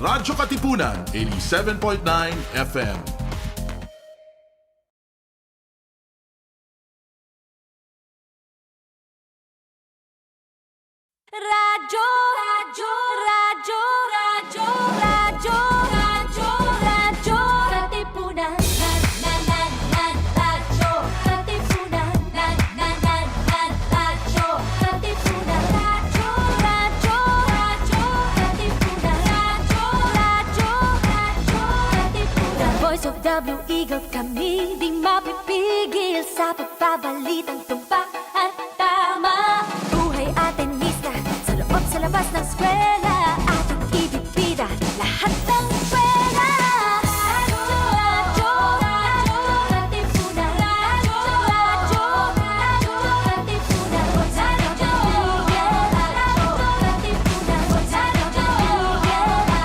Radyo Katipunan, 87.9 FM. Radyo, radyo, radyo, radyo, radyo, radyo, radyo Katipunan. Radyo Katipunan. Radyo Katipunan. Radyo, radyo, radyo Katipunan. Radyo Katipunan. The voice of the eagle, kami di mapipigil sa pagbabalitang tumpak at tama. Buhay Atenista, sa loob sa labas ng eskwela, ating ibibida lahat ng eskwela. Radyo, radyo, Katipunan. Radyo, radyo, radyo, Katipunan. Radyo, Katipunan.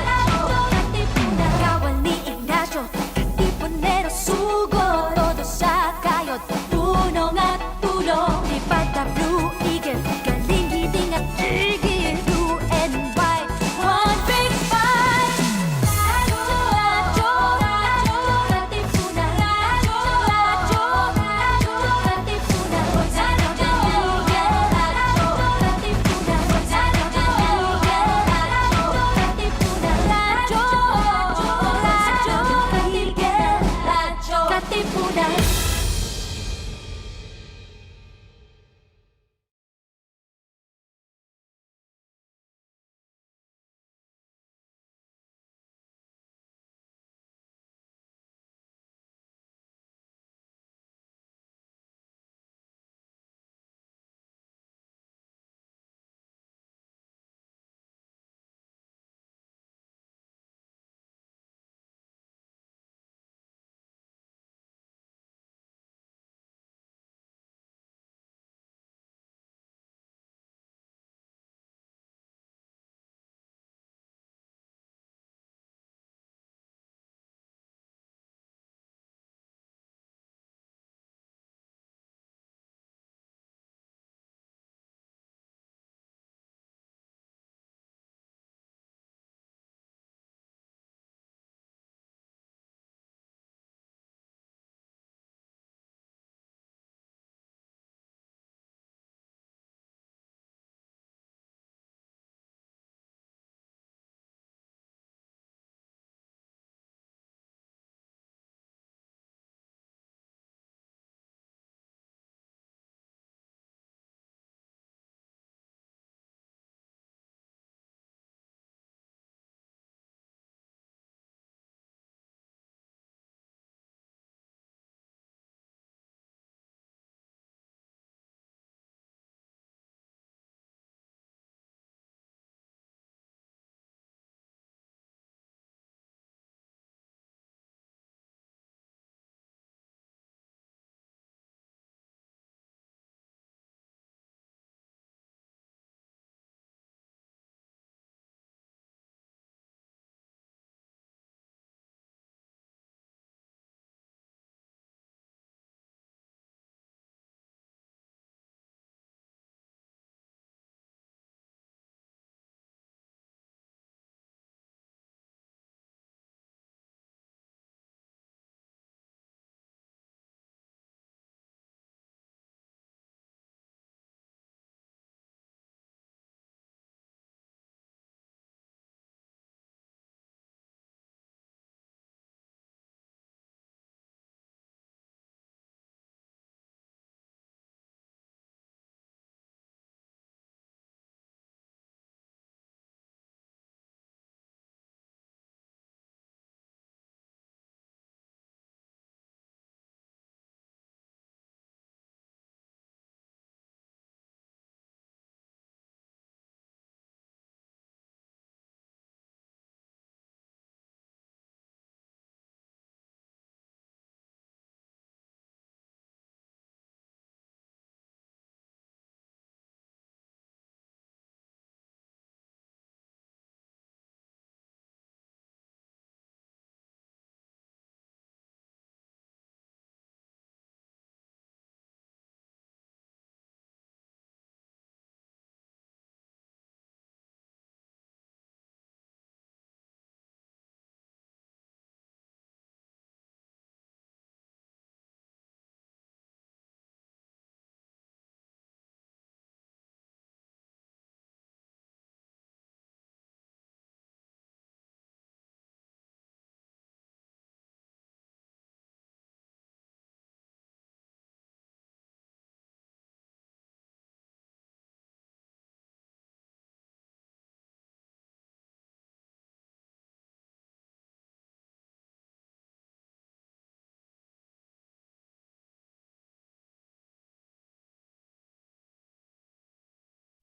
Radyo Katipunan. Kawal ni Ignacio, Katipunero, sugo. Todo sa kayod, tulong at tulong.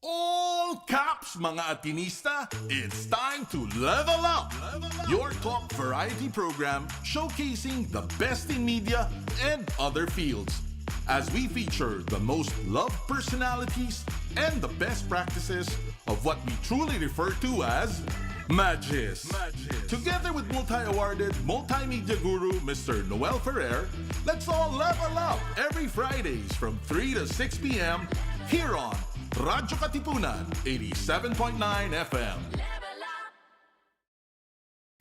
All Kaps, mga Atenista, it's time to level up! Your top variety program showcasing the best in media and other fields. As we feature the most loved personalities and the best practices of what we truly refer to as Magis. Together with multi-awarded multimedia guru Mr. Noel Ferrer, let's all level up every Fridays from 3 to 6 p.m. here on Radyo Katipunan, 87.9 FM.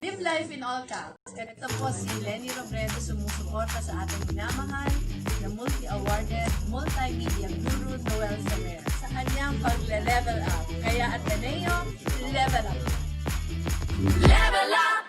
Live life in all caps. And ito po si Lenny Robredo sumusuporta sa ating minamahal na multi-awarded multimedia guru Noel Ferrer sa kanyang pagle-level up. Kaya Ateneo Level Up. Level up!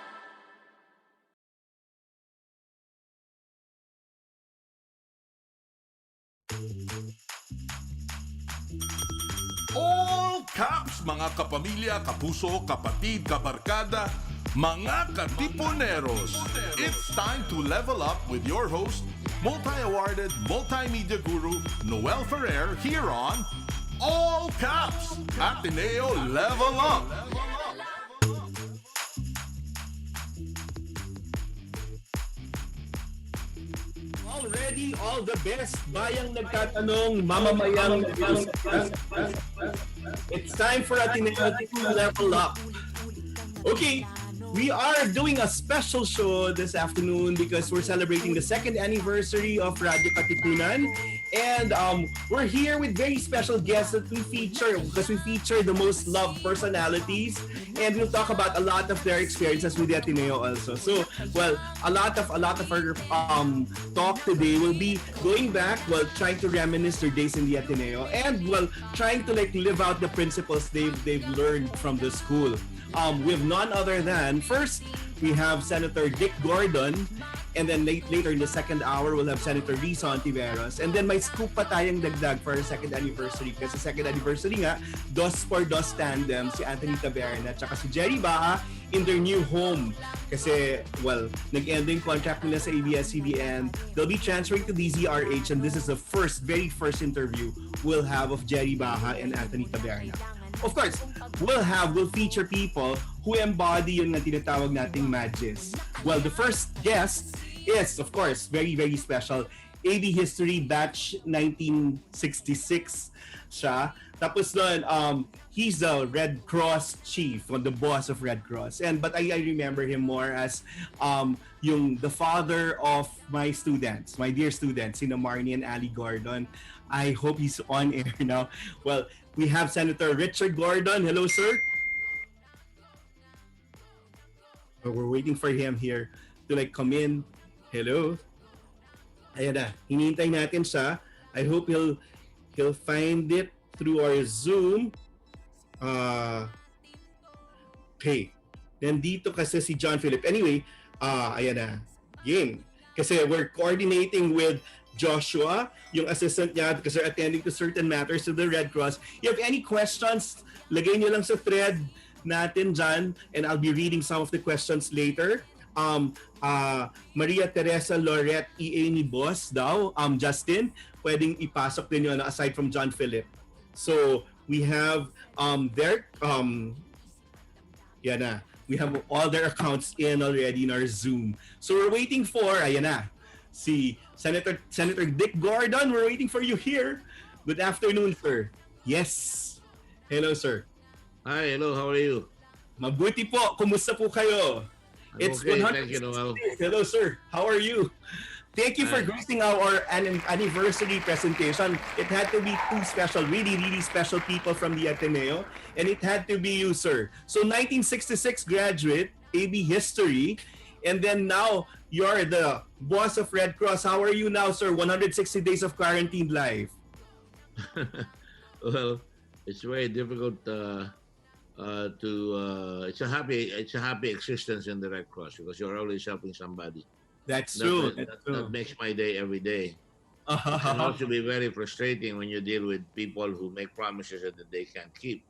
All Kaps, mga kapamilya, kapuso, kapatid, kabarkada, mga katipuneros. It's time to level up with your host, multi-awarded multimedia guru Noel Ferrer here on All Kaps, Ateneo Level Up. Already, all the best. Bayang nagtatanong, mamamayang nag-usap. It's time for Ateneo to level up. Okay, we are doing a special show this afternoon because we're celebrating the second anniversary of Radyo Katipunan. And we're here with very special guests that we feature because we feature the most loved personalities, and we'll talk about a lot of their experiences with the Ateneo also. So, well, a lot of our talk today will be going back, well, trying to reminisce their days in the Ateneo, and well, trying to live out the principles they've learned from the school. We have none other than, first, we have Senator Dick Gordon, and then later in the second hour, we'll have Senator Risa Hontiveros. And then may scoop pa tayong dagdag for our second anniversary. Kasi second anniversary nga, dos for dos tandem, si Anthony Taberna at saka si Gerry Baja in their new home. Kasi, well, nag-end yung contract nila sa ABS-CBN. They'll be transferring to DZRH, and this is the very first interview we'll have of Gerry Baja and Anthony Taberna. Of course, we'll feature people who embody yung na tinatawag nating Magis. Well, the first guest is, of course, very, very special. AB History Batch 1966 siya. Tapos doon, he's the Red Cross chief, or the boss of Red Cross. But I remember him more as the father of my students, my dear students, sina Marnie and Ali Gordon. I hope he's on air now. Well, we have Senator Richard Gordon. Hello, sir. We're waiting for him here to come in. Hello. Ayan na. Hinihintay natin siya. I hope he'll find it through our Zoom. Okay. Nandito kasi si John Philip. Anyway, ayan na. Game. Kasi we're coordinating with Joshua, yung assistant niya, because they're attending to certain matters to the Red Cross. You have any questions, lagay nyo lang sa thread natin dyan, and I'll be reading some of the questions later. Maria Teresa Loret EA ni Boss daw, Justin, pwedeng ipasok din yun aside from John Philip. So, we have yan na. We have all their accounts in already in our Zoom. So, we're waiting for, ayan na, si Senator Dick Gordon. We're waiting for you here. Good afternoon, sir. Yes. Hello, sir. Hi, hello, how are you? Mabuti po. Kumusta po kayo? It's okay, 100 thank you, Noel. Hello, sir. How are you? Thank you for gracing our anniversary presentation. It had to be two special, really, really special people from the Ateneo. And it had to be you, sir. So 1966 graduate, AB History. And then now, you're the boss of Red Cross. How are you now, sir? 160 days of quarantine life. Well, it's very difficult it's a happy existence in the Red Cross because you're always helping somebody. That's true. That makes my day every day. It can also be very frustrating when you deal with people who make promises that they can't keep.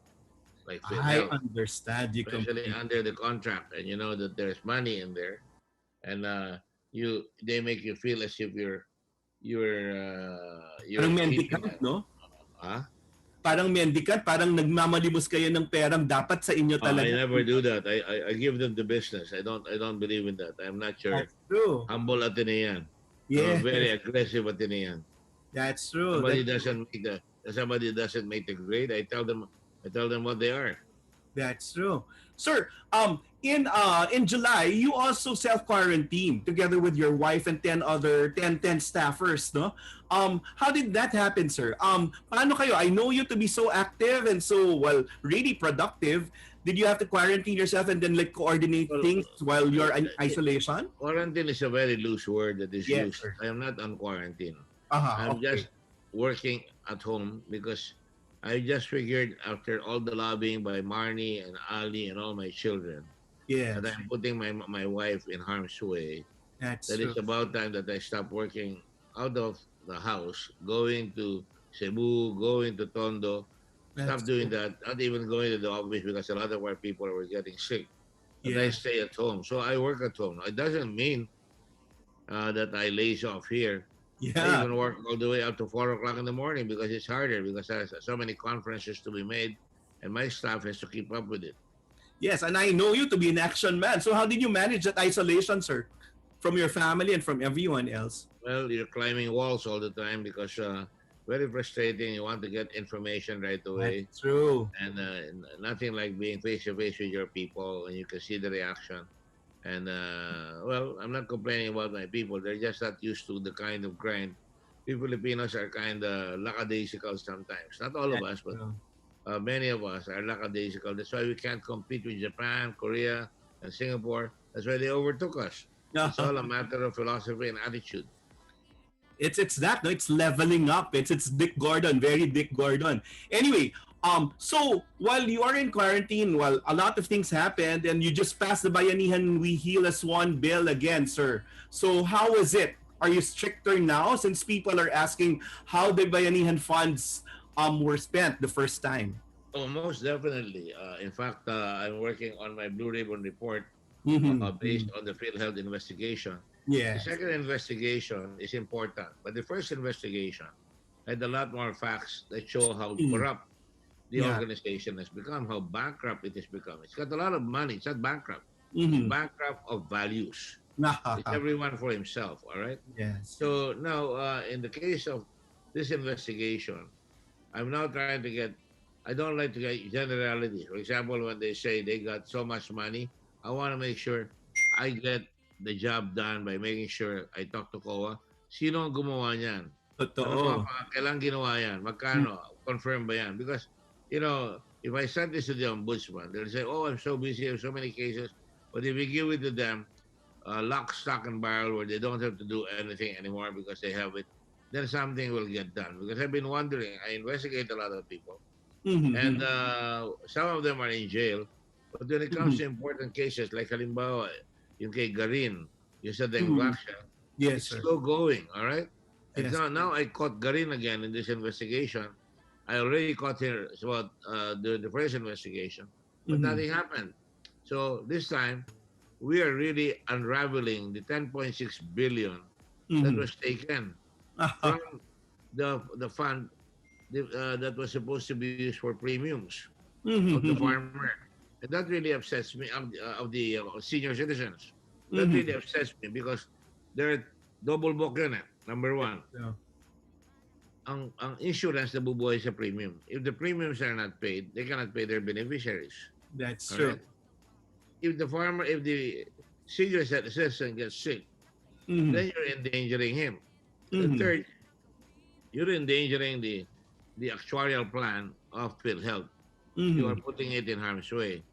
Like I understand you especially completely. under the contract, and you know that there's money in there, and they make you feel as if you're Parang mendicant, no? huh? parang mendicant, parang nagmamalimos kayo ng perang dapat sa inyo I talaga. never do that. I give them the business. I don't believe in that. I'm not your That's true. humble Atenean. I'm a Yeah, very aggressive Atenean. that's true. Somebody doesn't make the grade. I tell them what they are. That's true. Sir, in July, you also self-quarantined together with your wife and 10 staffers, no? How did that happen, sir? Paano kayo? I know you to be so active and so, well, really productive. Did you have to quarantine yourself and then like coordinate Well, things while you're in isolation? Quarantine is a very loose word that is Yes, used. sir. I am not on quarantine. Aha, I'm okay. just working at home because I just figured after all the lobbying by Marnie and Ali and all my children Yes, that I'm putting my wife in harm's way, that's that true. it's about time that I stop working out of the house, going to Cebu, going to Tondo, That's stop doing true. that, not even going to the office because a lot of our people were getting sick. But I Yeah, stay at home. So I work at home. It doesn't mean that I laze off here. I yeah. even work all the way up to 4 o'clock in the morning because it's harder because there's so many conferences to be made and my staff has to keep up with it. Yes, and I know you to be an action man. So how did you manage that isolation, sir? From your family and from everyone else? Well, you're climbing walls all the time because very frustrating. You want to get information right away. That's true. And nothing like being face to face with your people and you can see the reaction. And well, I'm not complaining about my people. They're just not used to the kind of grind. We Filipinos are kind of lackadaisical sometimes. Not all of us, but True. many of us are lackadaisical. That's why we can't compete with Japan, Korea, and Singapore. That's why they overtook us. It's all a matter of philosophy and attitude. It's that, no, it's leveling up. It's Dick Gordon, very Dick Gordon. Anyway, so while you are in quarantine, while a lot of things happened and you just passed the Bayanihan We Heal as One bill again, sir. So how was it? Are you stricter now since people are asking how the Bayanihan funds were spent the first time? Oh, most definitely. In fact, I'm working on my Blue Ribbon report Mhm. based on the PhilHealth investigation. The Yes. second investigation is important, but the first investigation had a lot more facts that show how corrupt the Yeah. organization has become, how bankrupt it has become. It's got a lot of money. It's not bankrupt. It's Mhm. bankrupt of values. It's everyone for himself, all right? Yes. So now, in the case of this investigation, I'm now trying to get, I don't like to get generalities. For example, when they say they got so much money, I want to make sure I get the job done by making sure I talk to COA. Sino ang gumawa niyan? Ano mga Totoo. kailang ginawa yan? Magkano? Confirm ba yan? Because, if I send this to the ombudsman, they'll say, oh, I'm so busy, I have so many cases. But if we give it to them, lock, stock, and barrel, where they don't have to do anything anymore because they have it, then something will get done. Because I've been wondering, I investigate a lot of people, Mhm. and some of them are in jail. But when it comes to important cases, like halimbawa, yung kay Garin, yung sa Dengvaksha, Yes, it's sir. still going, all right? And Yes. now I caught Garin again in this investigation. I already caught her about the first investigation, but Mhm. nothing happened. So this time, we are really unraveling the 10.6 billion that Mhm. was taken from the fund that was supposed to be used for premiums of the Mhm. farmer. And that really upsets me, of the senior citizens. That Mhm. really upsets me because they're double book yun eh. Number one, Yeah. ang insurance nabubuhay sa premium. If the premiums are not paid, they cannot pay their beneficiaries. That's All true. right? If the senior citizen gets sick, Mhm. then you're endangering him. The Mhm. third, you're endangering the actuarial plan of PhilHealth. You are Mhm. putting it in harm's way.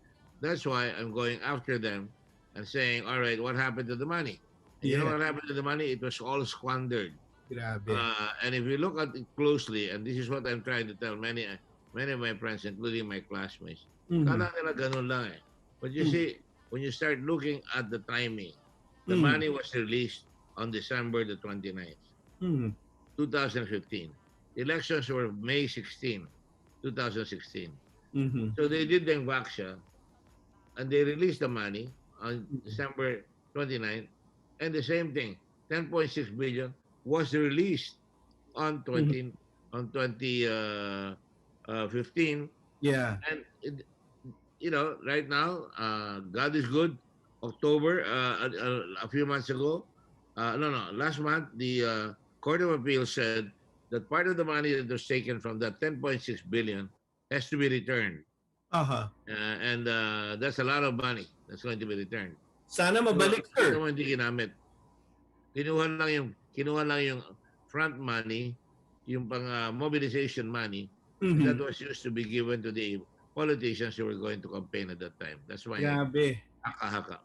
That's why I'm going after them and saying, all right, what happened to the money? And you know Yeah. what happened to the money? It was all squandered. Grabe. And if you look at it closely, and this is what I'm trying to tell many of my friends, including my classmates, Mhm. kala nila ganun lang eh. But you Mhm. see, when you start looking at the timing, the Mhm. money was released on December the 29th, Mhm. 2015. Elections were May 16, 2016. Mhm. So they did the Vaksha, and they released the money on Mhm. December 29th, and the same thing, 10.6 billion was released on Mhm. 20 on 20 15. Yeah. And right now, God is good. October, a few months ago, no, last month, the Court of Appeal said that part of the money that was taken from that 10.6 billion has to be returned. Uh-huh. And that's a lot of money that's going to be returned. Sana So, mabalik, kita sir. mo hindi ginamit. Kinuha lang yung front money, yung pang mobilization money, and that Mhm. was used to be given to the politicians who were going to campaign at that time. That's why Grabe. haka-haka.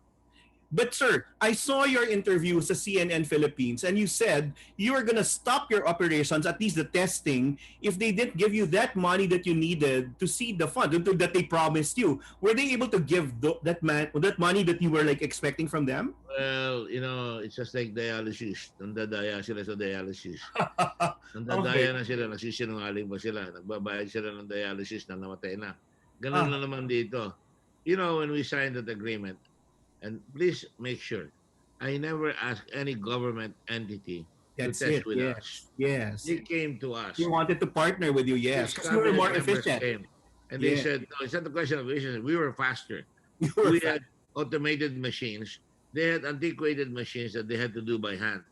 But sir, I saw your interview sa CNN Philippines and you said you were gonna stop your operations, at least the testing, if they didn't give you that money that you needed to seed the fund that they promised you. Were they able to give that money that you were like expecting from them? Well, it's just like dialysis. Nandadaya sila sa dialysis. Okay. Nandadaya na sila, nagsisinungaling ba sila? Nagbabayad sila ng dialysis na namatay na. Ganun Ah, na naman dito. When we signed that agreement, and please make sure, I never asked any government entity to that's test it. with us. Yes. Yes. They came to us. You wanted to partner with you, yes, Six because you were cabinet more members efficient. came. And they Yeah. said, no, it's not a question of efficiency. We were faster. You were We fast. had automated machines. They had antiquated machines that they had to do by hand.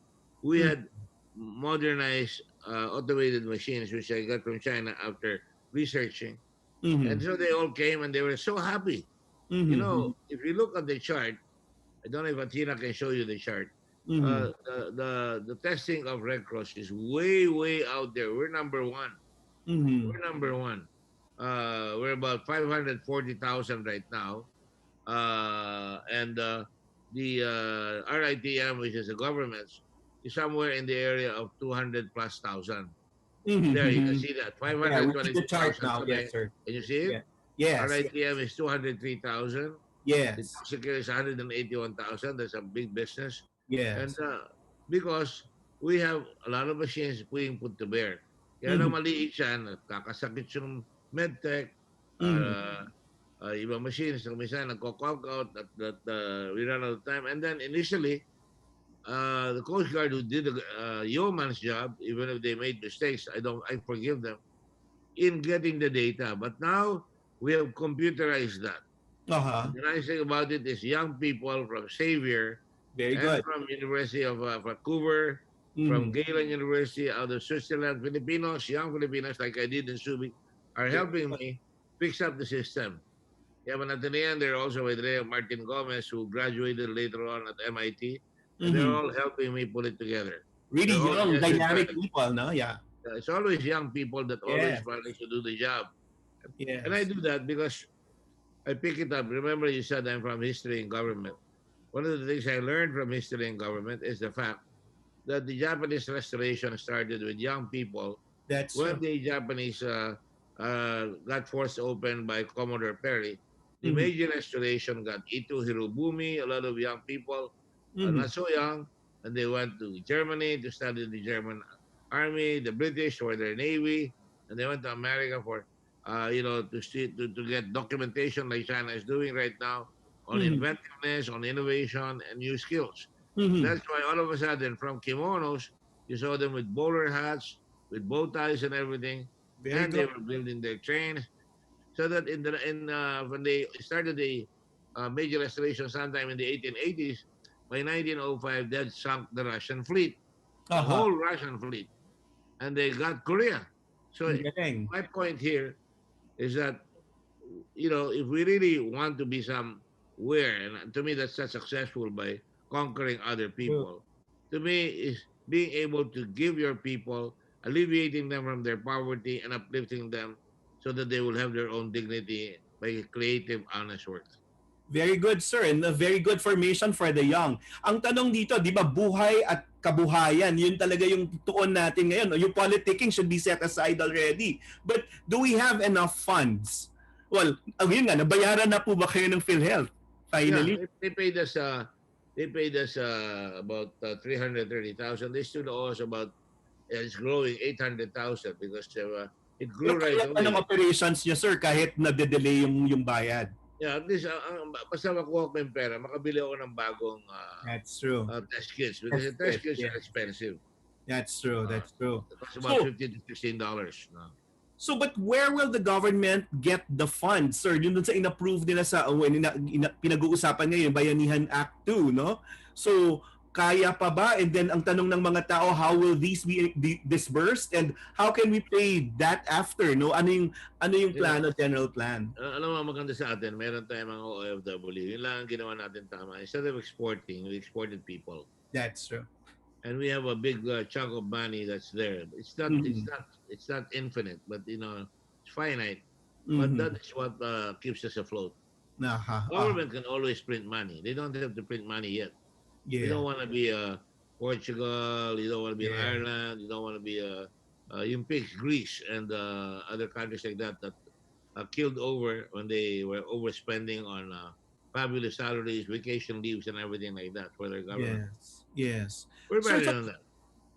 We had modernized automated machines, which I got from China after researching. And Mm-hmm. so they all came and they were so happy. Mm-hmm. If you look at the chart, I don't know if Athena can show you the chart. Mm-hmm. The testing of Red Cross is way, way out there. We're number one. Mm-hmm. We're number one. We're about 540,000 right now. And the RITM, which is the government's, is somewhere in the area of 200 plus thousand. There, you can Mm-hmm. see that. Yeah, we see the chart 522,000 now. today. Yes, sir. Can you see it? Yeah. Yes. RITM is 203,000. The Yes. Toxic is 181,000. That's a big business. And Yes. because we have a lot of machines being put to bear. Kaya lang Mm-hmm. maliit yan, at kakasakit yung medtech, Mm-hmm. ibang machines, na minsan nagko-conk out that we run out of time. And then initially, the Coast Guard who did the yeoman's job, even if they made mistakes, I forgive them in getting the data. But now we have computerized that. Uh-huh. And the nice thing about it is young people from Xavier Very and good. from University of Vancouver, from Mm-hmm. Galen University out of Switzerland, Filipinos, young Filipinos like I did in Subic, are Very helping good. me fix up the system. You have an Atenean there also with Martin Gomez, who graduated later on at MIT, and they're Mm-hmm. all helping me put it together. Really They're all young, just with dynamic friends. people, no? Yeah. It's always young people that always Yes. manage to do the job. And I Yes. do that because I pick it up. Remember, you said I'm from history and government. One of the things I learned from history and government is the fact that the Japanese restoration started with young people That's when true. the Japanese got forced open by Commodore Perry. The Mm-hmm. Meiji Restoration got Ito Hirobumi, a lot of young people, Mm-hmm. not so young, and they went to Germany to study the German army, the British for their navy, and they went to America for, to get documentation like China is doing right now on Mm-hmm. inventiveness, on innovation, and new skills. Mm-hmm. That's why all of a sudden, from kimonos, you saw them with bowler hats, with bow ties and everything, Very and they good. were building their trains. So that when they started the major restoration sometime in the 1880s, by 1905, they had sunk the Russian fleet, the Uh-huh. whole Russian fleet, and they got Korea. So Ang galing. my point here is that if we really want to be somewhere, and to me that's not successful by conquering other True. people. To me, is being able to give your people, alleviating them from their poverty and uplifting them so that they will have their own dignity by creative, honest work. Very good, sir. And a very good formation for the young. Ang tanong dito, di ba, buhay at kabuhayan, yun talaga yung tuon natin ngayon. Yung politicking should be set aside already. But do we have enough funds? Well, yun nga, nabayaran na po ba kayo ng PhilHealth? Yeah, Finally? they paid us about 330,000. They still owe us about it's growing 800,000 because it Pero grew right kaya pa ng away. operations niya, sir, kahit na-delay yung bayad. Yeah, at least basta makuha ko yung pera, makabili ako ng bagong That's true. test kits because the test kits Yeah. are expensive. That's true. That's true. It costs about So, $15 to $16. No? So but where will the government get the funds, sir? Yun dun sa inapprove nila sa pinag-uusapan ngayon, Bayanihan Act 2, no? So kaya pa ba? And then ang tanong ng mga tao, how will these be disbursed and how can we pay that after, no? Ano yung plano, general plan? Alam mo, maganda sa atin, meron tayong mga OFW. Yun lang ang ginawa natin tama. Instead of exporting, we exported people. That's true. And we have a big chunk of money that's there. It's not infinite, but it's finite. But that is what keeps us afloat. Government can always print money. They don't have to print money yet. You don't want to be Portugal. You don't want to be in Ireland. You don't want to be yung pigs, Greece, and other countries like that killed over when they were overspending on fabulous salaries, vacation leaves, and everything like that for their government. Yes. We're better than that.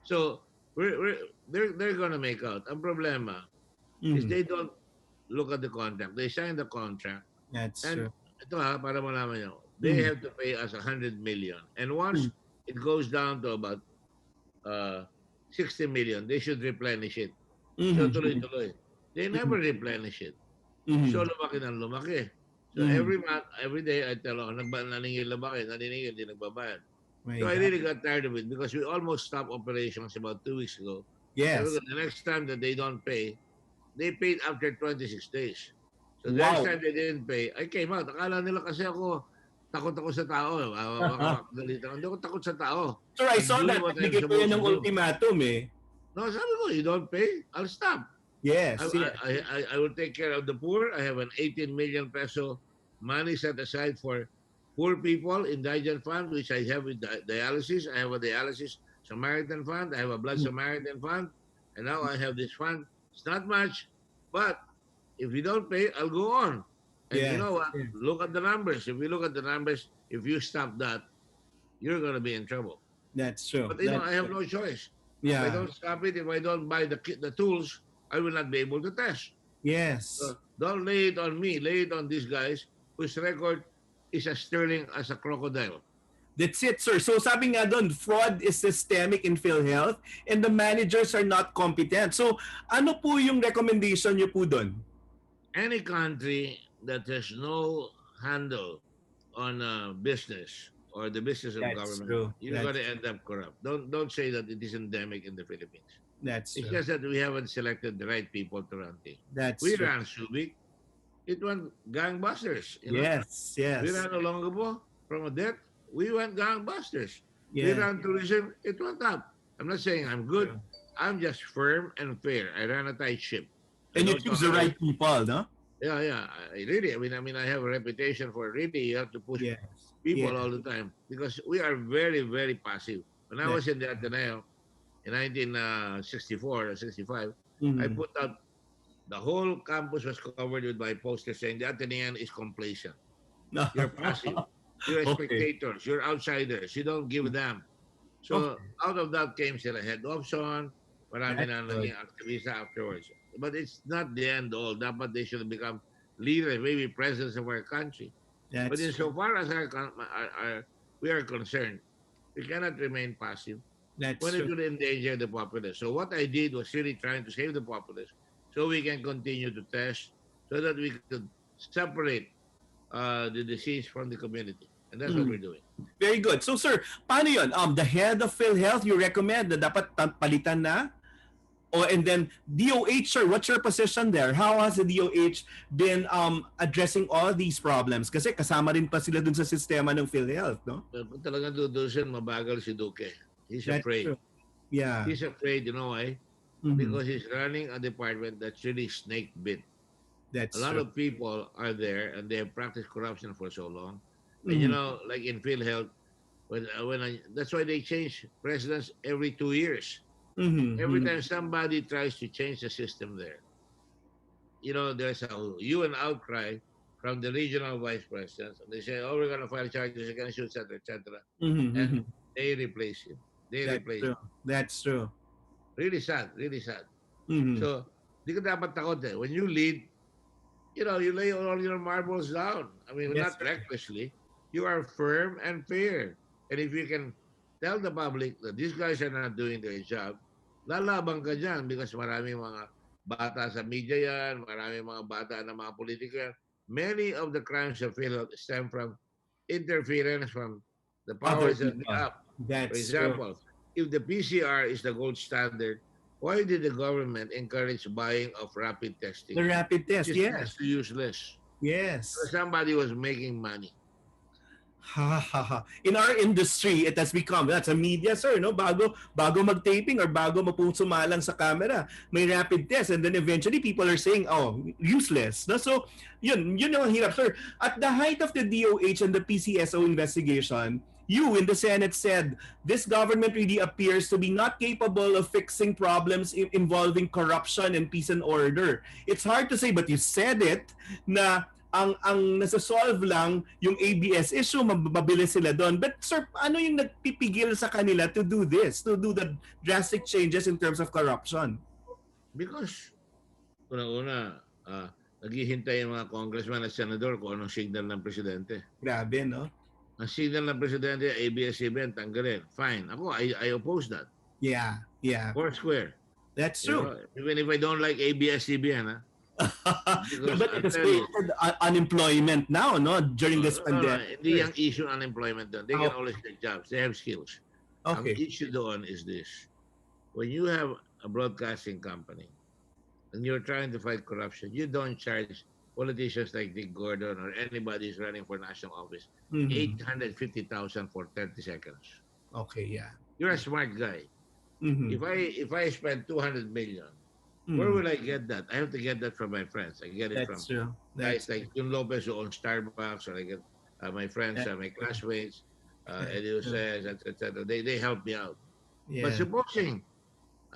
So they're gonna make out. Ang problema is they don't look at the contract. They sign the contract. That's and true. ito para malaman nyo, they have to pay us 100 million. And once it goes down to about 60 million, they should replenish it. So tuloy-tuloy. They never replenish it. So lumaki ng lumaki. So every month, every day, I tell them, naningil na ba kayo? Naniningil, hindi nagbabayad. So I really got tired of it because we almost stopped operations about 2 weeks ago. Yes. So the next time that they don't pay, they paid after 26 days. So the next time they didn't pay, I came out. Akala nila kasi takot ako sa tao. Hindi ako takot sa tao. Sir, I saw that. Bigay ko yan ng ultimatum eh. No, sabi ko, you don't pay, I'll stop. Yes. I will take care of the poor. I have an 18 million peso money set aside for poor people, indigent fund, which I have with dialysis. I have a dialysis Samaritan fund. I have a blood Samaritan fund. And now I have this fund. It's not much, but if you don't pay, I'll go on. And you know what? Look at the numbers. If you look at the numbers, if you stop that, you're going to be in trouble. That's true. But I have no choice. Yeah. If I don't stop it, if I don't buy the tools, I will not be able to test. Yes. So don't lay it on me. Lay it on these guys whose record is as sterling as a crocodile. That's it, sir. So sabi nga doon, fraud is systemic in PhilHealth and the managers are not competent. So ano po yung recommendation niyo po doon? Any country that has no handle on business or the business of government, you're going to end up corrupt. Don't say that it is endemic in the Philippines. It's just that we haven't selected the right people to run things. We ran Subic. It went gangbusters. Yes. We ran Olongapo from a debt. We went gangbusters. Yeah. We ran tourism. It went up. I'm not saying I'm good. I'm just firm and fair. I ran a tight ship. And you choose the right people, no? Yeah. I mean, I have a reputation for really, you have to push people all the time because we are very, very passive. When I was in the Ateneo in 1964 or 65, I put out, the whole campus was covered with my posters saying the Atenean is complacent. You're passive. You're spectators. You're outsiders. You don't give them. So out of that came sila head option. Marami na naging activista afterwards. But it's not the end all. Dapat they should become leaders, maybe presidents of our country. But insofar as we are concerned, we cannot remain passive when it will endanger the populace. So what I did was really trying to save the populace so we can continue to test so that we could separate the disease from the community. And that's what we're doing. Very good. So sir, paano yun? The head of PhilHealth, you recommend na dapat palitan na? And then DOH, sir, what's your position there? How has the DOH been addressing all these problems? Kasi kasama rin pa sila dun sa sistema ng PhilHealth, no? Kung talagang dudusin, mabagal si Duque. He's afraid. True. Yeah. He's afraid, you know why? Because he's running a department that's really snake bit. A lot of people are there and they have practiced corruption for so long. And you know, like in PhilHealth, that's why they change presidents every 2 years. Every time somebody tries to change the system there, you know, there's a hue and outcry from the regional vice presidents. And they say, oh, we're going to file charges against you, etc., etc. And they replace him. That's true. Really sad, really sad. So, di ka dapat takot eh. When you lead, you know, you lay all your marbles down. I mean, not recklessly. You are firm and fair. And if you can tell the public that these guys are not doing their job, lalabang ka dyan because maraming mga bata sa media yan, marami mga bata na mga political. Many of the crimes of Philip stem from interference from the Other powers that be people. up. For That's example, if the PCR is the gold standard, why did the government encourage buying of rapid testing? the rapid test. It's Yes. just useless. Yes. So somebody was making money. Ha ha ha. In our industry, it has become, that's a media, sir, no? Bago mag-taping or bago mapusumalang sa camera, may rapid test, and then eventually people are saying, oh, useless. No? So, yun yung hirap, sir. At the height of the DOH and the PCSO investigation, you in the Senate said this government really appears to be not capable of fixing problems involving corruption and peace and order. It's hard to say, but you said it na ang nasa-solve lang yung ABS issue, mabilis sila doon. But sir, ano yung nagpipigil sa kanila to do this, to do the drastic changes in terms of corruption? Because, una-una, naghihintay yung mga congressman at senador kung anong signal ng presidente. Grabe, no? Ang signal ng presidente, ABS-CBN, tanggalin. Fine. Ako, I oppose that. Yeah. Four square. That's You true. know, even if I don't like ABS-CBN, But it has created unemployment now, no? During this pandemic. Hindi yung issue ng unemployment doon. They can always get jobs. They have skills. Okay. Ang issue doon is this. When you have a broadcasting company and you're trying to fight corruption, you don't charge politicians like Dick Gordon or anybody who's running for national office Mhm. 850,000 for 30 seconds. Okay, yeah. You're a smart guy. Mhm. If I spend 200 million, Mhm. where will I get that? I have to get that from my friends. I get it from That's true. guys like Jun Lopez who owns Starbucks, or I get my friends, my classmates, Eddie says, etc. They help me out. Yeah. But supposing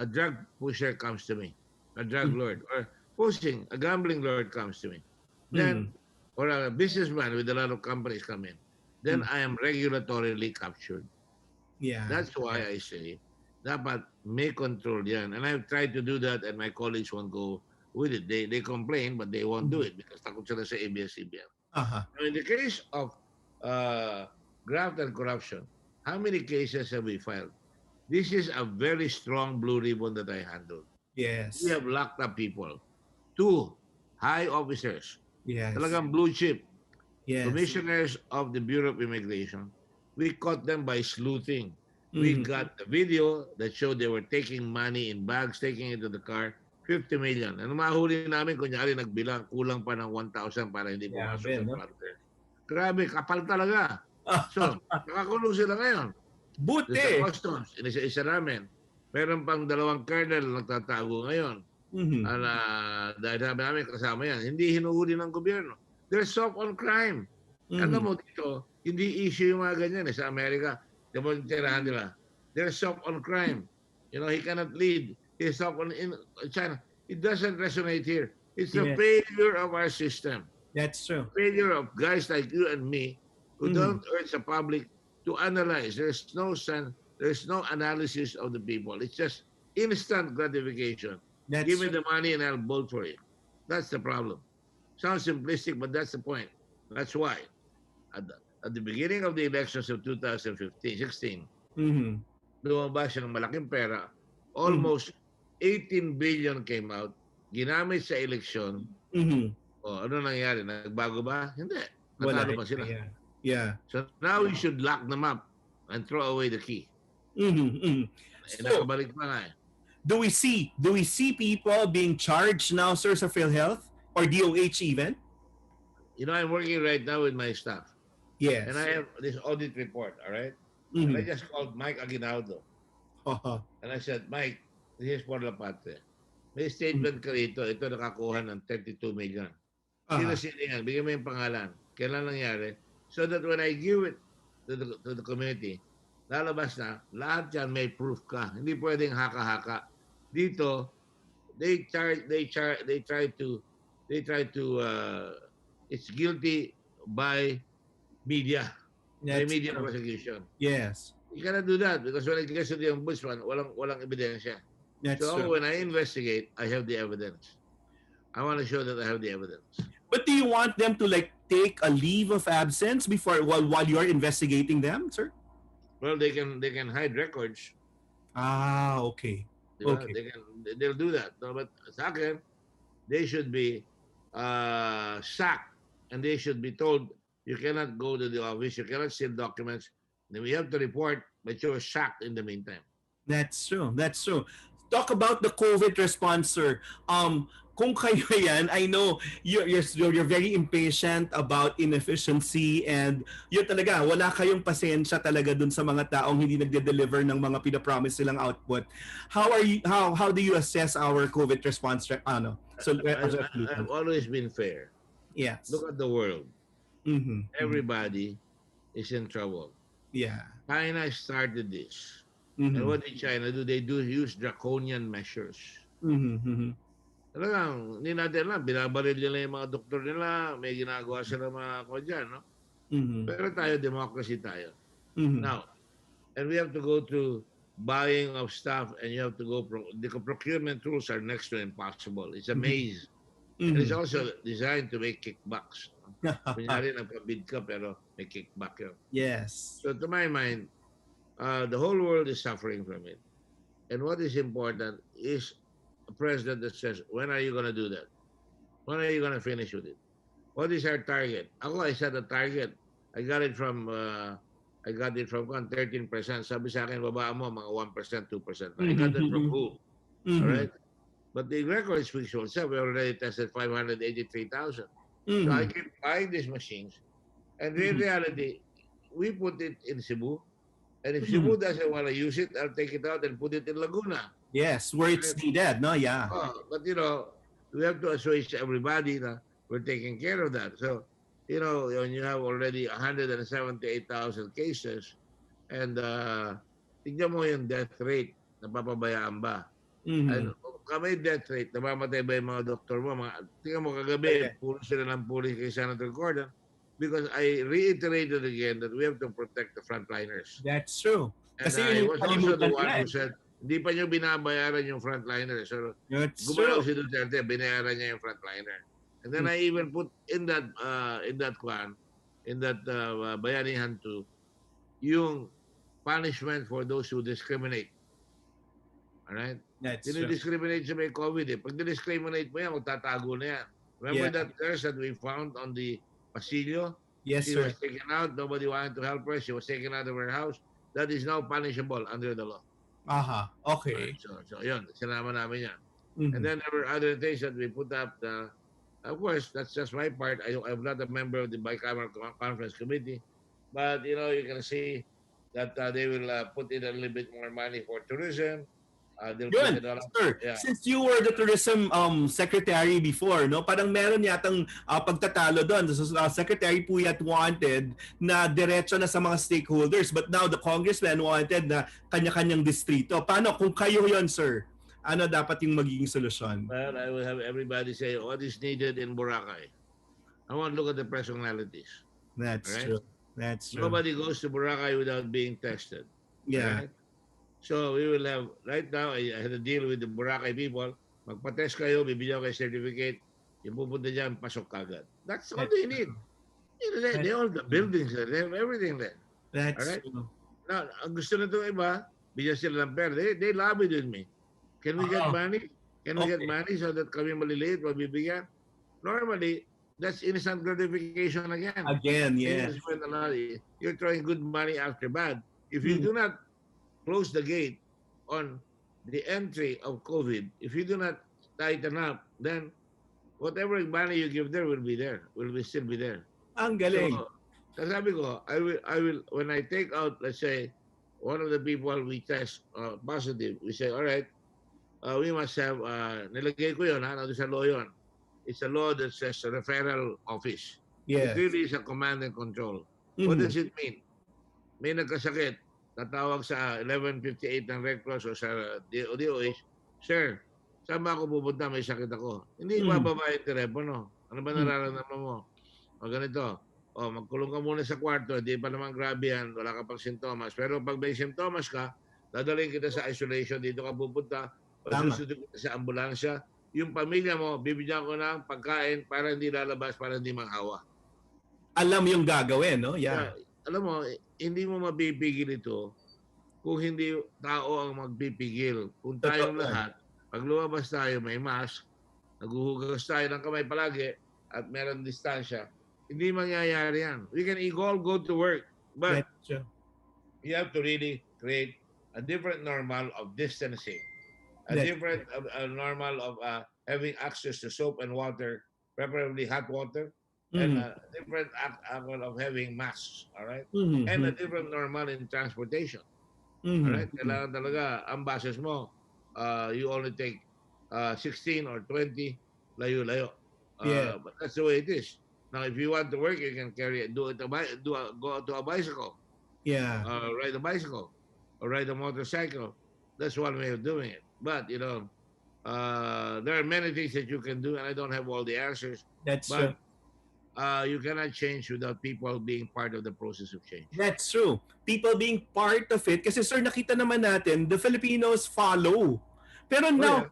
a drug pusher comes to me, a drug lord, or supposing a gambling lord comes to me, then, or a businessman with a lot of companies come in, then I am regulatorily captured. Yeah. That's why I say, dapat may control yan. And I've tried to do that and my colleagues won't go with it. They complain but they won't do it because takot sila sa ABS-CBN. Uh-huh. Now, in the case of graft and corruption, how many cases have we filed? This is a very strong blue ribbon that I handled. Yes. We have locked up people. 2 high officers, Yes. talagang blue chip, Yes. commissioners of the Bureau of Immigration. We caught them by sleuthing. We got a video that showed they were taking money in bags, taking it to the car, 50 million. Ano mahuli namin, kunyari nagbilang, kulang pa ng 1,000 para hindi pumasok Grabe, sa no? frontier. Grabe, kapal talaga. So, nakakulong sila ngayon. Buti. Sa customs, isa namin. Meron pang 2 colonel nagtatago ngayon. Dahil sabi namin kasama yan, hindi hinuhuli ng gobyerno. They're soft on crime. Alam mo dito, hindi issue yung mga ganyan sa Amerika. Demonstrahan nila. They're soft on crime. You know, he cannot lead. He's soft on in China. It doesn't resonate here. It's the failure of our system. That's true. Failure of guys like you and me who don't urge the public to analyze. There's no analysis of the people. It's just instant gratification. That's Give me the money and I'll vote for you. That's the problem. Sounds simplistic, but that's the point. That's why at the beginning of the elections of 2015-16, lumabas siya ng malaking pera. Almost 18 billion came out. Ginamit sa eleksyon. Ano nangyari? Nagbago ba? Hindi. Natalo pa sila. Yeah. So now we should lock them up and throw away the key. So, Nakabalik pa nga eh. do we see people being charged now, sir, sa PhilHealth or DOH even? You know, I'm working right now with my staff. Yes. And I have this audit report, all right? And I just called Mike Aguinaldo. And I said, Mike, this is for La Patria. May statement ka rito. Ito nakakuha ng 32 million. Sino yan? Bigyan mo yung pangalan. Kailan nangyari? So that when I give it to the committee, lalabas na, lahat yan may proof ka. Hindi pwedeng haka-haka. Dito, they try to it's guilty by media. By media prosecution. Yes. You cannot do that because when it gets to the ombudsman, walang ebidensya. That's So true. when I investigate, I have the evidence. I want to show that I have the evidence. But do you want them to like take a leave of absence before while you're investigating them, sir? Well, they can hide records. Ah, okay. Di ba? Okay. They'll do that. No, but sa akin, they should be sacked and they should be told you cannot go to the office, you cannot seal documents. Then we have to report, but you were sacked in the meantime. That's true. That's true. Talk about the COVID response, sir. Kung kayo yan, I know you're very impatient about inefficiency and yun talaga, wala kayong pasensya talaga dun sa mga taong hindi nagde-deliver ng mga pinapromise silang output. How do you assess our COVID response I've always been fair. Yes. Look at the world. Mm-hmm. Everybody is in trouble. Yeah. China started this. Mm-hmm. And what did China do? They do use draconian measures. Mm-hmm. Mm-hmm. Talagang, hindi natin alam. Binabaril nila yung mga doktor nila. May ginagawa sila mga ko dyan, no? Mm-hmm. Pero tayo, democracy tayo. Mm-hmm. Now, and we have to go through buying of stuff and you have to go, the procurement rules are next to impossible. It's a maze. And it's also designed to make kickbacks. Kunyari, nagpabid ka pero may kickback yun. Yes. So to my mind, the whole world is suffering from it. And what is important is a president that says, when are you going to do that? When are you going to finish with it? What is our target? Ako, I set a target. I got it from 13%. Sabi sa akin, babaan mo mga 1%, 2%. I got that from who? All right? But the record speaks for itself. We already tested 583,000. So I keep buying these machines. And in reality, we put it in Cebu. And if Cebu doesn't want to use it, I'll take it out and put it in Laguna. Yes, where it's needed, no? Yeah. But, we have to assuage everybody that we're taking care of that. So, when you have already 178,000 cases, and tignan mo yung death rate, napapabayaan ba? And kami death rate, namamatay ba yung mga doktor mo? Tingnan mo kagabi, puro sila ng pulis kay Senator Gordon. Because I reiterated again that we have to protect the frontliners. That's true. And Kasi I yun was yung also the kalimutan one nila who said, hindi pa nyo binabayaran yung frontliners. So, That's gumalaw true. si Duterte, binayaran niya yung frontliner. And then I even put in that bayanihan to, yung punishment for those who discriminate. Alright? That's true. Dinidiscriminate sa may COVID eh. Pag discriminate mo yan, magtatago na yan. Remember that nurse that we found on the pasillo? Yes, She sir. was taken out. Nobody wanted to help her. She was taken out of her house. That is now punishable under the law. Aha. Okay. So yun. Sinama namin yan. And then there were other things that we put up. Of course, that's just my part. I'm not a member of the bicameral conference committee. But, you can see that they will put in a little bit more money for tourism. Yun, sir. Since you were the tourism secretary before, no, parang meron yatang pagtatalo doon. So, Secretary Puyat wanted na diretso na sa mga stakeholders, but now the congressman wanted na kanya-kanyang distrito. Paano kung kayo yon, sir? Ano dapat yung magiging solusyon? Well, I will have everybody say what is needed in Boracay. I want to look at the personalities. That's Right? true. That's true. Nobody goes to Boracay without being tested. Yeah. Right? So we will have, right now, I had a deal with the Boracay people. Magpa-test kayo, bibigyan kayo certificate. Yung pupunta dyan, pasok kagad. That's all they need. They all the buildings there. They have everything there. That's Alright? true. Now, ang gusto na itong iba, bigyan sila ng pera. They lobbied with me. Can we get money? Can we get money so that kami maliliit, mabibigyan? Normally, that's instant gratification again. Again, yes. You're throwing good money after bad. If you do not close the gate on the entry of COVID, if you do not tighten up, then whatever money you give there will be there, still be there. Ang galing. So, sabi ko, I will, when I take out, let's say, one of the people we test positive, we say, all right, we must have, nilagay ko yun, nandun sa law yun. It's a law that says a referral office. Yes. It really is a command and control. What does it mean? May nagkasakit, tatawag sa 1158 ng Red Cross o sa DOH, Sir, saan ba ako pupunta? May sakit ako. Hindi bababa yung telepono. Ano ba nararamdaman mo? O ganito, magkulong ka muna sa kwarto, hindi pa naman grabe yan, wala ka pang sintomas. Pero pag may sintomas ka, dadalhin kita sa isolation, dito ka pupunta, pagsusunod kita sa ambulansya, yung pamilya mo, bibigyan ko ng pagkain para hindi lalabas, para hindi manghawa. Alam yung gagawin, no? Yeah. Alam mo, hindi mo mapipigil ito kung hindi tao ang magpipigil. Kung tayong Totoo. lahat, pag lumabas tayo, may mask, naghuhugas tayo ng kamay palagi, at meron distansya, hindi mangyayari yan. We can all go to work, but That's true. you have to really create a different normal of distancing, a That's different normal of having access to soap and water, preferably hot water, and Mhm. a different angle of having masks, all right? Mhm. And a different normal in transportation, all Mhm. right? Kailangan talaga, ang buses mo, you only take 16 or 20, layo-layo. Yeah. But that's the way it is. Now, if you want to work, you can carry it, go to a bicycle, Yeah. ride a bicycle, or ride a motorcycle. That's one way of doing it. But there are many things that you can do, and I don't have all the answers. That's true. But you cannot change without people being part of the process of change. That's true. People being part of it. Kasi sir, nakita naman natin, the Filipinos follow. Pero Oh now, yeah.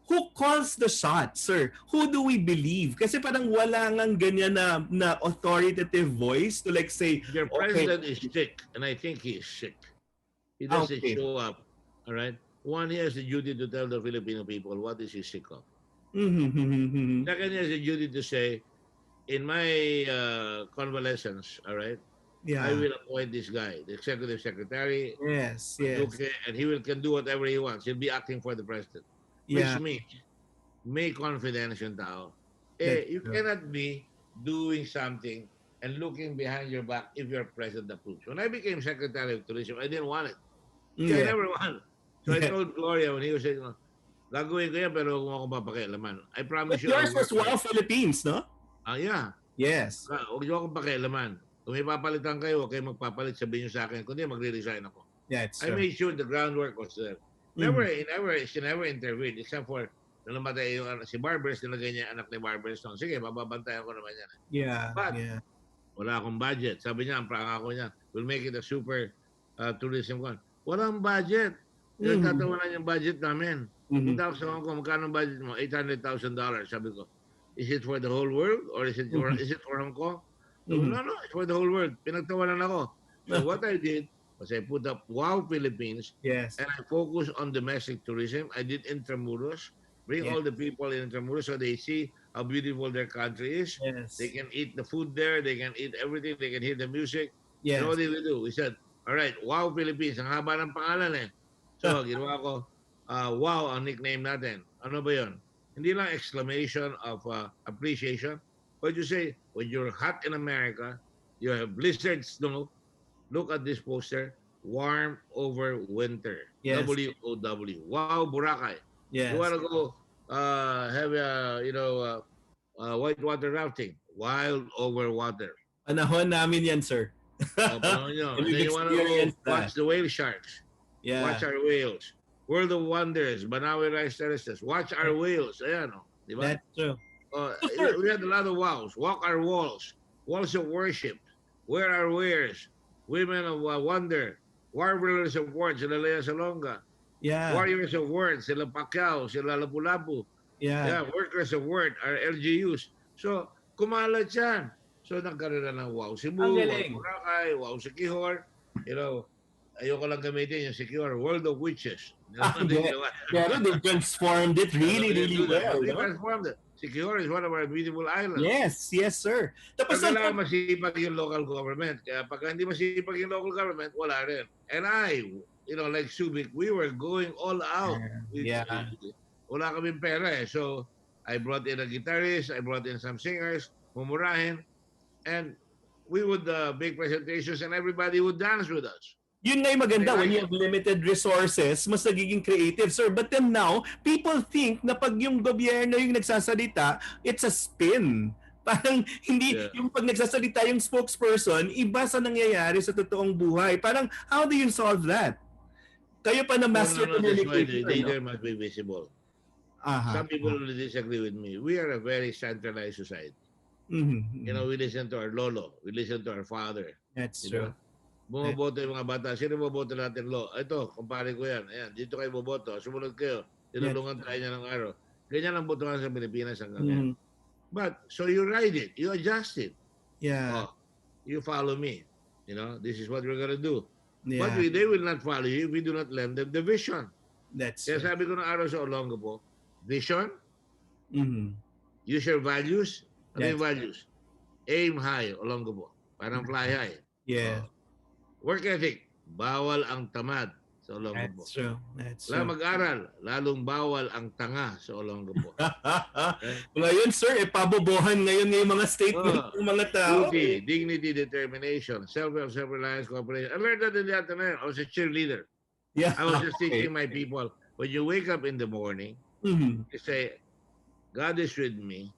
who calls the shots, sir? Who do we believe? Kasi parang wala ngang ganyan na authoritative voice to like say, Your okay, president is sick, and I think he is sick. He doesn't okay. show up. All right. One, he has the duty to tell the Filipino people what is he sick of. Mhm. Second, he has the duty to say, in my convalescence, all right, Yeah. I will appoint this guy, the executive secretary, Yes. okay, and he can do whatever he wants. He'll be acting for the president. Which Yeah. means, may confidence yung tao. That's You true. cannot be doing something and looking behind your back if your president approves. When I became Secretary of Tourism, I didn't want it. I Yeah. never wanted. So I Yeah. told Gloria when he was saying, gagawin ko yan pero huwag mo akong papakialaman. I promise But you yours I'll was work. Wow Philippines, no? Yeah. Yes. Huwag niyo akong pakialaman. Kung may papalitan kayo, huwag kayo magpapalit, sabihin niyo sa akin. Kundi magre-resign ako. That's I true. made sure the groundwork was there. She never intervened except for nung namatay yung si Barbers, nilagay niya anak ni Barbers. No, sige, mababantayan ko naman yan. Yeah. But, Yeah. wala akong budget. Sabi niya, ang prangako niya, we'll make it a super tourism con. Walang budget. Nagtatawanan yung budget namin. Punta ako sa Hong Kong, magkano ang budget mo? $800,000. Sabi ko, is it for the whole world or is it for Hong Kong? So, no, it's for the whole world. Pinagtawanan ako. So what I did was I put up Wow Philippines Yes. and I focused on domestic tourism. I did Intramuros, bring all the people in Intramuros so they see how beautiful their country is. Yes. They can eat the food there. They can eat everything. They can hear the music. Yes. You know what did we do? We said, all right, Wow Philippines. Ang haba ng pangalan eh. So, ginawa ko, Wow ang nickname natin. Ano ba yun? Hindi lang exclamation of appreciation. But you say, when you're hot in America, you have blizzard snow, look at this poster, warm over winter. Yes. WOW. Wow, Boracay. Yes. You want to go have whitewater rafting, wild over water. Panahon namin yan, sir. Panahon nyo. And And then we've you want to go experienced that. watch the whale sharks. Yeah. Watch our whales. World of Wonders, Banawe Rice Terraces. Watch our whales. Ayan, di ba? That's true. We had a lot of wows. Walk our walls. Walls of worship. Wear our wares. Women of wonder. Warblers of words, sila Lea Salonga. Yeah. Warriors of words, sila Pacquiao, sila Lapu-Lapu. Yeah. Workers of word, our LGUs. So, kumalat yan. So, nagkaroon na ng Wow Cebu, Ang Wow galing. Boracay, Wow Sikihor. Ayoko lang gamitin yung Sikihor, World of Witches. Pero they transformed it really, really well. We No? transformed it. Sikihor is one of our beautiful islands. Yes, yes, sir. Tapos Pag kailangan masipag yung local government. Kaya pag hindi masipag yung local government, wala rin. And like Subic, we were going all out. Yeah. Wala kaming pera eh. So, I brought in a guitarist, I brought in some singers, mumurahin, and we would make presentations and everybody would dance with us. Yun na yung maganda when you have limited resources, mas nagiging creative, sir. But then now, people think na pag yung gobyerno yung nagsasalita, it's a spin. Parang hindi, yung pag nagsasalita yung spokesperson, iba sa nangyayari sa totoong buhay. Parang, how do you solve that? Kayo pa na master communicator. The leader must be visible. Aha. Some people will disagree with me. We are a very centralized society. Mhm. We listen to our lolo. We listen to our father. That's You true. know? Bumoboto yung mga bata. Sino boboto natin, lo? Ito, kumpare ko yan. Ayan, dito kayo boboto. Sumunod kayo. Tinulungan tayo niya ng araw. Ganyan ang botohan sa Pilipinas hanggang ngayon. But, so you ride it. You adjust it. Yeah. You follow me. This is what we're gonna do. Yeah, They will not follow you if we do not lend them the vision. that's Kaya true. sabi ko ng araw sa Olongapo, vision, Mhm. use your values. Ano yung That's values? Aim high, Olongapo. Parang fly high. yeah, Oh. Work ethic, bawal ang tamad sa Olongapo. that's true. That's Wala true. mag-aral, lalong bawal ang tanga sa Olongapo. Ngayon, sir, pabobohan ngayon ng mga statement Oh, ng mga tao. duty, dignity, determination, self-help, self-reliance, cooperation. I learned that in the Ateneo. I was a cheerleader. Yeah. I was just Okay. teaching my people, when you wake up in the morning, Mhm. you say, God is with me.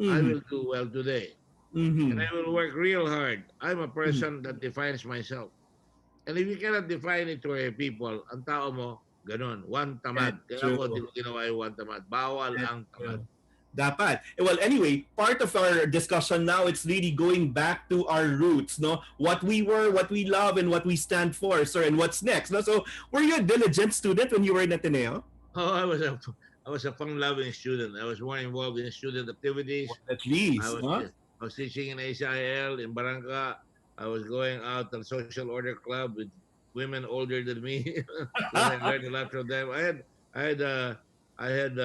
I Mhm. will do well today. Mhm. And I will work real hard. I'm a person that defines myself. And if you cannot define it to your people, ang tao mo, ganun, one tamad. That's Kaya ako, true. di ko ginawa yung one tamad. Bawal That's ang tamad. true. Dapat. Well, anyway, part of our discussion now, it's really going back to our roots, no? What we were, what we love, and what we stand for, sir, and what's next, no? So, were you a diligent student when you were in Ateneo? Oh, I was a fun-loving student. I was more involved in student activities. At least, I was no? I was teaching in ACIL in Barangka. I was going out to social order club with women older than me. I learned a lot from them. I had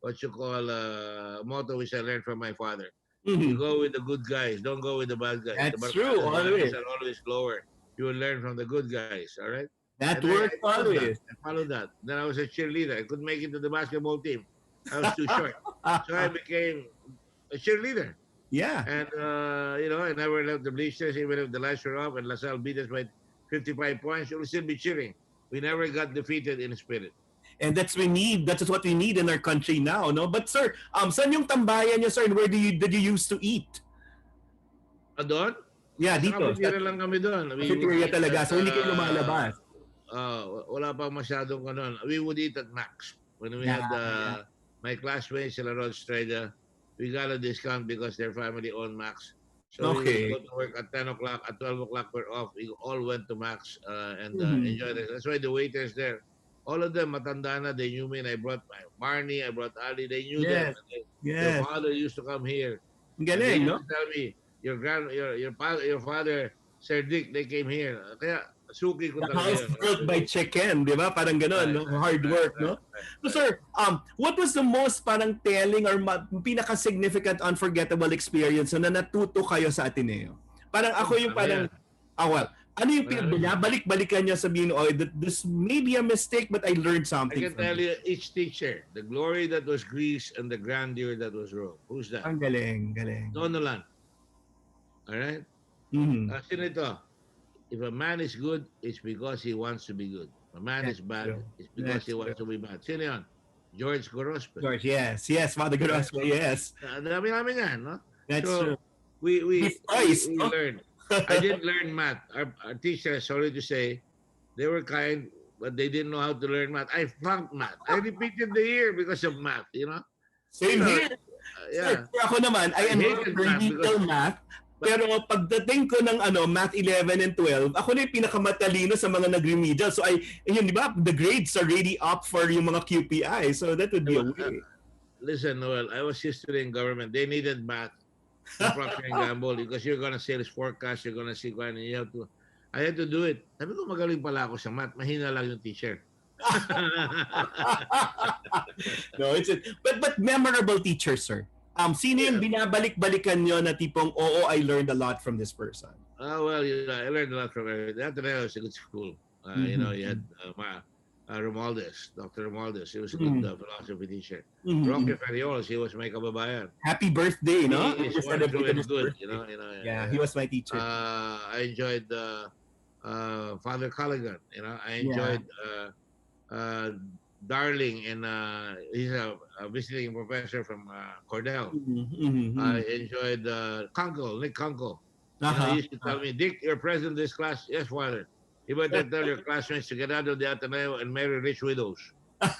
what you call motto which I learned from my father. You Mhm. go with the good guys, don't go with the bad guys. That's The true, always. are always lower. You will learn from the good guys, all right? That And works followed that. always. I followed that. Then I was a cheerleader. I couldn't make it to the basketball team. I was too short. So I became a cheerleader. Yeah. And, I never left the bleachers, even if the lights were off and LaSalle beat us by 55 points, you'll still be cheering. We never got defeated in spirit. And that's what we need in our country now, no? But sir, saan yung tambayan niyo, sir? And where did you used to eat? Doon? Yeah, Sa dito. cafeteria lang kami doon. Cafeteria talaga. So hindi kayo lumalabas. Wala pa masyadong ganun. We would eat at Max. When we had my classmates sila Rod Streda, we got a discount because their family owned Max. So Okay. we would go to work at 10 o'clock, at 12 o'clock we're off. We all went to Max and enjoyed it. That's why the waiters there, all of them matanda na, they knew me, and I brought Marnie, I brought Ali, they knew them. Yes. Your Yes. father used to come here. Ang And they galing, used no? to tell me, your father, Sir Dick, they came here. Kaya suki ko The talaga house yun. built by chicken, di ba? Parang gano'n, no? Hard work, no? So sir, what was the most parang telling or pinaka-significant unforgettable experience na natuto kayo sa Ateneo? Parang ako yung parang, ano yung binabalik-balikan niya sabihin, this may be a mistake but I learned I something can from tell it. you each teacher, the glory that was Greece and the grandeur that was Rome. Who's that? Ang galing, galing. Nonolan. All right? Mhm. Sino ito? If a man is good, it's because he wants to be good. If a man is bad, true. it's because That's he wants to be bad. Sino yan? George Gorospe. George, yes, Father Grosco, yes. Ang dami namin yan, no? That's So, true. we Choice, no? learned. I didn't learn math. Our teachers, sorry to say, they were kind, but they didn't know how to learn math. I flunked math. I repeated the year because of math, you know? Same You know, here. Yeah. Sir, ako naman, I am not hated math remedial because- math. Pero pagdating ko ng math 11 and 12, ako na yung pinakamatalino sa mga nag-remedial. So yun, di ba, the grades are really up for yung mga QPI. So that would be a way. Listen, Noel, I was history in government. They needed math in Procter and Gamble because you're gonna sales forecast, you're gonna see and you have to. I had to do it. Sabi ko, magaling pala ako sa math. Mahina lang yung teacher. No, but memorable teacher, sir. Sino yung binabalik-balikan nyo na tipong, I learned a lot from this person? Well, I learned a lot from everything. Ateneo was a good school. You know, you had Romualdez, Dr. Romualdez. He was a good philosophy teacher. Roque Ferriols, he was my kababayan. Happy birthday, no? He Just was celebrated doing his good, birthday. Yeah, he was my teacher. I enjoyed Father Callaghan. I enjoyed Darling, and he's a visiting professor from Cornell. I enjoyed Nick Kunkel. He used to tell me, Dick, you're president of this class. Yes, Father. You better tell your classmates to get out of the Ateneo and marry rich widows. But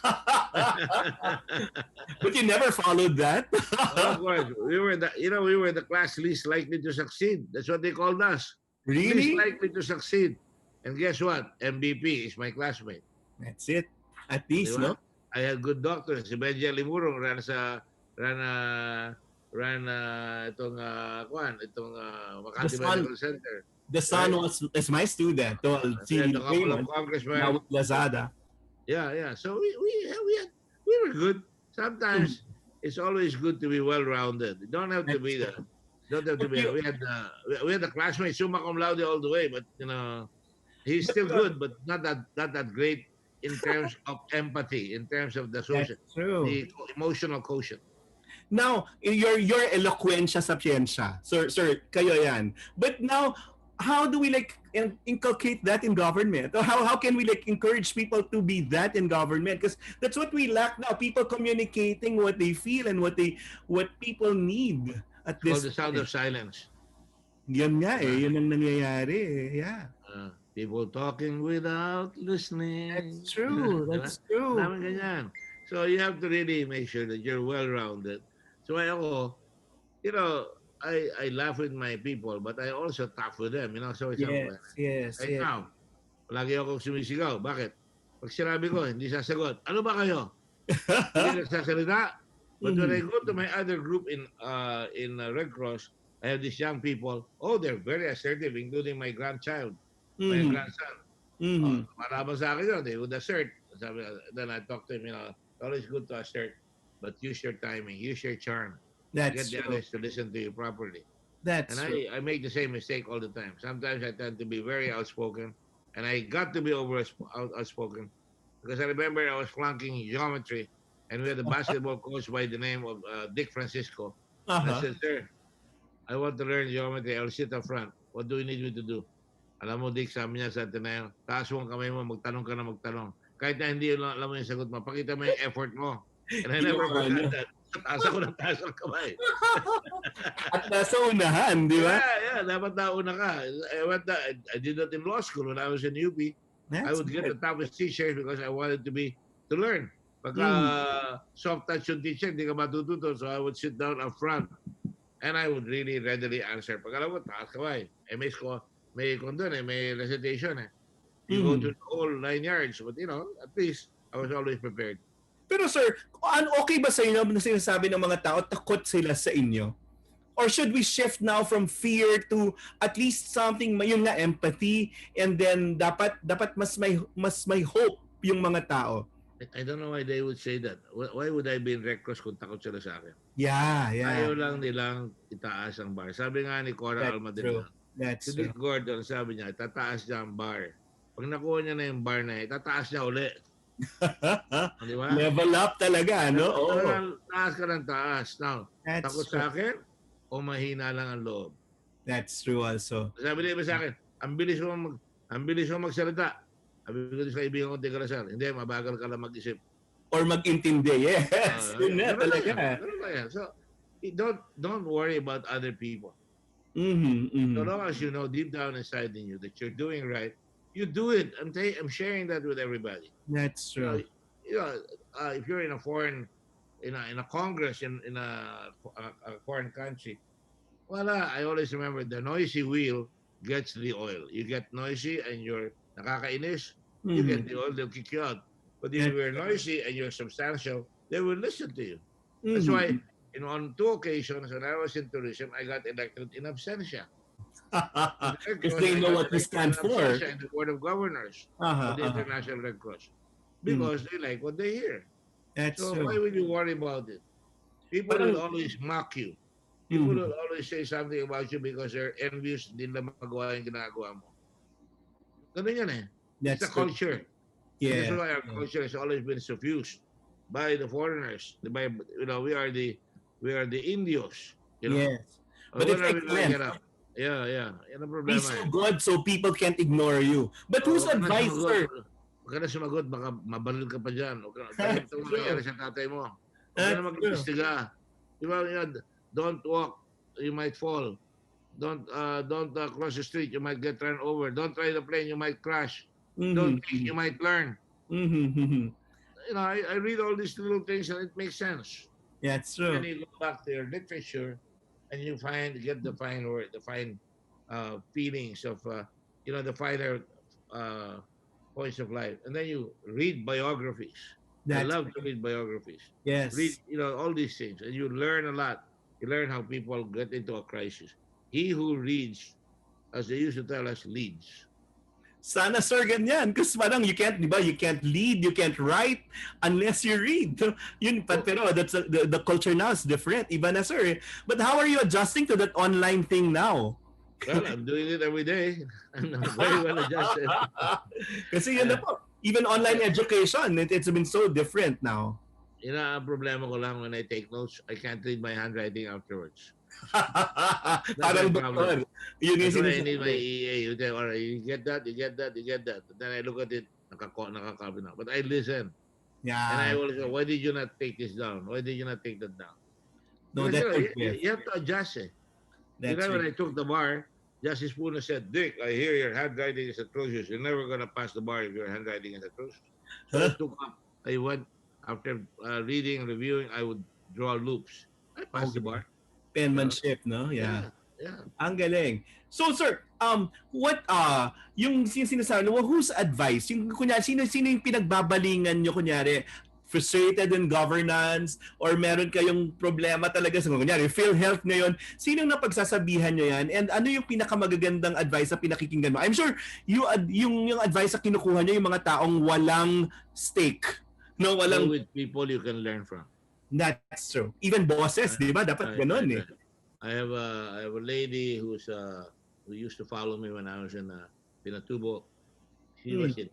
you never followed that? Of course, we were the class least likely to succeed. That's what they called us. Really? Least likely to succeed. And guess what? MVP is my classmate. That's it. At least, Diba? no? I had good doctors. Si Benja Limurong ran itong Makati The son. Medical Center. The son right? is my student. Well, We had a couple of famous. Now congressmen. with Lazada. Yeah, yeah. So we were good. Mm. Sometimes it's always good to be well-rounded. You don't have to That's be true. the. Don't have to But be. you, We had the classmate summa cum laude all the way, but he's but still good, but not that great in terms of empathy, in terms of the social, that's true. emotional quotient. Now, your eloquensya sapiensya. Sir, kayo yan. But now, how do we like inculcate that in government? Or how can we like encourage people to be that in government? Because that's what we lack now. People communicating what they feel and what people need at It's called this the sound time. of silence. Yan nga Diba? Yun ang nangyayari Yeah. People talking without listening. That's true. Diba? That's true. Daming ganyan. So you have to really make sure that you're well-rounded. So ako, I laugh with my people, but I also talk with them. So it's Yes, yes, right yes. now, lagi ako sumisigaw. Bakit? Pag sinabi ko, hindi sasagot. Ano ba kayo? Hindi nagsasalita. But when I go to my other group in Red Cross, I have these young people. Oh, they're very assertive, including my grandchild, my grandson. Malaban sa akin yun. They would assert. Then I talk to him, it's always good to assert, but use your timing, use your charm. That's Get the true. others to listen to you properly. That's And true. I make the same mistake all the time. Sometimes I tend to be very outspoken, and I got to be outspoken because I remember I was flunking geometry, and we had a basketball coach by the name of Dick Francisco. And I Uh-huh. said, "Sir, I want to learn geometry. I'll sit up front. What do you need me to do?" Alam mo, Dick, sabi niya sa Ateneo, taas mo ang kamay mo, magtanong ka na magtanong. Kahit na hindi alam mo yung sagot mo, pakita mo yung effort mo. And I never Ginawa niya. forgot that. Taas ako ng taas ang kamay. At nasa unahan, di ba? Yeah, dapat nauna ka. I did that in law school when I was in UP. I That's would get the good. toughest teachers because I wanted to learn. Pagka soft touch yung teacher, hindi ka matututo. So I would sit down up front and I would really readily answer. Pag alam ko, taas kamay. May kondon may recitation You go to the whole 9 yards. But at least I was always prepared. Pero sir, okay ba sa inyo na sinasabi ng mga tao takot sila sa inyo? Or should we shift now from fear to at least something, yun nga, empathy, and then dapat mas may hope yung mga tao? I don't know why they would say that. Why would I be in Red Cross kung takot sila sa akin? Yeah. Ayaw lang nilang itaas ang bar. Sabi nga ni Cora That's Almadena, That's si true. Dick Gordon, sabi niya, tataas niya ang bar. Pag nakuha niya na yung bar na tataas niya uli. Di ba? Level up talaga, no? Oo. Taas ka ng taas. Now, That's takot sa akin o mahina lang ang loob? That's true also. Sabi niya sa akin, ang bilis mo magsalita. Sabi ko sa kaibigan ko, Tigre Lasal, hindi, mabagal ka lang mag-isip. Or mag-intindi, yes. Yun na talaga. Ganun ba yan? So, don't worry about other people. Mm-hmm. So long as you know deep down inside in you that you're doing right, you do it. I'm sharing that with everybody. That's true. If you're in a foreign, in a congress in a foreign country, I always remember the noisy wheel gets the oil. You get noisy and you're nakakainis, you get the oil, they'll kick you out. But if you're noisy and you're substantial, they will listen to you. That's why, on 2 occasions when I was in tourism, I got elected in absentia. Because they know what we stand for. In the Board of Governors of the International Red Cross. Because they like what they hear. That's So true. why would you worry about it? People will always mock you. People will always say something about you because they're envious din lang magawa yung ginagawa mo. Ganun yan That's It's a true. culture. Yeah. That's why our culture has always been suffused by the foreigners. We are the Indios. Yes. But it's excellent. Yeah. Yan ang Be problema. so good so people can't ignore you. But whose advice, sir? Huwag ka na sumagot, baka mabalil ka pa dyan. Ito ang nangyari sa tatay mo. Huwag ka That's na mag-istiga. Don't walk, you might fall. Don't cross the street, you might get run over. Don't try the plane, you might crash. Don't think, you might learn. I read all these little things and it makes sense. That's Then true. you go back to your literature and you get the fine word, the fine feelings of the finer points of life. And then you read biographies. I That's love to read biographies. yes. Read all these things, and you learn a lot. You learn how people get into a crisis. He who reads as they used to tell us, leads. Sana sir ganyan kasi parang you can't, di ba, you can't lead, you can't write unless you read. Yun pero that's the culture now is different. Iba na sir. But how are you adjusting to that online thing now? Well, I'm doing it every day. I'm very well adjusted. Kasi yun na po. Even online education, it's been so different now. You know, ang problema ko lang when I take notes, I can't read my handwriting afterwards. Parang my problem. doktor. Yun yung That's why I sinasabi. need my EA. You say, all right, you get that, you get that, you get that. Then I look at it, nakakabi na. But I listen. And I Yeah. will say, why did you not take this down? Why did you not take that down? No, Because, that's you have to adjust it. That's When right. I took the bar, Justice Puna said, Dick, I hear your handwriting is atrocious. You're never going to pass the bar if your handwriting is atrocious. So I took up, I went, after reading and reviewing, I would draw loops. I passed the bar. Penmanship, no? Yeah. Yeah. Ang galing. So sir, what yung sinasabi mo, whose advice? Yung kunyari sino yung pinagbabalingan nyo kunyari? Frustrated in governance or meron kayong problema talaga sa kunyari PhilHealth ngayon, sinong napagsasabihan nyo yan and ano yung pinakamagagandang advice na pinakikinggan mo? I'm sure yung advice na kinukuha nyo yung mga taong walang stake, no, Go walang. with people you can learn from. That's true. Even bosses, di ba? Dapat ganun eh. I have a lady who used to follow me when I was in Pinatubo. She was in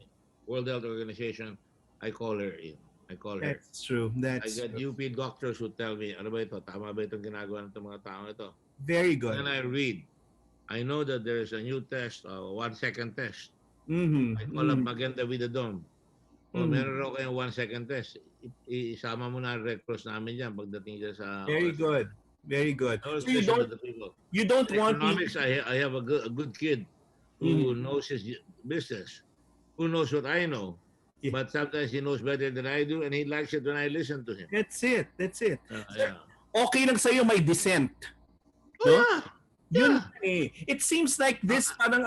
World Health Organization. I call her in. I call her. That's true. I That's got true. UP doctors who tell me, ano ba ito? Tama ba itong ginagawa ng mga tao ito? Very good. Then I read. I know that there is a new test, 1-second test. Mm-hmm. I call up Maganda with the Dome. O meron raw kayong 1-second test. Isama mo na ang Red Cross namin dyan pagdating dyan sa... Very good. Very good. I was So you patient don't with the people. you don't want me. Economics, I have a good kid who knows his business, who knows what I know. Yeah. But sometimes he knows better than I do, and he likes it when I listen to him. That's it. That's it. Yeah. Okay lang sa'yo may dissent. Oh, No? yeah. Yun eh. It seems like this parang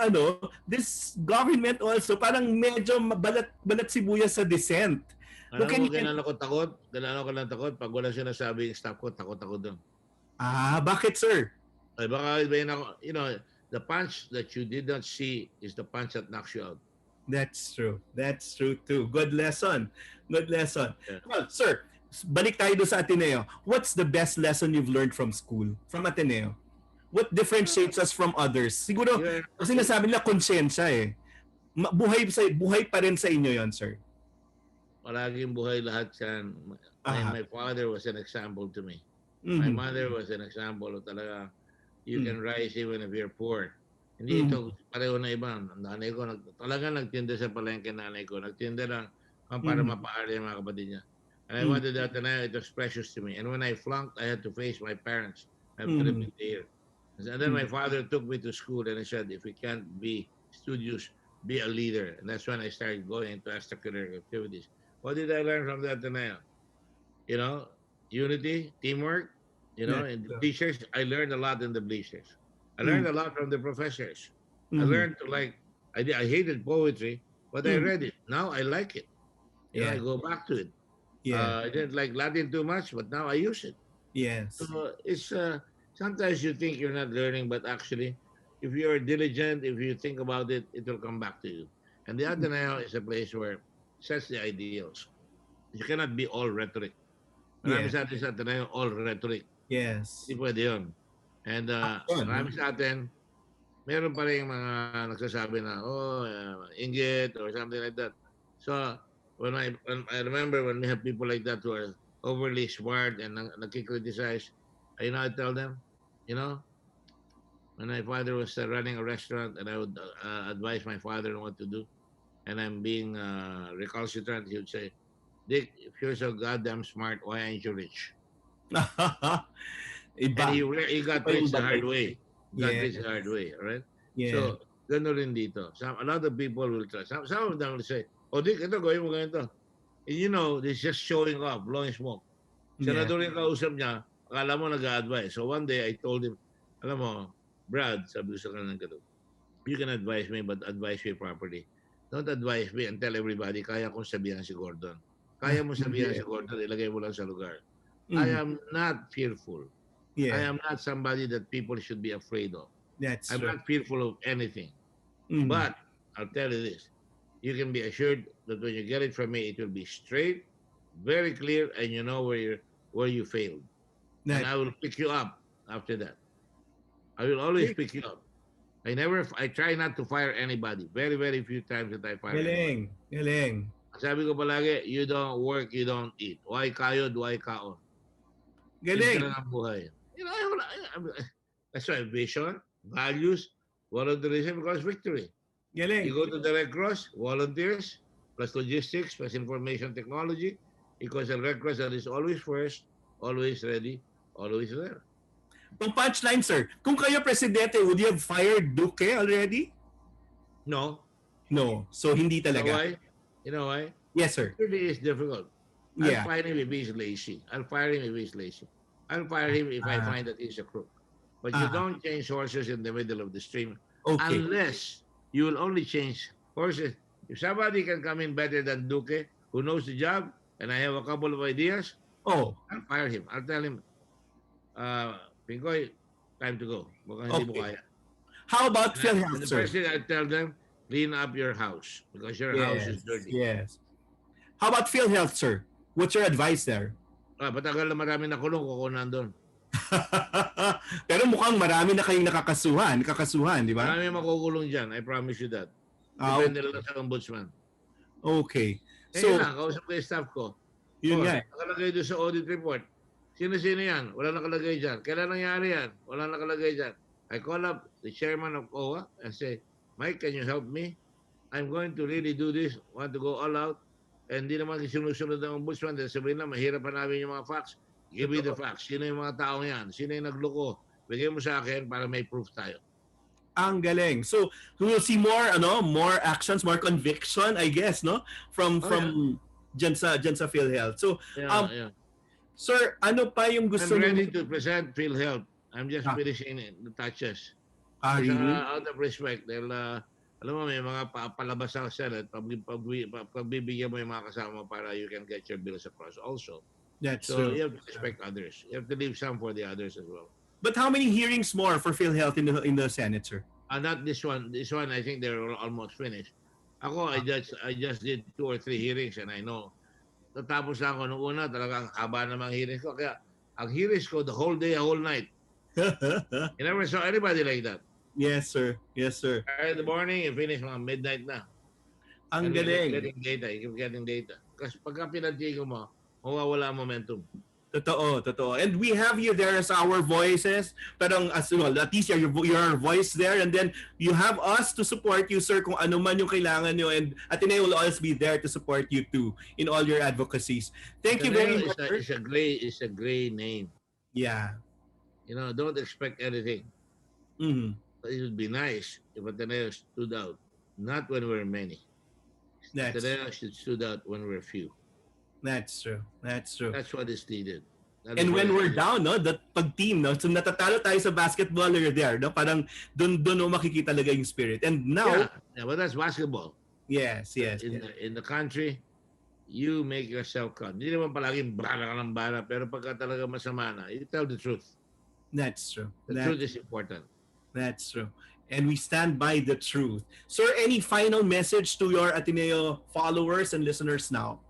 this government also parang medyo balat sibuyas sa dissent. Alam Look, mo, kailan ako takot? Kailan ako lang takot? Pag wala sinasabi yung staff ko, takot ako doon. Bakit sir? Ay, baka ibayin ako. You know, the punch that you did not see is the punch that knocks you out. That's true. That's true too. Good lesson. Good lesson. Yeah. Well, sir, balik tayo doon sa Ateneo. What's the best lesson you've learned from school? From Ateneo? What differentiates us from others? Siguro, kasi nasabi nila konsensya eh. Buhay pa rin sa inyo yon, sir. Palaging buhay lahat yan. My father was an example to me. My mother was an example of talaga you can rise even if you're poor. Hindi ito pareho na iba. Nanay ko talaga nagtinda sa palengke nanay ko. Nagtinda lang para mapaari ang mga kapatid niya. And I wanted that and it was precious to me. And when I flunked, I had to face my parents. I put them in the ear. And then my father took me to school and he said, if you can't be studious, be a leader. And that's when I started going into extracurricular activities. What did I learn from that Ateneo? You know, unity, teamwork. You know, in the bleachers, I learned a lot in the bleachers. I learned a lot from the professors. I learned to I hated poetry, but I read it. Now I like it. You know, I go back to it. Yeah. I didn't like Latin too much, but now I use it. Yes. So it's sometimes you think you're not learning, but actually, if you're diligent, if you think about it, it will come back to you. And the Ateneo is a place where it sets the ideals. You cannot be all rhetoric. Marami sa atin sa Ateneo, all rhetoric. Yes. Hindi pwede yun. And marami sa atin, meron pa rin mga nagsasabi na, inggit or something like that. So, when I remember when we have people like that who are overly smart and nagkikriticize, I tell them, when my father was running a restaurant and I would advise my father on what to do, and I'm being recalcitrant, he would say, Dick, if you're so goddamn smart, why aren't you rich? Iba. And he got rich the hard way. Got Yeah. rich the hard way, right? Yeah. So, gano'n rin dito. A lot of people will try. Some of them will say, Dick, ito, gawin mo ganito. And they're just showing off, blowing smoke. Senador yung kausap niya, akala mo nag-a-advise. So one day, I told him, alam mo, Brad, sabi ko sa kanang ganito, you can advise me, but advise me properly. Don't advise me and tell everybody, kaya kong sabihan si Gordon. Kaya mo sabihan si Gordon, ilagay mo lang sa lugar. I am not fearful. Yeah. I am not somebody that people should be afraid of. That's I'm true. not fearful of anything. Mhm. But I'll tell you this. You can be assured that when you get it from me, it will be straight, very clear, and you know where you failed. And That I will pick you up after that. I will always pick you up. I try not to fire anybody. Very, very few times that I fire anybody. galing, galing. Sabi ko palagi, you don't work, you don't eat. Why kayod, why kaon? Simple Galing. lang ang buhay. You know, that's why vision, values, volunteerism equals victory. Galing. You go to the Red Cross, volunteers, plus logistics, plus information technology, equals a Red Cross that is always first, always ready, always there. Pang punchline, sir. Kung kayo presidente, would you have fired Duque already? No. No. So, hindi You know talaga. why? You know why? Yes, sir. It really is difficult. I'll Yeah. fire him if he's lazy. I'll fire him if he's lazy. I'll fire him if I find that he's a crook. But you don't change horses in the middle of the stream Okay. unless you will only change horses. If somebody can come in better than Duque, who knows the job, and I have a couple of ideas, Oh, I'll fire him. I'll tell him, Pinkoy, time to go. Baka hindi mo Okay. kaya. how about And PhilHealth, the sir? first thing I tell them, clean up your house because your house is dirty. Yes. How about PhilHealth, sir? What's your advice there? Patagal na marami na kulong kung nandun. Pero mukhang marami na kayong nakakasuhan, di ba? Marami makukulong dyan. I promise you that. Ah, Depende lang sa ombudsman. Okay. So, So, yun lang, kausap ko yung staff ko. yun Oh, nga. nakalagay doon sa audit report. Sino-sino yan? Wala nakalagay dyan. Kailan nangyari yan? Wala nakalagay dyan. I call up the chairman of COA and say, Mike, can you help me? I'm going to really do this. Want to go all out. And di naman sinusunod ng ombudsman. Dahil sabihin na, mahirap pa namin yung mga facts. Give me the facts. Sino yung mga taong yan? Sino yung nagloko? Bigay mo sa akin para may proof tayo. Ang galing. So, we will see more actions, more conviction, I guess, no? From dyan sa PhilHealth. So, Yeah. sir, ano pa yung gusto I'm mo? ready to present PhilHealth. I'm just finishing the touches. Really? Out of respect, dahil alam mo, may mga palabas sa Senate, pagbibigyan mo yung mga kasama para you can get your bills across also. That's So true. you have to respect others. You have to leave some for the others as well. But how many hearings more for PhilHealth in the Senate, sir? Not this one. This one, I think they're almost finished. Ako, I just did 2 or 3 hearings and I know. Natapos na ako nung una, talagang haba na mga hearings ko. Kaya ang hearings ko, the whole day, the whole night. You never saw anybody like that. Yes, sir. Yes, sir. In the morning, you finish mga midnight na. Ang And you keep galing. getting data. You keep getting data. Kasi pagka pinatigo mo, mawawala ang momentum. Totoo. And we have you there as our voices. Parang as well, at least you're our voice there. And then you have us to support you, sir, kung ano man yung kailangan nyo. And Ateneo will always be there to support you too in all your advocacies. Thank you very much, sir. It's a gray name. Yeah. You know, don't expect anything. Mhm. But it would be nice if Ateneo stood out. Not when we're many. That's Ateneo should stood out when we're few. true. That's true. That's what is needed. That And is when what we're is needed. down, no, that pag team, no, so natatalo tayo sa basketball, you're there, no, parang doon mo makikita talaga yung spirit. And now, Yeah, but that's basketball. yes. In the country, you make yourself count. Hindi naman palaging bara ka ng bara, pero pagka talaga masama na, you tell the truth. That's true. The truth is important. That's true. And we stand by the truth. Sir, any final message to your Ateneo followers and listeners now?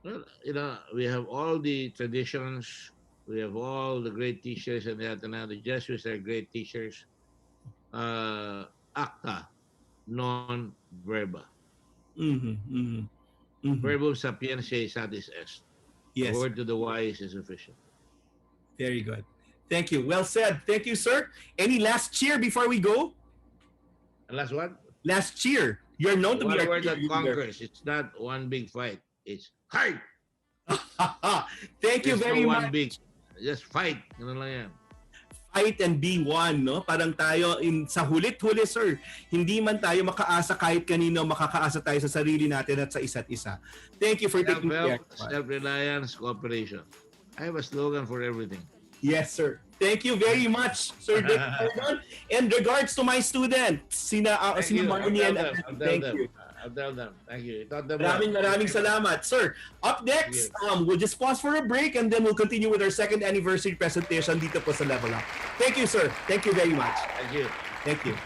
Well, you know, we have all the traditions. We have all the great teachers in the Ateneo. The Jesuits are great teachers. Acta, non verba. Verbum sapientiae satis est. Yes. The word to the wise is sufficient. Very good. Thank you. Well said. Thank you, sir. Any last cheer before we go? And last one? Last cheer. You're known to be One our word that cheerleader. conquers. It's not one big fight. It's fight. Thank you There's very no much. one big. Just fight. Ganun lang yan. Fight and be one, no? Parang tayo sa hulit-huli, sir. Hindi man tayo makaasa kahit kanino, makakaasa tayo sa sarili natin at sa isa't isa. Thank you for taking care. Self-reliance, cooperation. I have a slogan for everything. Yes, sir. Thank you very much, Sir Dick. And regards to my students, sina Marnie and thank you. I'll tell them. Thank you. Maraming salamat. Sir, up next, we'll just pause for a break and then we'll continue with our second anniversary presentation dito po sa Level Up. Thank you, sir. Thank you very much. Thank you. Thank you.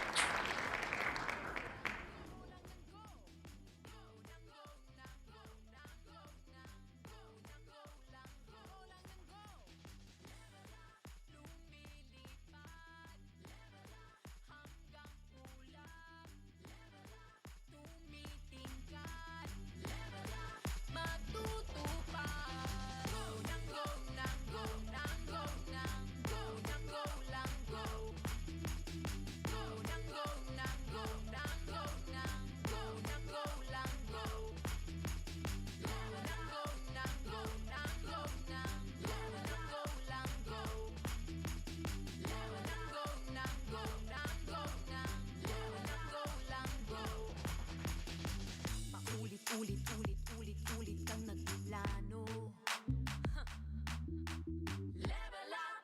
Ulit kang nagplano. Level up.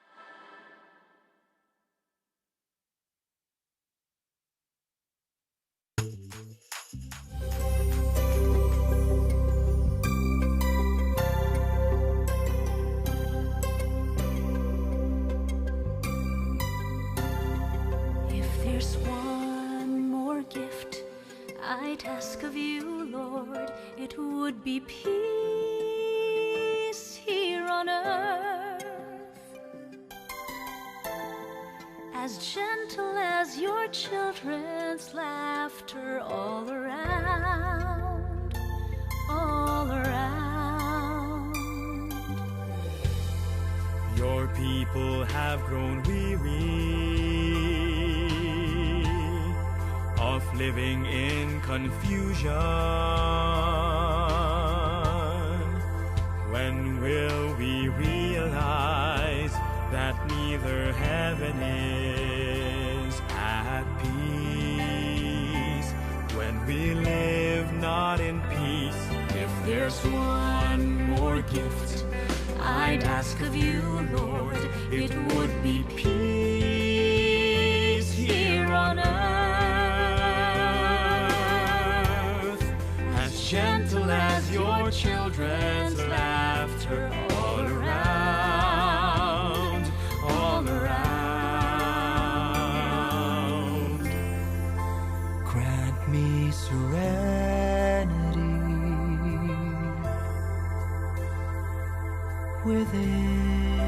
If there's one more gift I'd ask of you, Lord, it would be peace here on earth, as gentle as your children's laughter all around, all around. Your people have grown weary of living in confusion. When will we realize that neither heaven is at peace? When we live not in peace, if there's one more gift I'd ask of you, Lord, it would be peace here on earth, as gentle as your children's laughter all around, all around. Grant me serenity within,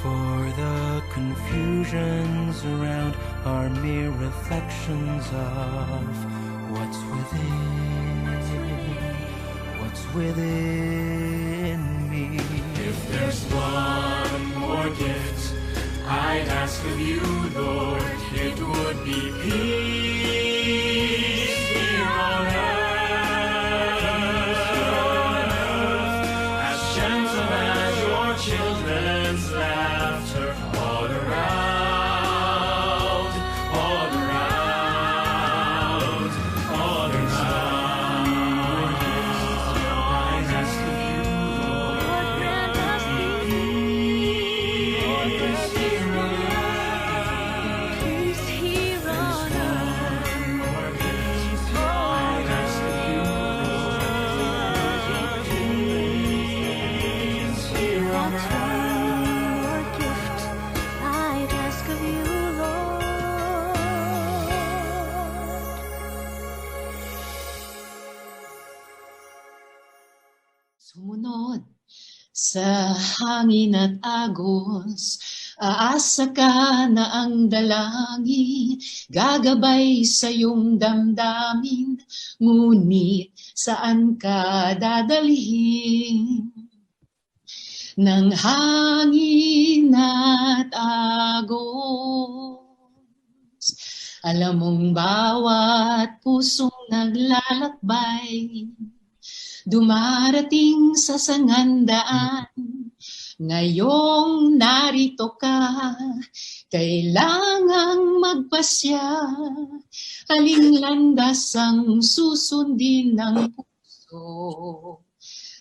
for the confusions around are mere reflections of what's within me. If there's one more gift I'd ask of you, Lord, it would be peace here on earth. Children's laughter all around, all around, all around. I ask of you, Lord, grant us peace here on earth, peace here on earth. I ask of you, Lord, peace here on earth. Sumunod sa hangin at agos, aasa ka na ang dalangin, gagabay sa iyong damdamin, ngunit saan ka dadalhin? Ng hangin at agos, alam mong bawat pusong naglalakbay, dumarating sa sangandaan. Ngayong narito ka, kailangang magpasya. Aling landas ang susundin ng puso?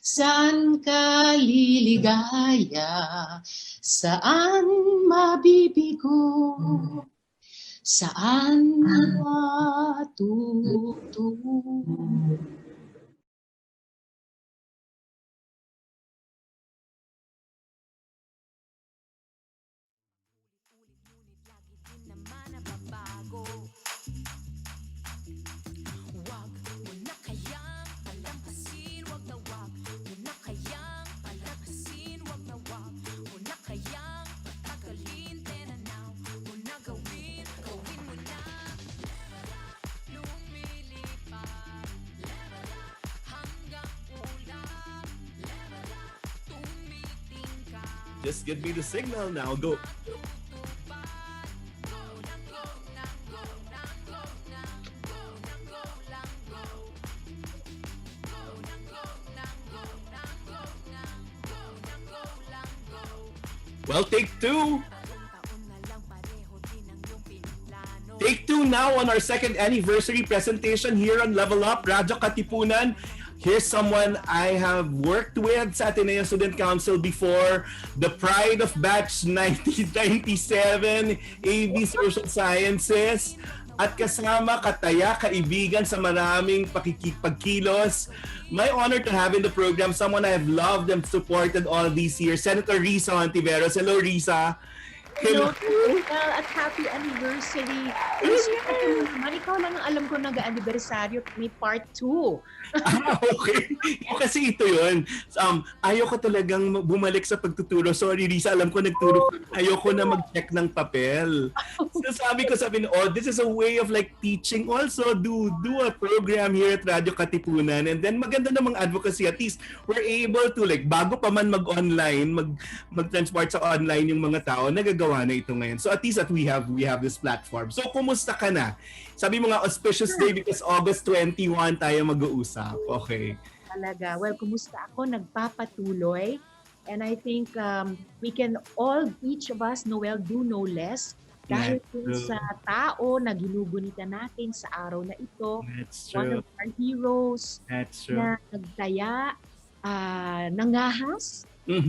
Saan ka liligaya? Saan mabibigo? Saan matutuwa? Just give me the signal now. Go. Well, take two. Take two now on our second anniversary presentation here on Level Up, Radyo Katipunan. Here's someone I have worked with sa Ateneo Student Council before, the pride of batch 1997, AB Social Sciences, at kasama kataya, kaibigan sa maraming pagkilos. My honor to have in the program someone I have loved and supported all these years, Senator Risa Hontiveros. Hello, Risa. Hello, well, at happy anniversary. Naman, ikaw lang ang alam ko nag-anniversaryo, may part 2. Okay. Kasi ito yun. Ayoko talagang bumalik sa pagtuturo. Sorry, Risa, alam ko nagturo. Ayoko na mag-check ng papel. So sabi ko, this is a way of like teaching also. Do a program here at Radyo Katipunan. And then maganda namang advocacy. At least we're able to like, bago pa man mag-online, mag-transport sa online yung mga tao, nagagawa na ito ngayon. So at least that we have this platform. So kumusta ka na? Sabi mo nga auspicious day because August 21 tayo mag-uusap. Okay. Talaga. Well, kumusta ako? Nagpapatuloy. And I think we can all, each of us, Noel, do no less. Dahil sa tao na ginugunita natin sa araw na ito. That's One true. of our heroes na nagtaya, nangahas. At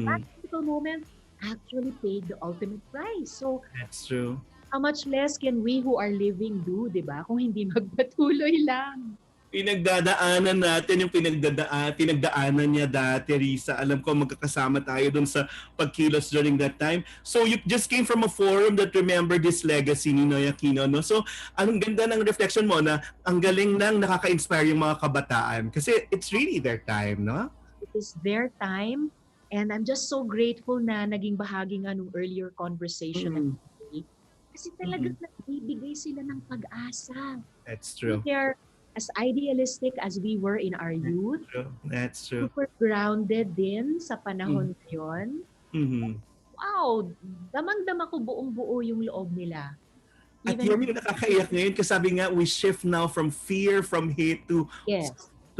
that critical moment, actually paid the ultimate price. So, that's true. How much less can we who are living do, di ba? Kung hindi magpatuloy lang. Pinagdadaanan natin yung pinagdaanan niya dati, Risa. Alam ko magkakasama tayo dun sa pagkilos during that time. So you just came from a forum that remembered this legacy ni Noy Aquino, no? So anong ganda ng reflection mo na ang galing nang nakaka-inspire yung mga kabataan. Kasi it's really their time, no? It is their time. And I'm just so grateful na naging bahagi nga nung earlier conversation. Kasi talagang nagbibigay sila ng pag-asa. That's true. They're as idealistic as we were in our youth. That's true. Super grounded din sa panahon na yun. Wow! Damang-dama ko buong-buo yung loob nila. At yun yung nakakaiyak ngayon kasi sabi nga, we shift now from fear, from hate to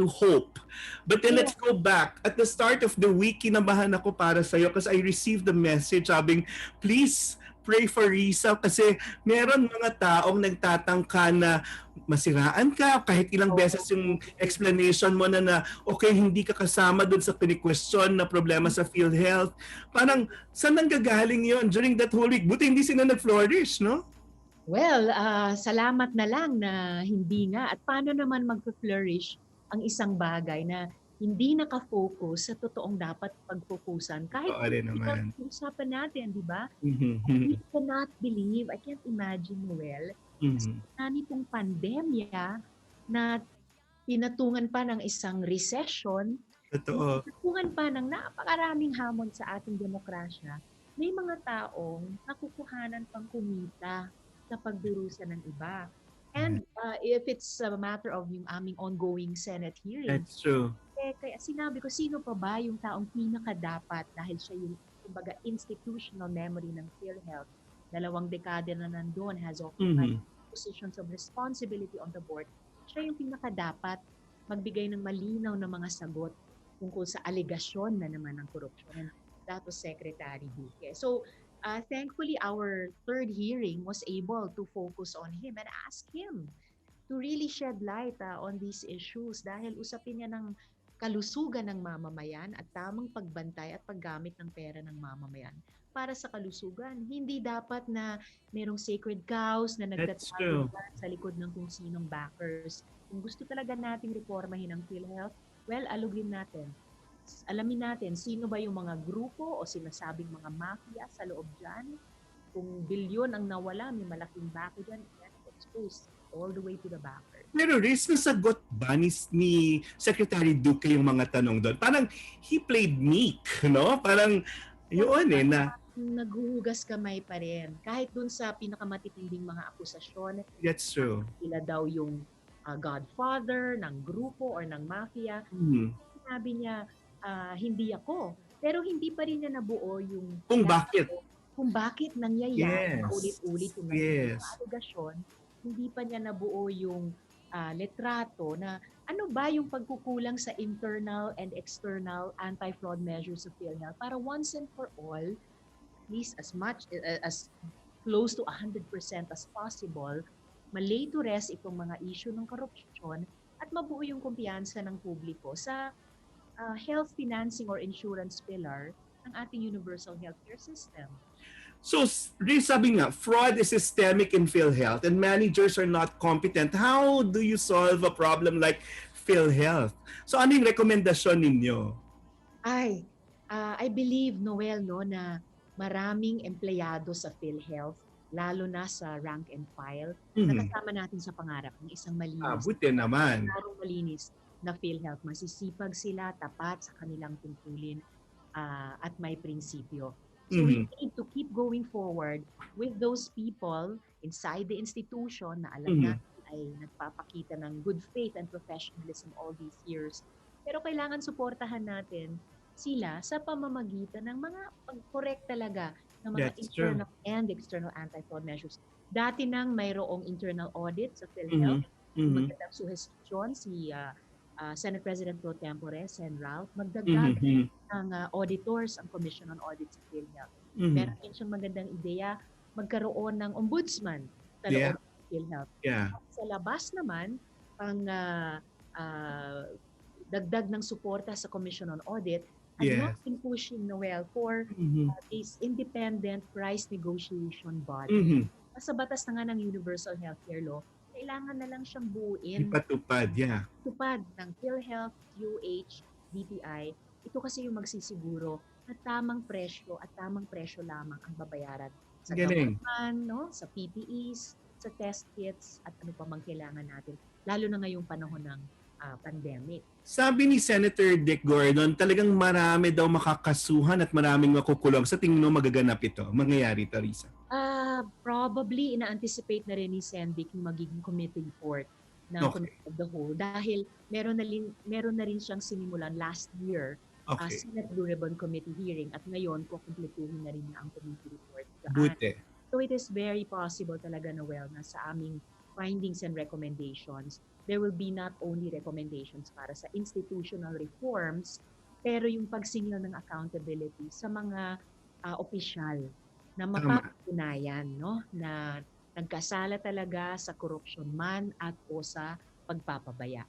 hope. But then let's go back. At the start of the week, kinabahan ako para sa'yo kasi I received the message sabing, please pray for Risa kasi meron mga taong nagtatangka na masiraan ka kahit ilang beses yung explanation mo na okay, hindi ka kasama dun sa pini-question na problema sa PhilHealth. Parang, saan nanggagaling yon during that whole week? Buti hindi sila nag-flourish, no? Well, salamat na lang na hindi nga. At paano naman mag-flourish ang isang bagay na hindi nakafocus sa totoong dapat pagfokusan. Kahit usapan natin, di ba? I cannot believe, I can't imagine, Noel, na nitong pandemya na pinatungan pa ng isang recession, pinatungan pa ng napakaraming hamon sa ating demokrasya, may mga taong nakukuhanan pang kumita sa pagdurusa ng iba. And if it's a matter of yung aming ongoing Senate hearing, that's true. Kaya sinabi ko, sino pa ba yung taong pinakadapat dahil siya yung kumbaga institutional memory ng PhilHealth, 2 dekada na nandun, has occupied positions of responsibility on the board, siya yung pinakadapat magbigay ng malinaw na mga sagot tungkol sa alegasyon na naman ng korupsyon. That was Secretary Duque. So, thankfully, our third hearing was able to focus on him and ask him to really shed light on these issues dahil usapin niya ng kalusugan ng mamamayan at tamang pagbantay at paggamit ng pera ng mamamayan para sa kalusugan. Hindi dapat na merong sacred cows na nagtatago sa likod ng kung sinong backers. Kung gusto talaga nating reformahin ang PhilHealth, well, alugin natin. Alamin natin sino ba yung mga grupo o sinasabing mga mafia sa loob dyan. Kung bilyon ang nawala, may malaking bako dyan, exposed all the way to the backer. Pero Riz, nasagot ba ni Secretary Duque yung mga tanong doon? Parang he played meek, no? Parang yun na naghuhugas kamay pa rin. Kahit dun sa pinakamatitinding mga akusasyon. That's true. Sila daw yung godfather ng grupo or ng mafia. Sinabi niya, hindi ako. Pero hindi pa rin niya nabuo yung Kung plano bakit. kung bakit nangyayari Yes. paulit-ulit yung Yes. mga alegasyon, hindi pa niya nabuo yung letrato na ano ba yung pagkukulang sa internal and external anti-fraud measures of PhilHealth para once and for all, at least as much as close to 100% as possible, malay to rest itong mga issue ng korupsyon at mabuo yung kumpiyansa ng publiko sa health financing or insurance pillar ng ating universal healthcare system. So, Risa, sabi nga, fraud is systemic in PhilHealth and managers are not competent. How do you solve a problem like PhilHealth? So, ano yung rekomendasyon ninyo? I believe, Noel, no, na maraming empleyado sa PhilHealth, lalo na sa rank and file, na kasama natin sa pangarap ng isang malinis. Buti naman. Malinis na PhilHealth. Masisipag sila, tapat sa kanilang tungkulin at may prinsipyo. So we need to keep going forward with those people inside the institution na alam natin ay nagpapakita ng good faith and professionalism all these years. Pero kailangan suportahan natin sila sa pamamagitan ng mga pag-correct talaga ng mga internal and external anti-fraud measures. Dati nang mayroong internal audit sa PhilHealth, magandang suhestyon si Senate President Pro Tempore, Sen. Ralph, magdagdag ng auditors ang Commission on Audit sa PhilHealth. Meron din siyang magandang ideya magkaroon ng ombudsman sa loob ng PhilHealth. Sa labas naman, pang dagdag ng suporta sa Commission on Audit, I'm not been pushing, Noel, for this independent price negotiation body. Sa batas na nga ng Universal Healthcare Law, kailangan na lang siyang buuin. Ipatupad, Tupad ng PhilHealth, UH, DTI. Ito kasi yung magsisiguro na tamang presyo at tamang presyo lamang ang babayaran sa government, no? Sa PPEs, sa test kits, at ano pa mang kailangan natin. Lalo na ngayong panahon ng pandemic. Sabi ni Senator Dick Gordon, talagang marami daw makakasuhan at maraming makukulong. Sa tingin mo magaganap ito? Mangyayari ito, Risa? Probably ina-anticipate na rin ni Sen. Dick yung magiging committee report ng Committee of the Whole dahil meron na rin siyang sinimulan last year Senate Blue Ribbon Committee hearing at ngayon kukumpletuhin na rin niya ang committee report. Buti. So it is very possible talaga, Noel, na sa aming findings and recommendations, there will be not only recommendations para sa institutional reforms, pero yung pagsingil ng accountability sa mga opisyal na mapapatunayan, no, na nagkasala talaga sa korupsyon man at o sa pagpapabaya.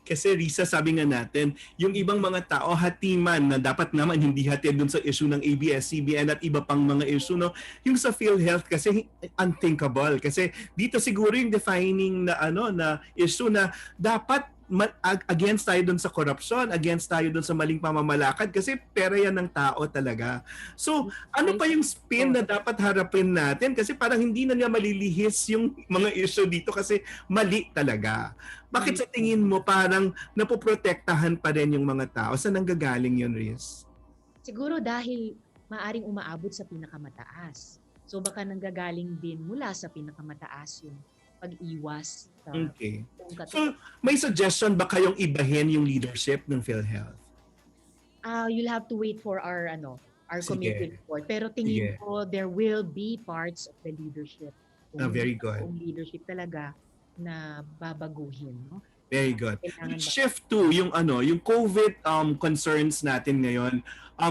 Kasi Risa, sabi nga natin, yung ibang mga tao hatiman na dapat naman hindi hatid dun sa issue ng ABS-CBN at iba pang mga issue, no? Yung sa PhilHealth kasi unthinkable. Kasi dito siguro yung defining na na issue na dapat against tayo dun sa corruption, against tayo dun sa maling pamamalakad kasi pera yan ng tao talaga. So, ano pa yung spin na dapat harapin natin? Kasi parang hindi na niya malilihis yung mga issue dito kasi mali talaga. Bakit sa tingin mo parang napoprotektahan pa rin yung mga tao? Saan nanggagaling yun, Riz? Siguro dahil maaring umaabot sa pinakamataas. So baka nanggagaling din mula sa pinakamataas yung pag-iwas. So, may suggestion ba kayong ibahin yung leadership ng PhilHealth? You'll have to wait for our committee report. Pero tingin ko there will be parts of the leadership. Very good. Yung leadership talaga na babaguhin, no? Very good. Shift to yung yung COVID concerns natin ngayon.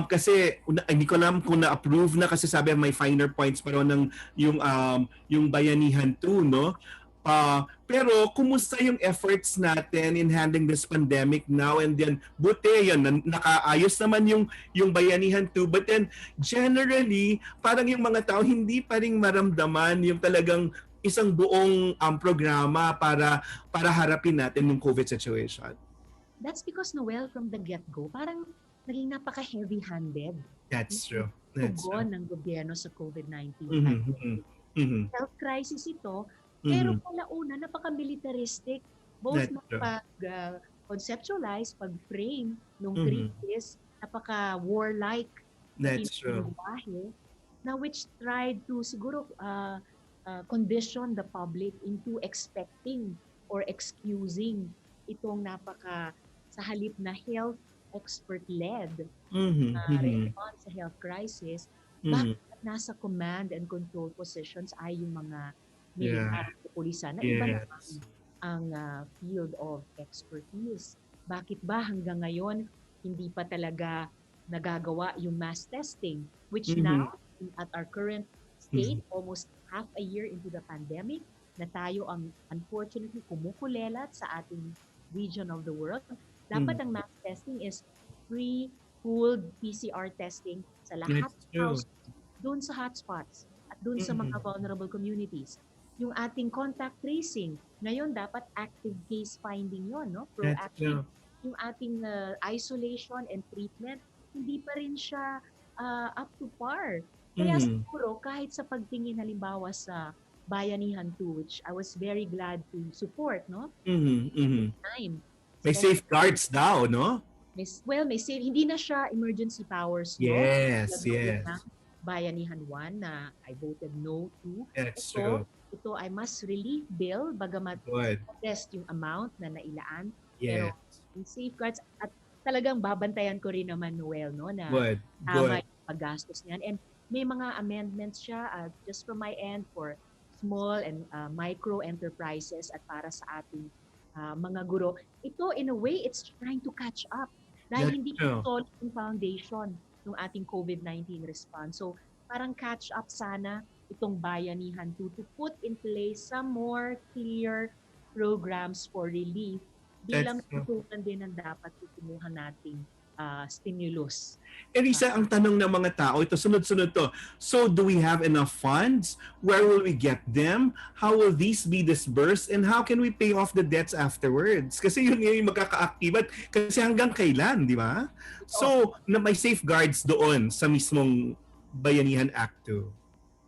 Kasi hindi ko alam kung na-approve na kasi sabi may finer points pa ron ng yung Bayanihan 2, no? Pero kumusta yung efforts natin in handling this pandemic now and then? Buti yan, nakaayos naman yung Bayanihan 2, but then generally parang yung mga tao hindi pa rin maramdaman yung talagang isang buong programa para harapin natin yung COVID situation. That's because, Noel, from the get-go, parang naging napaka-heavy-handed. That's true. Tugon ng gobyerno sa COVID-19. Health crisis ito, pero palauna, napaka-militaristic. Both pag-conceptualize, pag-frame nung crisis, napaka-warlike. That's true. Na which tried to siguro condition the public into expecting or excusing itong sa halip na health expert-led Mhm. response sa health crisis, Mhm. bakit nasa command and control positions ay yung mga Yeah. militar at pulisan na iba naman Yes. ang field of expertise? Bakit ba hanggang ngayon hindi pa talaga nagagawa yung mass testing, which Mhm. now at our current Mhm. state, almost half a year into the pandemic, na tayo ang unfortunately kumukulelat sa ating region of the world, dapat Mhm. ang mass testing is free, pooled PCR testing sa lahat That's ng true. house, doon sa hotspots at doon sa mga Mhm. vulnerable communities. Yung ating contact tracing, ngayon dapat active case finding yon, no? That's Proactive. true. Yung ating isolation and treatment, hindi pa rin siya up to par. Kaya Mhm. siguro kahit sa pagtingin halimbawa sa Bayanihan 2, which I was very glad to support, no? Mhm. Mhm. Time. May Especially safeguards daw, no? may save, hindi na siya emergency powers law. Yes, Lagyan yes. ng Bayanihan 1 na I voted no to. That's Ito, true. ito ay mas relief bill bagamat Good. modest yung amount na nailaan. Pero Yes. yung safeguards at talagang babantayan ko rin naman, Noel, no, na Good. tama Good. yung paggastos niyan. And may mga amendments siya just from my end for small and micro enterprises at para sa ating mga guro. Ito, in a way, it's trying to catch up dahil That's hindi true. solid yung foundation ng ating COVID-19 response. So, parang catch up sana itong Bayanihan to put in place some more clear programs for relief That's bilang true. tuntunan din ang dapat tutumuhan nating stimulus. Risa, ang tanong ng mga tao, ito sunod-sunod to. So, do we have enough funds? Where will we get them? How will these be disbursed? And how can we pay off the debts afterwards? Kasi yun yung magkaka-activate. Kasi hanggang kailan, di ba? So, na may safeguards doon sa mismong Bayanihan Act 2.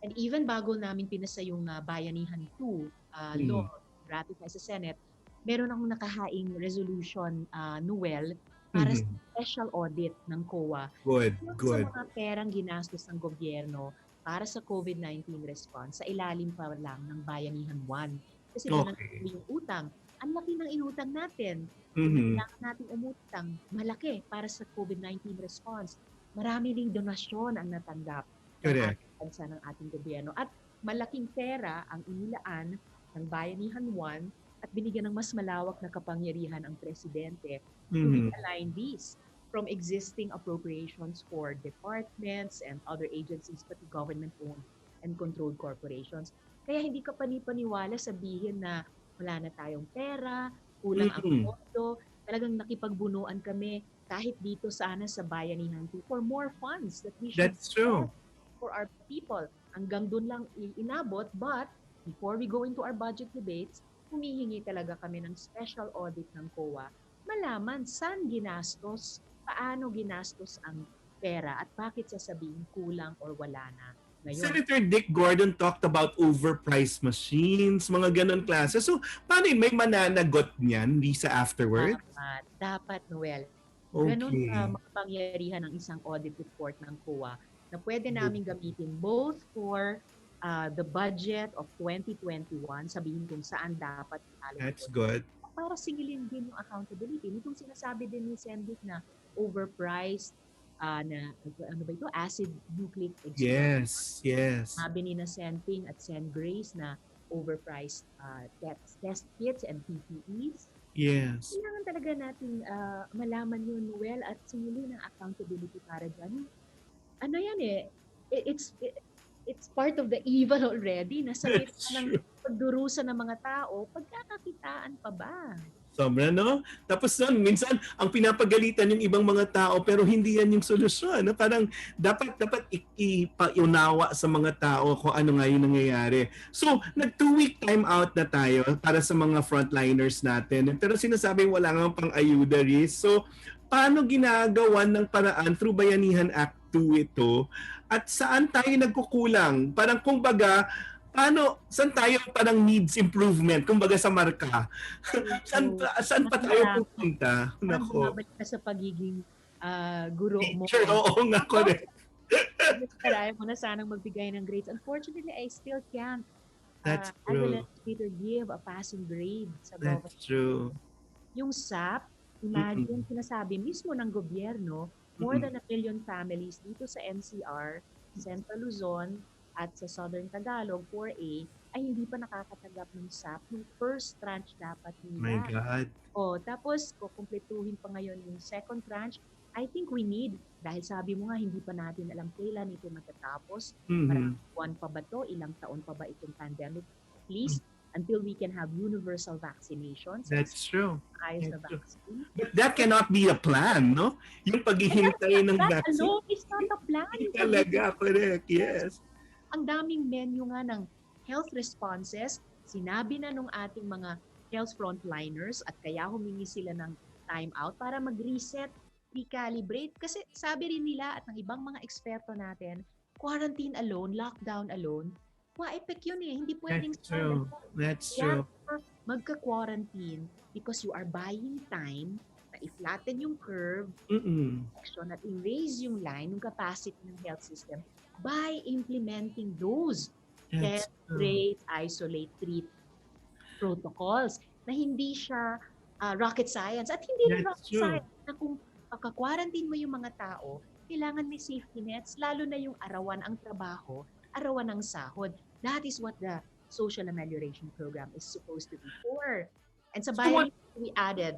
And even bago namin pinasa yung Bayanihan 2 law, ratified sa Senate, meron akong nakahaing resolution, Noel, para sa special audit ng COA Good, sa good. mga perang ginastos ng gobyerno para sa COVID-19 response sa ilalim pa lang ng Bayanihan 1. Kasi doon ang Okay. yung utang. Ang laki ng inutang natin. Mhm. Kailangan natin umutang malaki para sa COVID-19 response. Marami ring donasyon ang natanggap ng Correct. ating bansa ng ating gobyerno. At malaking pera ang inilaan ng Bayanihan 1 at binigyan ng mas malawak na kapangyarihan ang presidente to realign these from existing appropriations for departments and other agencies, pati government-owned and controlled corporations. Kaya hindi ka panipaniwala sabihin na wala na tayong pera, kulang ang pondo. Talagang nakipagbunuan kami kahit dito sana sa Bayanihan 2 for more funds that we should That's true. for our people. Hanggang doon lang inabot, but before we go into our budget debates, humihingi talaga kami ng special audit ng COA, malaman saan ginastos, paano ginastos ang pera, at bakit sasabihin kulang or wala na ngayon. Senator Dick Gordon talked about overpriced machines, mga ganon klase. So, paano yun? May mananagot niyan, Risa, afterward? Dapat, Noel. Okay. Ganun makapangyarihan ng isang audit report ng COA na pwede namin gamitin both for the budget of 2021, sabihin kung saan dapat ialok. That's good. Para singilin din yung accountability. Itong sinasabi din ni Sendic na overpriced na ano ba ito? Acid nucleic extraction. Yes. Sabi ni na Senping at Sen Grace na overpriced test kits and PPEs. Yes. Kailangan talaga natin malaman yun, Noel, at singilin ang accountability para dyan. Ano yan it's part of the evil already. Nasa ng pagdurusa ng mga tao, pagkakakitaan pa ba? Sobra, no? Tapos nun, minsan, ang pinapagalitan yung ibang mga tao, pero hindi yan yung solusyon. No? Parang dapat ipaunawa sa mga tao kung ano nga yung nangyayari. So, nag-2-week time out na tayo para sa mga frontliners natin. Pero sinasabing wala nga pang ayuda, Riz. So, paano ginagawan ng paraan through Bayanihan Act 2 ito? At saan tayo nagkukulang? Parang kumbaga, saan tayo parang needs improvement? Kumbaga sa marka. saan pa tayo pupunta? Nako. Bumabalik ka sa pagiging guro mo. Teacher, oo nga, correct. Kaya mo na sanang magbigay ng grades. Unfortunately, I still can't. That's As a true. legislator, give a passing grade sa government. That's true. Yung SAP, Imagine, sinasabi mismo ng gobyerno, more than 1 million families dito sa NCR, Central Luzon, at sa Southern Tagalog, 4A, ay hindi pa nakakatanggap ng SAP ng first tranche dapat My nila. God. Tapos kukumpletuhin pa ngayon yung second tranche. I think we need, dahil sabi mo nga, hindi pa natin alam kailan ito matatapos. Maraming buwan pa ba to? Ilang taon pa ba itong pandemic? At least, until we can have universal vaccinations. That's true. Ayos na That's true. vaccine. But that cannot be a plan, no? Yung paghihintay ng That vaccine. alone is not a plan. Hindi talaga, correct, yes. Ang daming menu nga ng health responses. Sinabi na nung ating mga health frontliners at kaya humingi sila ng time out para mag-reset, recalibrate. Kasi sabi rin nila at ng ibang mga eksperto natin, quarantine alone, lockdown alone, ma-epek yun eh. Hindi pwedeng That's true. That's true. Magka-quarantine because you are buying time na i-flatten yung curve, action at i-raise yung line, yung capacity ng health system by implementing those test, rate, isolate, treat protocols na hindi siya rocket science at hindi rin rocket science na kung pagka-quarantine mo yung mga tao, kailangan may safety nets, lalo na yung arawan ang trabaho, arawan ang sahod. That is what the social amelioration program is supposed to be for. And sa bayan, we added,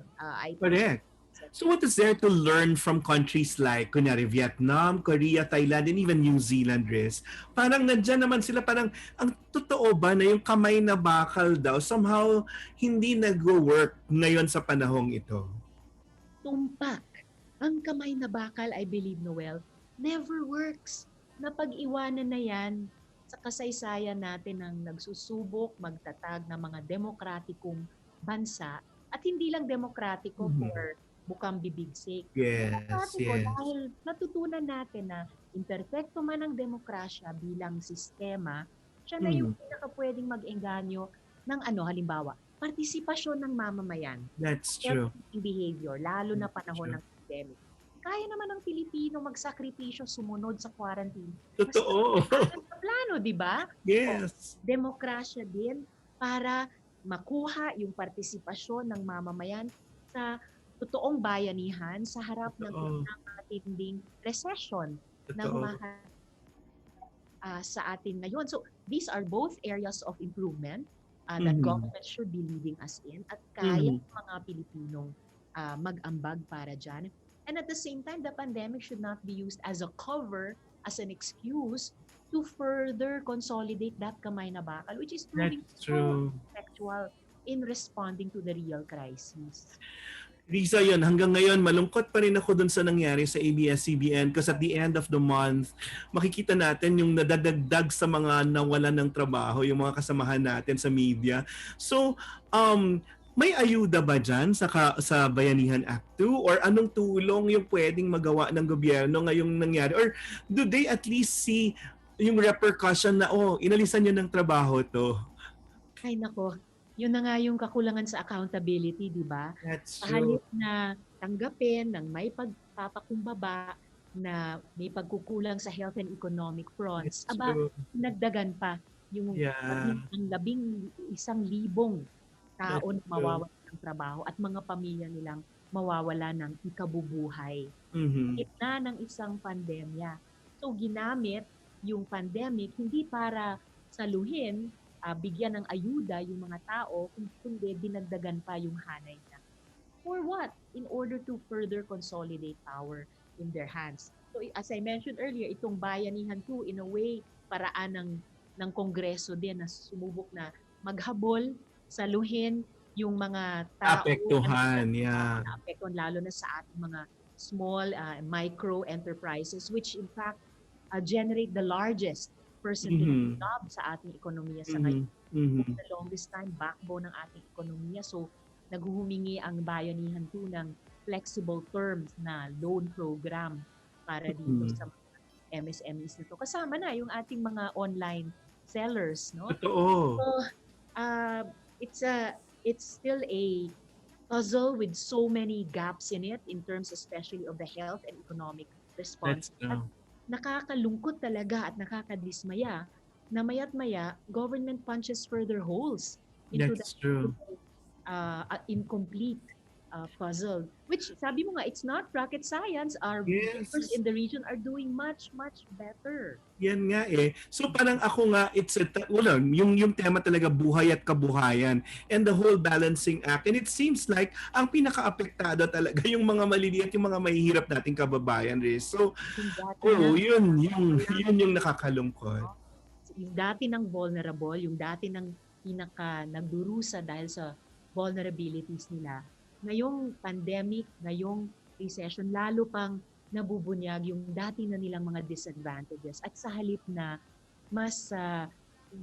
correct. So what is there to learn from countries like, kunyari, Vietnam, Korea, Thailand, and even New Zealand, Riz? Parang nandyan naman sila, parang, ang totoo ba na yung kamay na bakal daw, somehow, hindi nag-work ngayon sa panahong ito? Tumpak. Ang kamay na bakal, I believe, Noel, never works. Napag-iwanan na yan sa kasaysayan natin ng nagsusubok, magtatag ng mga demokratikong bansa, at hindi lang demokratiko for bukang bibig sake. Yes, yes. Dahil natutunan natin na imperfecto man ang demokrasya bilang sistema, siya na yung pinaka-pwedeng mag-engganyo ng halimbawa, partisipasyon ng mamamayan. That's true. Behavior, lalo na panahon ng pandemic. Kaya naman ng Pilipino magsakripisyo sumunod sa quarantine. Totoo. Sa plano, di ba? Yes. Demokrasya din para makuha yung partisipasyon ng mamamayan sa totoong bayanihan sa harap ng matinding recession ng sa atin ngayon. So these are both areas of improvement that government should be leading us in at kaya ng mga Pilipinong mag-ambag para dyan. And at the same time, the pandemic should not be used as a cover, as an excuse to further consolidate that kamay na bakal, which is proving so effectual in responding to the real crisis. Risa, yun, hanggang ngayon, malungkot pa rin ako dun sa nangyari sa ABS-CBN because at the end of the month, makikita natin yung nadadagdag sa mga nawalan ng trabaho, yung mga kasamahan natin sa media. So, may ayuda ba dyan sa Bayanihan Act 2? Or anong tulong yung pwedeng magawa ng gobyerno ngayong nangyari? Or do they at least see yung repercussion na, inalisan nyo ng trabaho to? Ay nako, yun na nga yung kakulangan sa accountability, di ba? That's true. Halip na tanggapin ng may pagpapakumbaba na may pagkukulang sa health and economic fronts. Nagdagan pa yung ang 11,000 tao na mawawala ng trabaho at mga pamilya nilang mawawala ng ikabubuhay. Gitna ng isang pandemya. So ginamit yung pandemic hindi para saluhin, bigyan ng ayuda yung mga tao, kundi dinagdagan pa yung hanay niya. For what? In order to further consolidate power in their hands. So as I mentioned earlier, itong Bayanihan 2, in a way, paraan ng Kongreso din na sumubok na maghabol, saluhin yung mga tao. Apektuhan, Apektuhan, lalo na sa ating mga small micro enterprises, which in fact generate the largest percentage job sa ating ekonomiya sa ngayon. For the longest time, backbone ng ating ekonomiya. So, naghuhumingi ang Bayanihan 2 ng flexible terms na loan program para dito sa mga MSMEs nito. Kasama na yung ating mga online sellers, no? Totoo. So, it's still a puzzle with so many gaps in it in terms especially of the health and economic response. At nakakalungkot talaga at nakakadismaya na maya't maya, government punches further holes into That's true. Incomplete puzzled. Which, sabi mo nga, it's not rocket science. Our Yes. neighbors in the region are doing much, much better. Yan nga eh. So parang ako nga, yung tema talaga buhay at kabuhayan and the whole balancing act. And it seems like ang pinaka-apektado talaga yung mga maliliit, yung mga mahihirap nating kababayan, Riz. So, yun yung nakakalungkot. Yung dati ng vulnerable, yung dati ng nagdurusa dahil sa vulnerabilities nila, ngayong pandemic, ngayong recession, lalo pang nabubunyag yung dati na nilang mga disadvantages. At sa halip na mas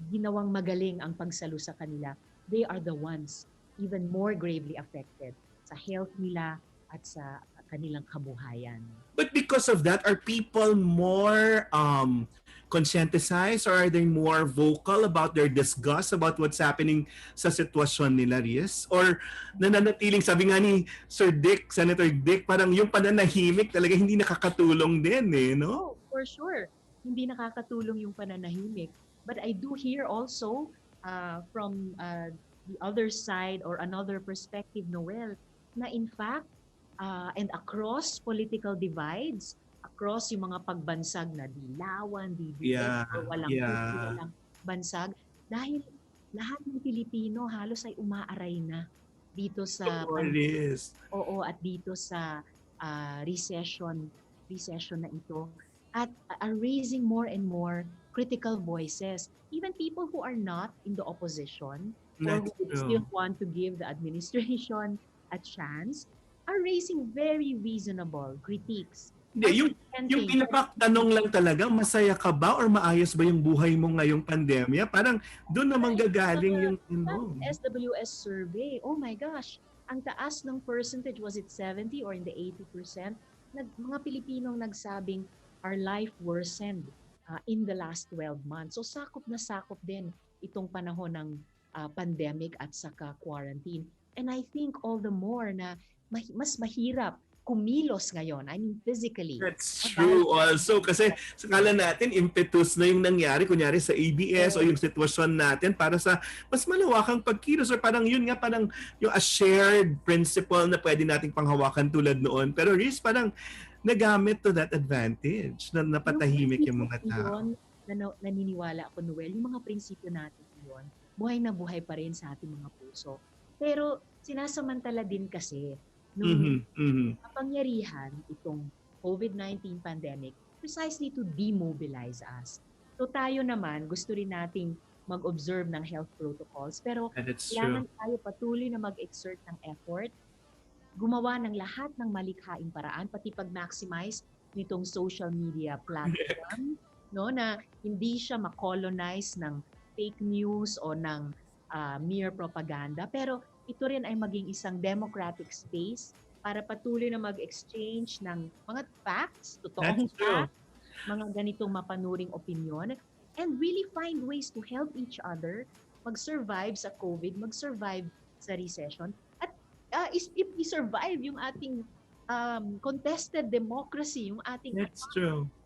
ginawang magaling ang pagsalo sa kanila, they are the ones even more gravely affected sa health nila at sa kanilang kabuhayan. But because of that, are people more conscientized or are they more vocal about their disgust about what's happening sa sitwasyon nila, Riz? Or nananatiling, sabi nga ni Senator Dick, parang yung pananahimik talaga hindi nakakatulong din eh, no? Oh, for sure. Hindi nakakatulong yung pananahimik. But I do hear also from the other side or another perspective, Noel, na in fact, and across political divides, across yung mga pagbansag na dilawan, DDS, o walang bansag, dahil lahat ng Pilipino halos ay umaaray na dito sa at dito sa recession na ito, at are raising more and more critical voices. Even people who are not in the opposition or who still want to give the administration a chance are raising very reasonable critiques. Hindi, yung pinapatanong lang talaga, masaya ka ba or maayos ba yung buhay mo ngayong pandemya? Parang doon naman gagaling yung SWS survey. Oh my gosh, ang taas ng percentage, was it 70 or in the 80%? Mga Pilipinong nagsabing our life worsened in the last 12 months. So sakop na sakop din itong panahon ng pandemic at saka quarantine. And I think all the more na mas mahirap kumilos ngayon. I mean, physically. That's true also. Kasi sakala natin, impetus na yung nangyari, kunyari sa ABS o yung sitwasyon natin para sa mas malawakang pagkilos. Or parang yun nga, parang yung a shared principle na pwede nating panghawakan tulad noon. Pero Riz, parang nagamit to that advantage na napatahimik yung mga tao. Naniniwala ako, Noel, yung mga prinsipyo natin yun, buhay na buhay pa rin sa ating mga puso. Pero sinasamantala din kasi nung kapangyarihan itong COVID-19 pandemic precisely to demobilize us. So tayo naman, gusto rin nating mag-observe ng health protocols, pero kailangan tayo patuloy na mag-exert ng effort, gumawa ng lahat ng malikhaing paraan, pati pag-maximize nitong social media platform, no, na hindi siya ma-colonize ng fake news o ng mere propaganda, pero ito rin ay maging isang democratic space para patuloy na mag-exchange ng mga facts, totoong facts, mga ganitong mapanuring opinion, and really find ways to help each other mag-survive sa COVID, mag-survive sa recession, at i-survive yung ating contested democracy, yung ating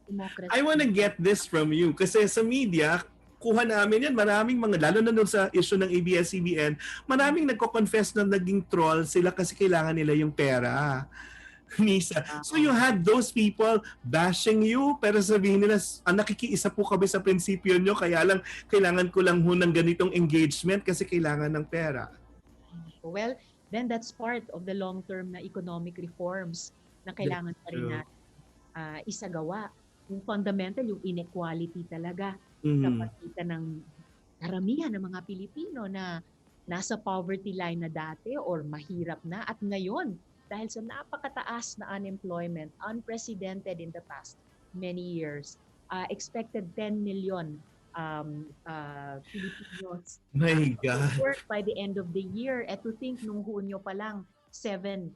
democracy. I want to get this from you kasi sa media, kuha namin yan, maraming mga, lalo na doon sa issue ng ABS-CBN, maraming nagko-confess na naging troll sila kasi kailangan nila yung pera. Risa. So you had those people bashing you, pero sabihin nila, nakikiisa po kami sa prinsipyo nyo, kaya lang kailangan ko lang ho ng ganitong engagement kasi kailangan ng pera. Well, then that's part of the long-term na economic reforms na kailangan pa rin na isagawa. Yung fundamental, yung inequality talaga sa pagitan ng karamihan ng mga Pilipino na nasa poverty line na dati or mahirap na, at ngayon dahil sa napakataas na unemployment, unprecedented in the past many years, expected 10 million Filipinos work by the end of the year. And to think nung Hunyo pa lang 7+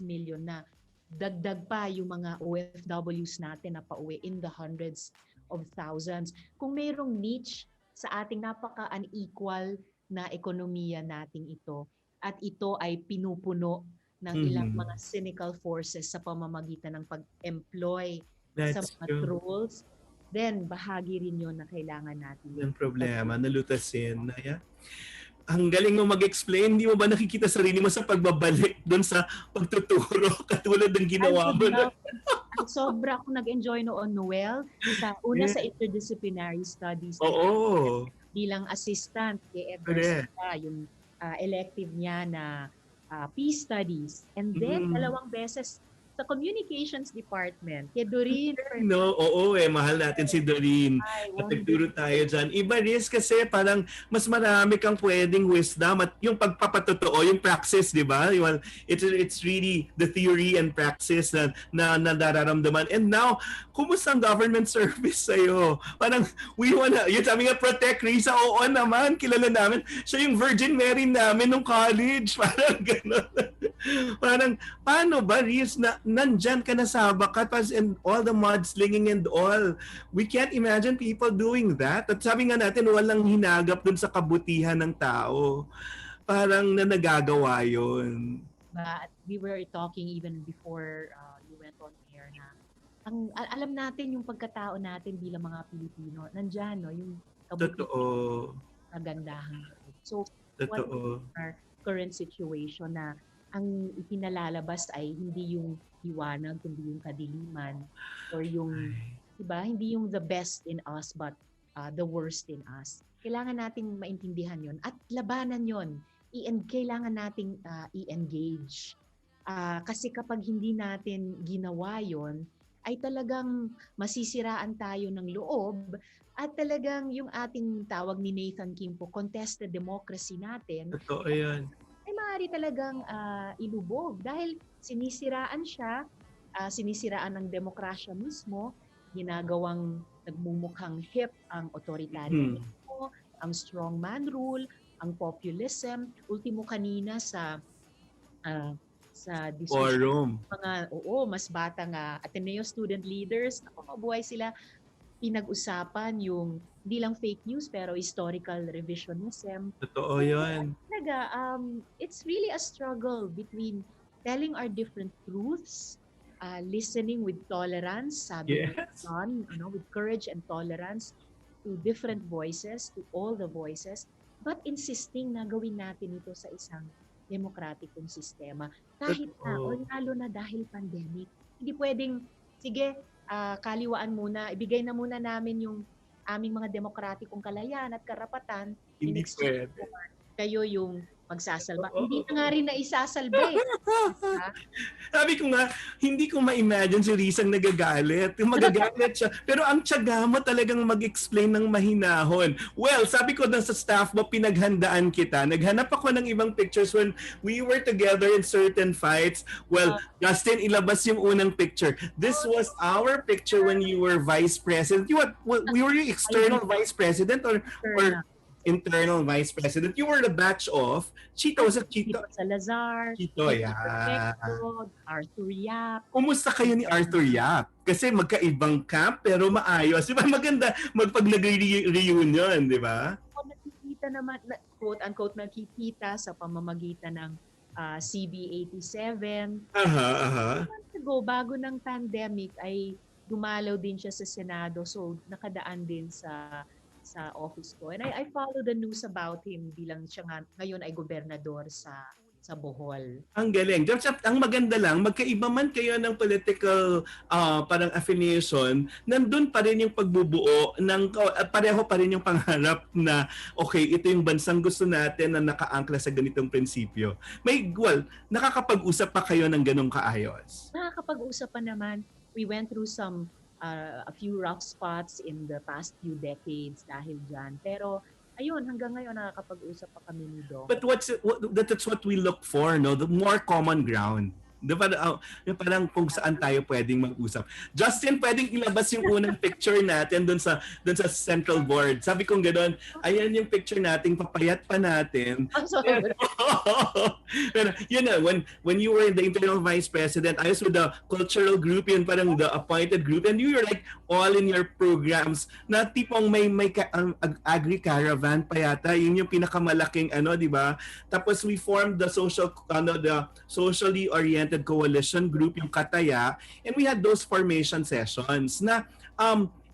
million na. Dagdag pa yung mga OFWs natin na pauwi in the hundreds of thousands. Kung mayroong niche sa ating napaka-unequal na ekonomiya nating ito, at ito ay pinupuno ng ilang mga cynical forces sa pamamagitan ng pag-employ sa mga trolls, then bahagi rin yun na kailangan natin. Yung problema, nalutasin. Ang galing mo mag-explain. Hindi mo ba nakikita sarili mo sa pagbabalik doon sa pagtuturo katulad ng ginawa mo? Sobra akong nag-enjoy noon, Noel. Sa interdisciplinary studies. Oo. Bilang assistant kay Edward Correct. Risa, yung elective niya na peace studies. And then, dalawang beses sa communications department, kay Doreen. No, oo mahal natin si Doreen. At nagturo tayo dyan. Iba Riz kasi parang mas marami kang pwedeng wisdom at yung pagpapatotoo, yung praxis, di ba? It's really the theory and practice na nararamdaman. And now, kumusta ang government service sa'yo? Parang, yun sabi nga, protect Risa, oo naman, kilala namin. Siya yung Virgin Mary namin nung college. Parang gano'n. Parang, paano ba, Riz, na nandyan ka na sa Bakat and all the mudslinging and all. We can't imagine people doing that. At sabi nga natin, walang hinagap dun sa kabutihan ng tao. Parang na nagagawa yun. But we were talking even before you went on air na alam natin yung pagkatao natin bilang mga Pilipino. Nandyan, no? Yung kabutihan, kagandahan. So, Totoo. what is our current situation na ang ipinalalabas ay hindi yung liwanag, kundi yung kadiliman, or yung, diba, hindi yung the best in us, but the worst in us. Kailangan nating maintindihan yon at labanan yon. Kailangan nating i-engage. Kasi kapag hindi natin ginawa yon, ay talagang masisiraan tayo ng loob at talagang yung ating tawag ni Nathan Kim po, contested democracy natin. Totoo yan. Ay maaari talagang ilubog dahil sinisiraan siya, sinisiraan ng demokrasya mismo, ginagawang nagmumukhang hip ang authoritarianismo, ang strongman rule, ang populism. Ultimo kanina sa forum. Mga mas batang Ateneo student leaders, mabuhay sila, pinag-usapan yung hindi lang fake news pero historical revisionism. Totoo yun. It's really a struggle between telling our different truths, listening with tolerance, sabi with courage and tolerance to different voices, to all the voices, but insisting na gawin natin ito sa isang demokratikong sistema. Kahit na, o lalo na dahil pandemic, hindi pwedeng, sige, kaliwaan muna, ibigay na muna namin yung aming mga demokratikong kalayaan at karapatan. Hindi pwede. Kayo yung magsasalba. Hindi na nga rin na isasalba eh. Sabi ko nga, hindi ko ma-imagine si Risang nagagalit. Magagalit siya. Pero ang tiyaga mo talagang mag-explain ng mahinahon. Well, sabi ko na sa staff mo, pinaghandaan kita. Naghanap ako ng ibang pictures when we were together in certain fights. Well, Justin, ilabas yung unang picture. This was our picture when you were vice president. You were you external vice president or internal vice president? You were the batch of Chito Salazar, Chito, yeah. Arthur Yap. Kumusta kayo ni Arthur Yap? Kasi magkaibang camp pero maayos. Di ba maganda pag nag-reunion, di ba? Nakikita naman, quote-unquote, nakikita sa pamamagitan ng CB87. Months ago, bago ng pandemic, ay dumalaw din siya sa Senado. So, nakadaan din sa office ko. And I follow the news about him bilang siya ngayon ay gobernador sa Bohol. Ang galing. Ang maganda lang, magkaiba man kayo ng political parang affiliation, nandun pa rin yung pagbubuo pareho pa rin yung pangarap na okay, ito yung bansang gusto natin na nakaangkla sa ganitong prinsipyo. Nakakapag-usap pa kayo ng ganong kaayos? Nakakapag-usap pa naman. We went through a few rough spots in the past few decades dahil dyan. Pero ayun, hanggang ngayon nakakapag-usap pa kami ni Dong. But that's what we look for, no? The more common ground. Parang kung saan tayo pwedeng mag-usap. Justin, pwedeng ilabas yung unang picture natin dun sa central board. Sabi kong gano'n, ayan yung picture natin, papayat pa natin. Pero yun na, when you were the internal vice president, I was with the cultural group, yun parang the appointed group, and you were like all in your programs na tipong may agri-caravan pa yata. Yun yung pinakamalaking di ba? Tapos we formed the socially oriented coalition group, yung Kataya, and we had those formation sessions na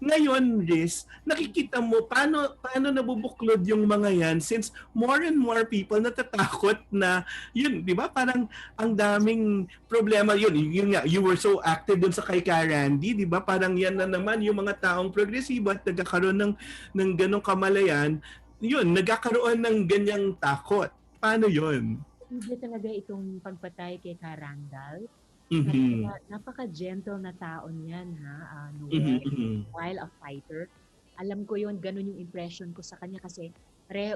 Ngayon, Riz, nakikita mo paano nabubuklod yung mga yan since more and more people natatakot na yun, di ba? Parang ang daming problema yun nga, you were so active dun sa kay Randy, di ba? Parang yan na naman yung mga taong progresibo at nagkakaroon ng ganong kamalayan, yun, nagkakaroon ng ganyang takot. Paano yun? Hindi talaga itong pagpatay kay Karandal. Mhm. Napaka-gentle na tao niyan, Noel. While a fighter, alam ko yun, ganun yung impression ko sa kanya kasi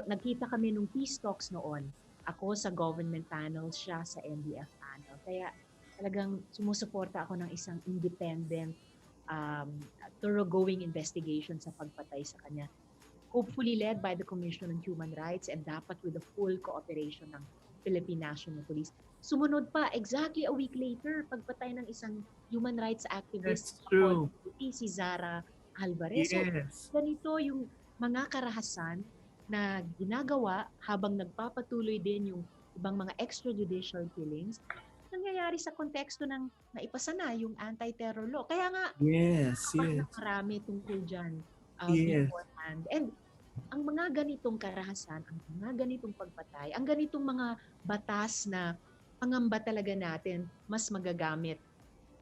nagkita kami nung peace talks noon. Ako sa government panel, siya sa NDF panel. Kaya talagang sumusuporta ako ng isang independent, thoroughgoing investigation sa pagpatay sa kanya. Hopefully led by the Commission on Human Rights and dapat with the full cooperation ng Philippine National Police. Sumunod pa, exactly a week later, pagpatay ng isang human rights activist. That's true. Si Zara Alvarez. Yes. So, ganito yung mga karahasan na ginagawa habang nagpapatuloy din yung ibang mga extrajudicial killings, nangyayari sa konteksto ng naipasa na yung anti-terror law. Kaya nga, marami tungkol dyan beforehand. And ang mga ganitong karahasan, ang mga ganitong pagpatay, ang ganitong mga batas na pangamba talaga natin mas magagamit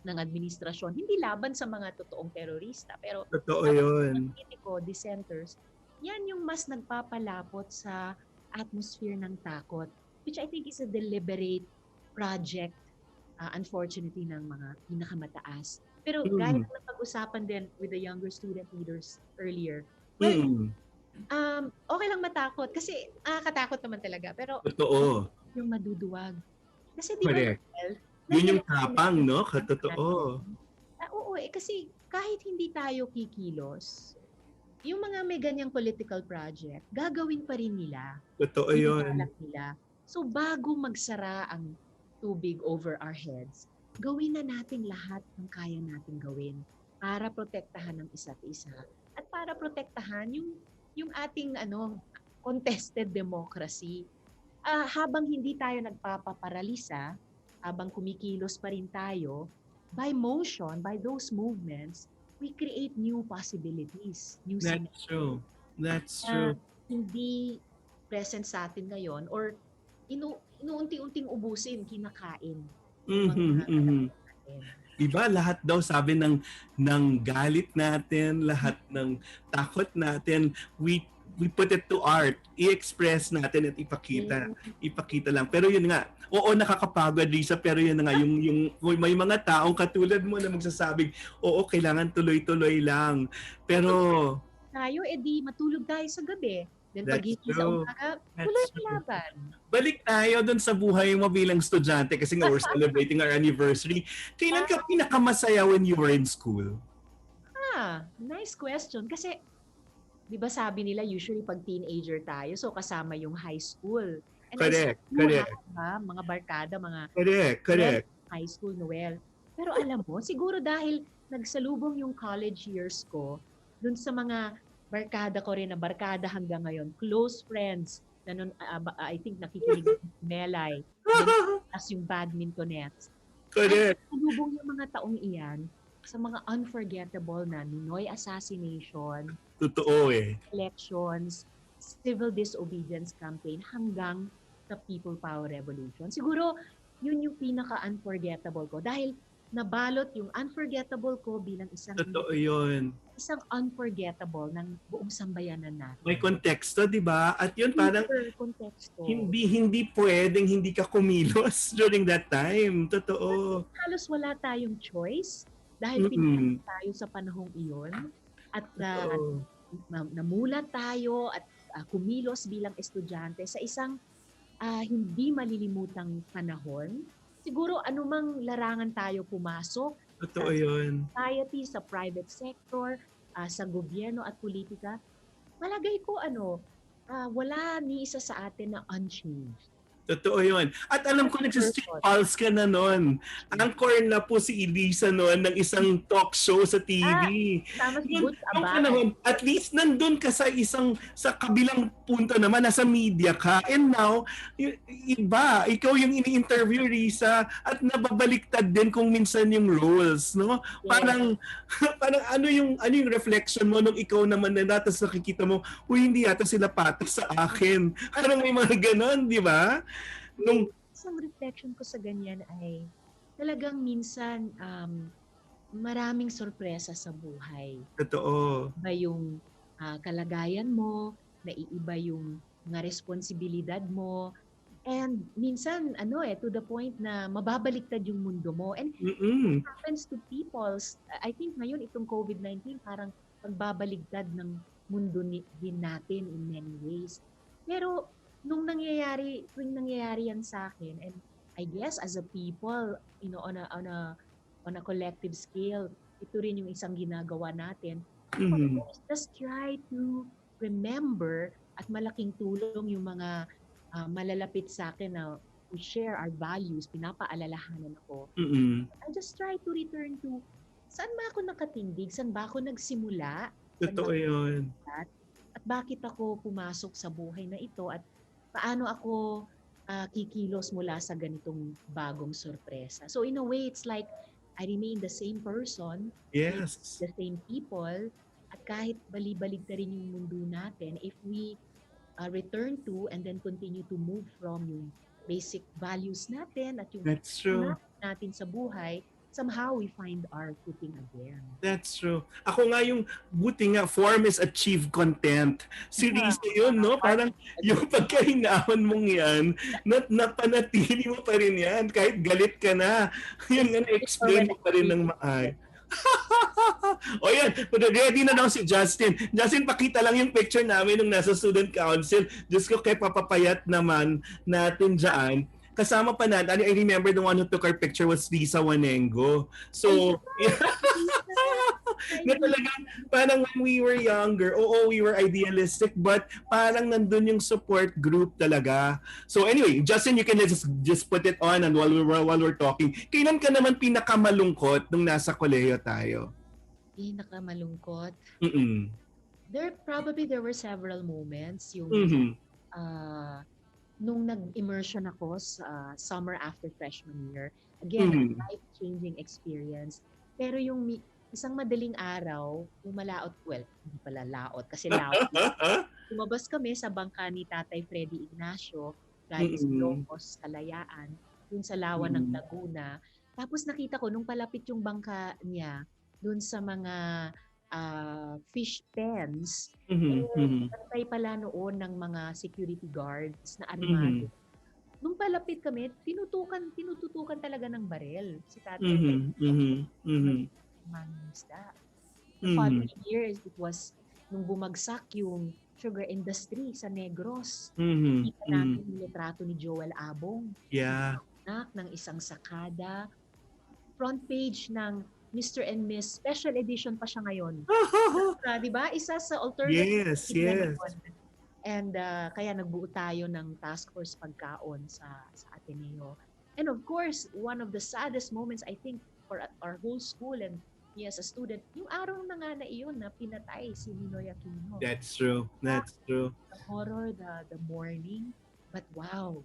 ng administrasyon. Hindi laban sa mga totoong terorista, pero totoo yun. Politiko, dissenters, yan yung mas nagpapalapot sa atmosphere ng takot, which I think is a deliberate project, unfortunately, ng mga pinakamataas. Pero gaya ng pag-usapan din with the younger student leaders earlier, okay lang matakot kasi katakot naman talaga. Pero totoo. Yung maduduwag. Kasi di ba, yun yung tapang, no? Katotoo. Oo, kasi kahit hindi tayo kikilos, yung mga may ganyang political project, gagawin pa rin nila. Totoo yun. Nila. So bago magsara ang tubig over our heads, gawin na natin lahat ng kaya natin gawin para protektahan ng isa't isa at para protektahan yung ating contested democracy. Habang hindi tayo nagpapaparalisa, habang kumikilos pa rin tayo, by motion, by those movements, we create new possibilities. That's true. That's true. Hindi present sa atin ngayon or inuunti-unting ubusin, kinakain. Diba, lahat daw sabi ng galit natin, lahat ng takot natin, we put it to art, i-express natin at ipakita lang. Pero yun nga, oo, nakakapagod, Risa, pero yun nga, yung may mga taong katulad mo na magsasabing, oo, kailangan tuloy-tuloy lang. Pero tayo, di matulog tayo sa gabi. Then pagising sa umaga, tuloy laban. Balik tayo dun sa buhay mo bilang estudyante kasi nga we're celebrating our anniversary. Kailan ka pinakamasaya when you were in school? Nice question. Kasi di ba sabi nila usually pag teenager tayo, so kasama yung high school. And correct. Mga barkada, mga Correct. high school, Noel. Pero alam mo, siguro dahil nagsalubong yung college years ko, dun sa mga barkada ko rin na barkada hanggang ngayon, close friends, na nun, I think nakikinig Melay, as yung badmintonets. Correct. Nagsalubong yung mga taong iyan sa mga unforgettable na Ninoy assassination, totoo elections, civil disobedience campaign hanggang sa People Power Revolution. Siguro, yun yung pinaka-unforgettable ko dahil nabalot yung unforgettable ko bilang isang unforgettable ng buong sambayanan natin. May konteksto, di ba? At yun parang hindi pwedeng hindi ka kumilos during that time. Totoo. Halos wala tayong choice dahil pinili tayo sa panahong iyon at namulat tayo at kumilos bilang estudyante sa isang hindi malilimutang panahon. Siguro anumang larangan tayo pumasok, totoo yun. Society, sa private sector, sa gobyerno at politika, malagay ko wala ni isa sa atin na unchanged. Totoo yun. At alam ko nagsistrip pulse ka na noon. Anchor na po si Risa noon ng isang talk show sa TV. Tama si Yun, Butch nung Abad. panahon, at least nandun ka sa kabilang punto naman, nasa media ka. And now, iba, ikaw yung ini-interview, Risa, at nababaliktad din kung minsan yung roles, no? Parang ano yung reflection mo nung ikaw naman na tapos nakikita mo, uy, hindi yata sila patas sa akin. Parang may mga ganon, di ba? Isang reflection ko sa ganyan ay talagang minsan maraming sorpresa sa buhay. Totoo. Iba yung kalagayan mo, naiiba yung mga responsibilidad mo, and minsan to the point na mababaliktad yung mundo mo. And it happens to people. I think ngayon itong COVID-19 parang pagbabaligtad ng mundo din natin in many ways. Pero tuwing nangyayari yan sa akin, and I guess as a people, on a collective scale, ito rin yung isang ginagawa natin. Just try to remember at malaking tulong yung mga malalapit sa akin na to share our values, pinapaalalahanan ako. I just try to return to saan ba ako nakatindig, saan ba ako nagsimula, Totoo yun. At bakit ako pumasok sa buhay na ito, at paano ako kikilos mula sa ganitong bagong sorpresa. So in a way, it's like I remain the same person, Yes. the same people, at kahit bali-balig na rin yung mundo natin, if we return to and then continue to move from yung basic values natin at yung That's true. natin sa buhay, somehow we find our footing again. That's true. Ako nga yung buti nga, form is achieved content. Si Risa yun, no? Parang yung pagkahinahon mong yan, napanatili mo pa rin yan. Kahit galit ka na. Yun nga, na-explain mo pa rin ng maay. O yan, ready na daw si Justin. Justin, pakita lang yung picture namin nung nasa student council. Diyos ko, kay papapayat naman natin dyan. Kasama pa natin, I remember the one who took our picture was Risa Wanengo. So, na talagang parang when we were younger, we were idealistic, but parang nandun yung support group talaga. So anyway, Justin, you can just put it on, and while we're talking, kailan ka naman pinakamalungkot nung nasa kolehiyo tayo? Pinakamalungkot? Mm-mm. There were several moments. Yung nung nag-immersion ako sa summer after freshman year, again, life-changing experience. Pero yung isang madaling araw, lumalaot, hindi pala laot, kasi laot. Lumabas kami sa bangka ni Tatay Freddy Ignacio, galing sa Ilocos, Kalayaan, dun sa lawa ng Laguna. Tapos nakita ko, nung palapit yung bangka niya, dun sa mga fish pens, pantay pala noon ng mga security guards na armado. Nung palapit kami, tinututukan talaga ng barel si Tatay. The following year, it was nung bumagsak yung sugar industry sa Negros. Kita natin yung litrato ni Joel Abong. Yeah. Anak ng isang sakada. Front page ng Mr. and Miss, special edition pa siya ngayon. Di ba? Isa sa alternative. Yes. And kaya nagbuo tayo ng task force pagkaon sa Ateneo. And of course, one of the saddest moments, I think, for our whole school and me as a student, yung araw na nga na iyon na pinatay si Ninoy Aquino. That's true. The horror, the mourning, but wow,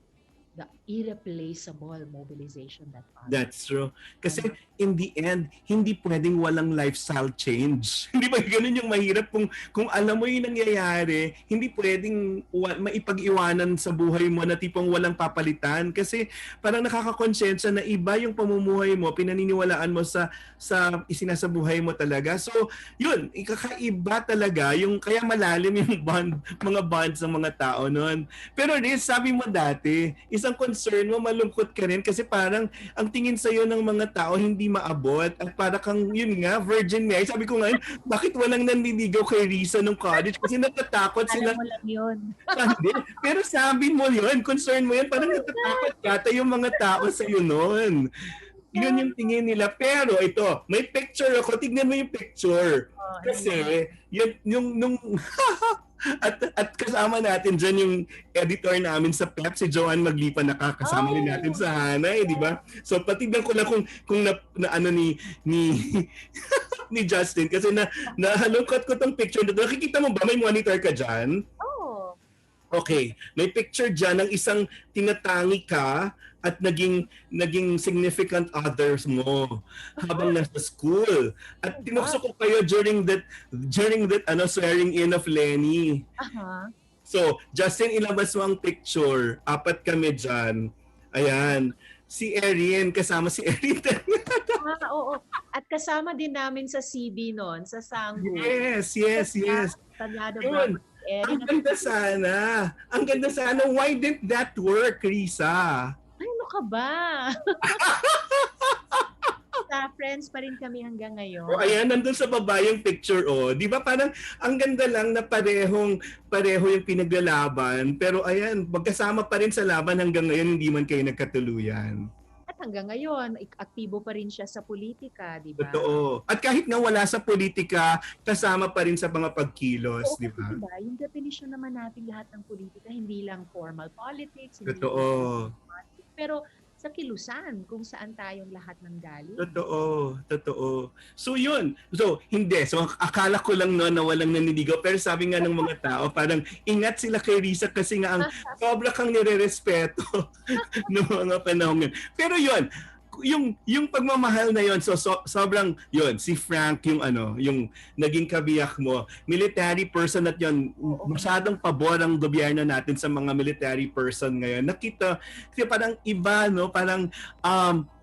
the irreplaceable mobilization that followed. That's true. Kasi in the end, hindi pwedeng walang lifestyle change. Hindi ba ganun yung mahirap kung alam mo yung nangyayari, hindi pwedeng maipag-iwanan sa buhay mo na tipong walang papalitan. Kasi parang nakakakonsensya na iba yung pamumuhay mo, pinaniniwalaan mo sa isinasabuhay mo talaga. So, yun, ikakaiba talaga yung kaya malalim yung mga bonds ng mga tao noon. Pero Riz, sabi mo dati, isang concern mo, malungkot ka rin kasi parang ang tingin sa'yo ng mga tao hindi maabot at para kang, yun nga, virgin Mary. Sabi ko ngayon, bakit walang nanliligaw kay Risa nung college? Kasi natatakot sila. Alam mo lang yun. Pero sabi mo yun, concern mo yun, parang natatakot yata yung mga tao sa'yo noon. Yun yung tingin nila. Pero ito, may picture ako. Tignan mo yung picture. Kasi, yung at kasama natin dyan yung editor namin sa PEP, si Joanne Maglipa, nakakasama rin natin sa Hanay, di ba? So patignan ko lang kung na ano ni ni Justin kasi nahalungkot ko tong picture na nakikita mo ba, may monitor ka dyan? Oh. Okay, may picture dyan ng isang tinatangi ka at naging significant others mo habang nasa school. At tinukso ko kayo during that swearing in of Lenny. Aha. So, Justin, ilabas mo ang picture. 4 kami dyan. Ayan. Si Erin, kasama si Erin. Oo. At kasama din namin sa CB noon, sa Sanggo. Yes. Talyado Yun. Ang ganda sana. Ang ganda sana. Why didn't that work, Risa? Ay, ano ka ba? Sa friends pa rin kami hanggang ngayon. O ayan, nandun sa baba yung picture, oh. Di ba parang ang ganda lang na pareho yung pinaglalaban. Pero ayan, magkasama pa rin sa laban hanggang ngayon, hindi man kayo nagkatuluyan. At hanggang ngayon, aktibo pa rin siya sa politika, di ba? Totoo. At kahit nga wala sa politika, kasama pa rin sa mga pagkilos, di ba? Diba? Yung definition naman natin lahat ng politika, hindi lang formal politics. Totoo. Pero sa kilusan, kung saan tayong lahat ng galing. Totoo. So yun. So hindi. So akala ko lang na walang naniligaw. Pero sabi nga ng mga tao, parang ingat sila kay Risa kasi nga ang sobra kang nirerespeto ng mga panahon yun. Pero yun, yung pagmamahal na yon, so sobrang yon, si Frank yung naging kabiyak mo, military person at yon, masyadong pabor ang gobyerno natin sa mga military person ngayon. Nakita kasi parang iba, no, parang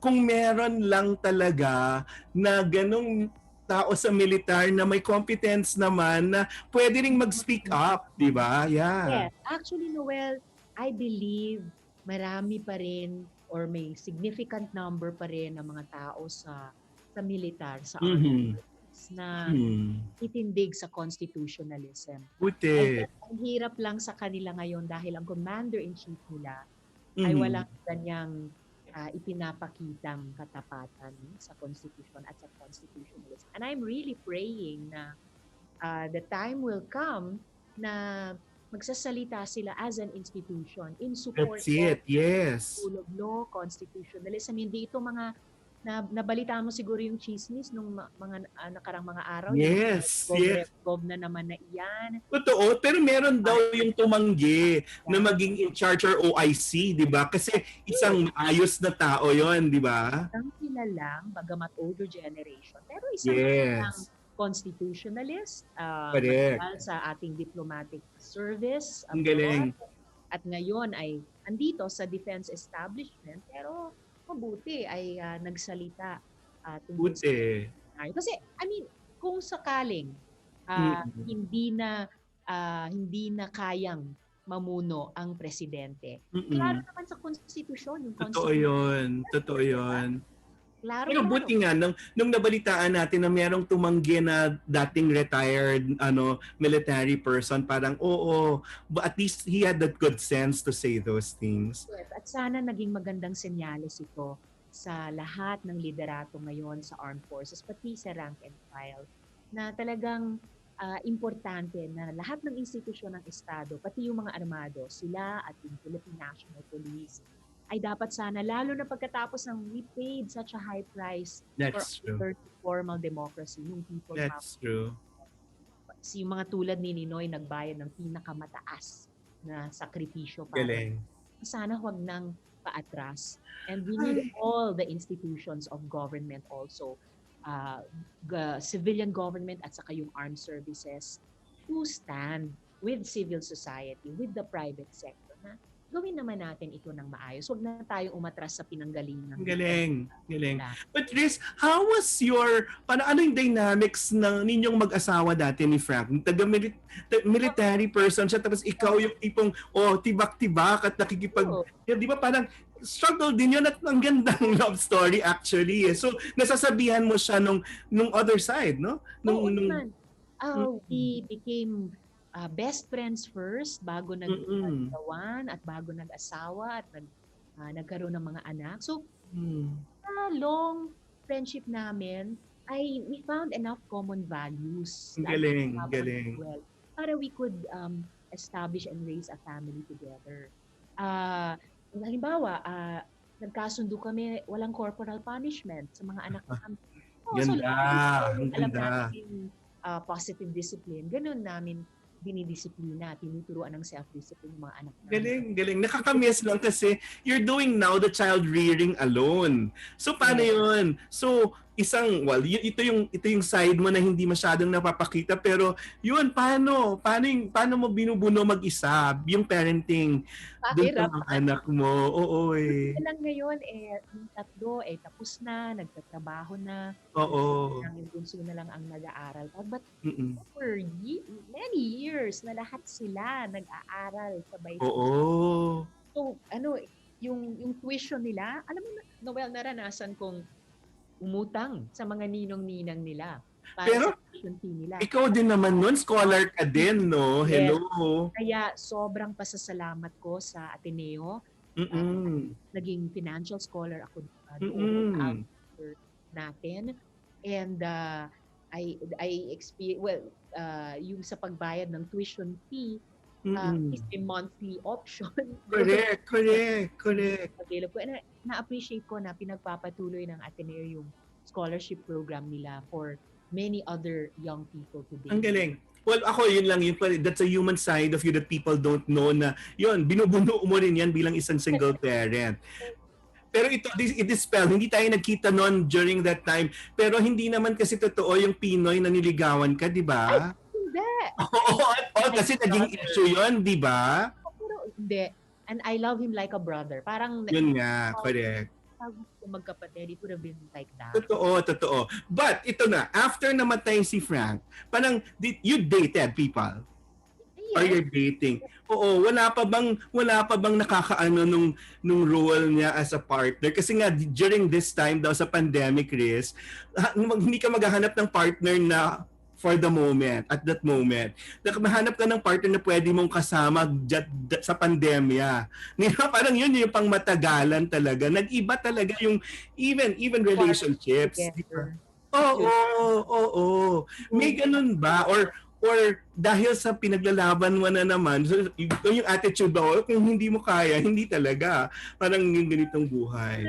kung meron lang talaga na ganong tao sa militar na may competence naman na pwede ring mag-speak up, di ba? Yeah. Yes. Actually, Noel, I believe marami pa rin or may significant number pa rin ng mga tao sa militar, sa army na itindig sa constitutionalism. Buti. Ang hirap lang sa kanila ngayon dahil ang commander-in-chief nila ay walang ganyang ipinapakitang katapatan sa constitution at sa constitutionalism. And I'm really praying na the time will come na magsasalita sila as an institution in support That's it, yes. rule of law, constitutionalism. Hindi ito mga nabalita mo siguro yung chismis nung mga nakarang mga araw. Yes. Gov na naman na iyan. Totoo, pero meron daw yung tumanggi na maging in charge or OIC, di ba? Kasi isang maayos na tao yon, di ba? Isang kilalang, bagamat older generation, pero isang kilalang constitutionalist, sa ating diplomatic service. Ang galing. At ngayon ay andito sa defense establishment, pero mabuti ay nagsalita tungkol sa kasi kung sakaling hindi na kayang mamuno ang presidente, klaro naman sa konstitusyon yung constitution. Totoo yun. Klaro. Pero buti nga nung nabalitaan natin na merong tumanggi na dating retired military person, parang but at least he had that good sense to say those things. Yes, at sana naging magandang senyales ito sa lahat ng liderato ngayon sa armed forces, pati sa rank and file, na talagang importante na lahat ng institusyon ng Estado, pati yung mga armado, sila at yung Philippine National Police, ay dapat sana, lalo na pagkatapos ng we paid such a high price for formal democracy, yung people. That's true. Yung mga tulad ni Ninoy nagbayad ng pinakamataas na sakripisyo para. Galing. Sana huwag nang paatras. And we need all the institutions of government also, civilian government at saka yung armed services, to stand with civil society, with the private sector, na gawin naman natin ito ng maayos. Huwag na tayong umatras sa pinanggalingan. Galing. But Riz, how was ano yung dynamics ng ninyong mag-asawa dati ni Frank? Military person siya, tapos ikaw yung tipong, tibak-tibak at di ba parang struggle din yun at ang gandang love story actually. So, nasasabihan mo siya nung other side, no? We became best friends first bago nag-asawan at bago nag-asawa at nagkaroon ng mga anak. So, long friendship namin, we found enough common values. Galing. Well, para we could establish and raise a family together. Halimbawa, nagkasundo kami, walang corporal punishment sa mga anak namin. Ganda, ang Alam ganda. natin positive discipline. Ganun namin dinidisiplina, tinuturuan ng self-discipline ng mga anak namin. Galing, galing. Nakakamiss lang kasi you're doing now the child rearing alone. So paano yun? So ito yung side mo na hindi masyadong napapakita, pero yun, paano mo binubuno mag-isa yung parenting dun sa mga anak mo? Oo Lang ngayon, yung tatlo, tapos na, nagtatrabaho na. Oo. Yung bunso na lang ang nag-aaral. But for many years na lahat sila nag-aaral sabay. Oo. So, yung tuition nila, alam mo, Noel, naranasan kong umutang sa mga ninong-ninang nila para Pero, sa tuition fee nila. Ikaw din naman nun, scholar ka din, no? Hello. Kaya sobrang pasasalamat ko sa Ateneo. Naging financial scholar ako doon natin. And I experienced, yung sa pagbayad ng tuition fee, is a monthly option. Correct. Available. And na-appreciate ko na pinagpapatuloy ng Ateneo yung scholarship program nila for many other young people today. Ang galing. Well, ako yun lang yun. That's a human side of you that people don't know na yun, binubuno mo rin yan bilang isang single parent. Pero it is spell, hindi tayo nagkita noon during that time. Pero hindi naman kasi totoo yung Pinoy na niligawan ka, di ba? Hindi. Oo, kasi naging issue yun, di ba? Pero hindi. And I love him like a brother. Parang yun nga, correct. Magkapatid, it would have been like that. Totoo. But ito na, after namatay si Frank, parang you dated people? Or you're dating? Oo, wala pa bang nakakaano nung role niya as a partner? Kasi nga during this time daw sa pandemic risk, hindi ka maghahanap ng partner na for the moment, at that moment. Mahanap ka ng partner na pwede mong kasama sa pandemya. Parang yun yung pang matagalan talaga. Nag-iba talaga yung even relationships. Oo. May ganun ba? Or dahil sa pinaglalaban mo na naman, so, yung attitude ba, kung hindi mo kaya, hindi talaga. Parang yung ganitong buhay.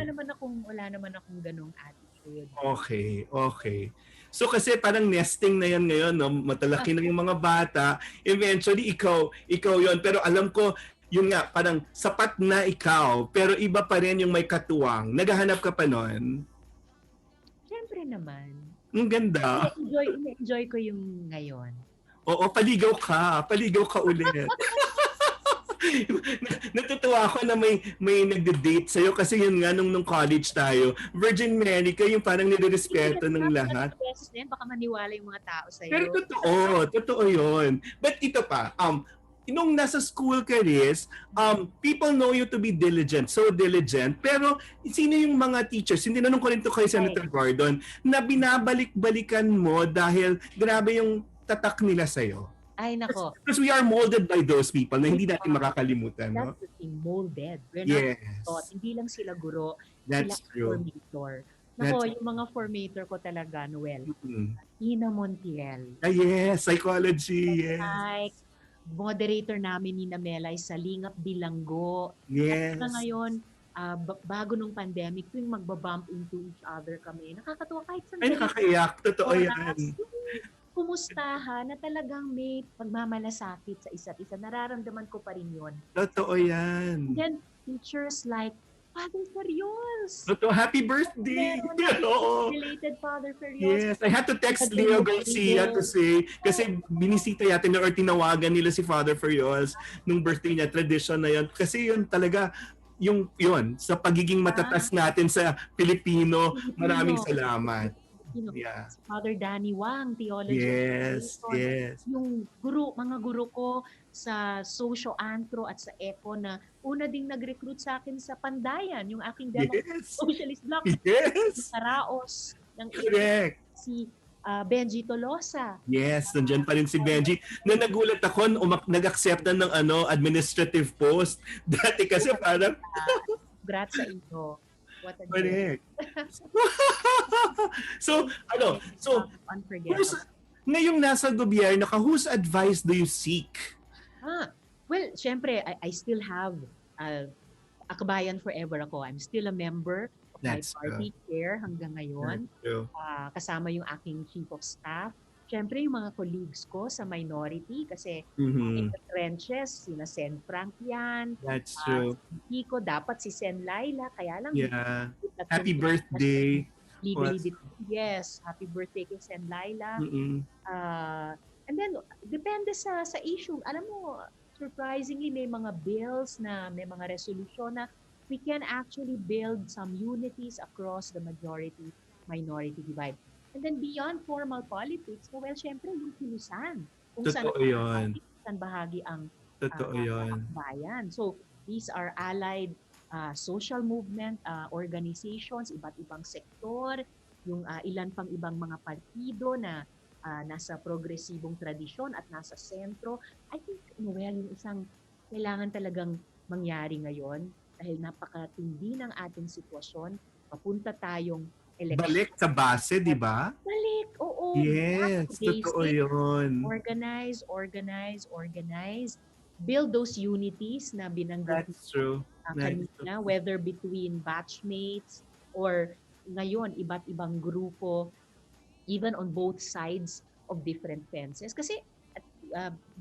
Wala naman akong ganung attitude. Okay. So kasi parang nesting na yan ngayon, no? Matalaki na yung mga bata. Eventually, ikaw yon. Pero alam ko, yun nga, parang sapat na ikaw, pero iba pa rin yung may katuwang. Naghahanap ka pa nun? Siyempre naman. Ang ganda. Enjoy ko yung ngayon. Oo, paligaw ka ulit. Natutuwa ako na may nagde-date sa'yo kasi yun nga nung college tayo. Virgin Mary ka yung parang nirerespeto ng lahat. Baka maniwala yung mga tao sa'yo. Pero totoo yun. But ito pa, nung nasa school ka, Riz, people know you to be diligent, so diligent. Pero sino yung mga teachers, hindi nanong ko rin to kay Senator Gordon, na binabalik-balikan mo dahil grabe yung tatak nila sa'yo? Ay, nako. Because we are molded by those people na hindi natin makakalimutan. No? That's the thing, molded. We're not taught. Hindi lang sila guro, That's sila true. formator. Nako, yung mga formator ko talaga, Noel. Ina Montiel. Yes, psychology. Yes. Like, moderator namin ni Melay sa Lingap Bilanggo. Yes. At ngayon, bago nung pandemic, tuwing magbabump into each other kami, nakakatuwa kahit sa Ay, nakakaiyak. Totoo yan. Kumustahan na talagang may pagmamalasakit sa isa't isa. Nararamdaman ko pa rin yun. Totoo yan. And then, teachers like, Father Ferrios! Totoo, happy birthday! Oo. Related Father Ferrios. Yes, I had to text Leo Garcia to say, kasi binisita yatin or tinawagan nila si Father Ferrios nung birthday niya, tradition na yan. Kasi yun talaga, yun, sa pagiging matatas natin sa Pilipino, maraming salamat. Yeah. Father Danny Wang, theology. Yes. Yung mga guro ko sa socio-antro at sa eco na una ding nag-recruit sa akin sa Pandayan, yung aking socialist bloc. Yes. Sa Raos. Correct. Si Benji Tolosa. Yes, nandiyan pa rin si Benji. Na nagulat ako nag-accept na ng administrative post. Dati kasi parang Congrats sa inyo. What a correct. So, unforgettable. ngayong nasa gobyerno ka, whose advice do you seek? Well, syempre, I still have uh, Akbayan forever ako. I'm still a member of my That's true. party chair hanggang That's ngayon. true. Kasama yung aking chief of staff. Syempre, yung mga colleagues ko sa minority kasi in Mhm. the trenches, sina Sen Frank yan, That's true. si Kiko, dapat si Sen Laila, kaya lang Yeah. at Happy birthday. legally Was, yes, happy birthday kay Sen Laila. mm-mm. And then, depende sa issue. Alam mo, surprisingly, may mga bills na, may mga resolution na we can actually build some unities across the majority-minority divide. And then beyond formal politics, well, syempre, yung kilusan. Kung Totoo yun. saan bahagi ang Totoo yun. bayan. So, these are allied social movement organizations, iba't ibang sektor, yung ilan pang ibang mga partido na nasa progresibong tradisyon at nasa sentro. I think, Noel, yung isang kailangan talagang mangyari ngayon dahil napakatindi ng ating sitwasyon, papunta tayong election. Balik sa base, di ba? Balik, oo. Yes, Basic, totoo yun. organize. Build those unities na binanggit That's true. kanina, whether between batchmates or ngayon, iba't ibang grupo, even on both sides of different fences. Kasi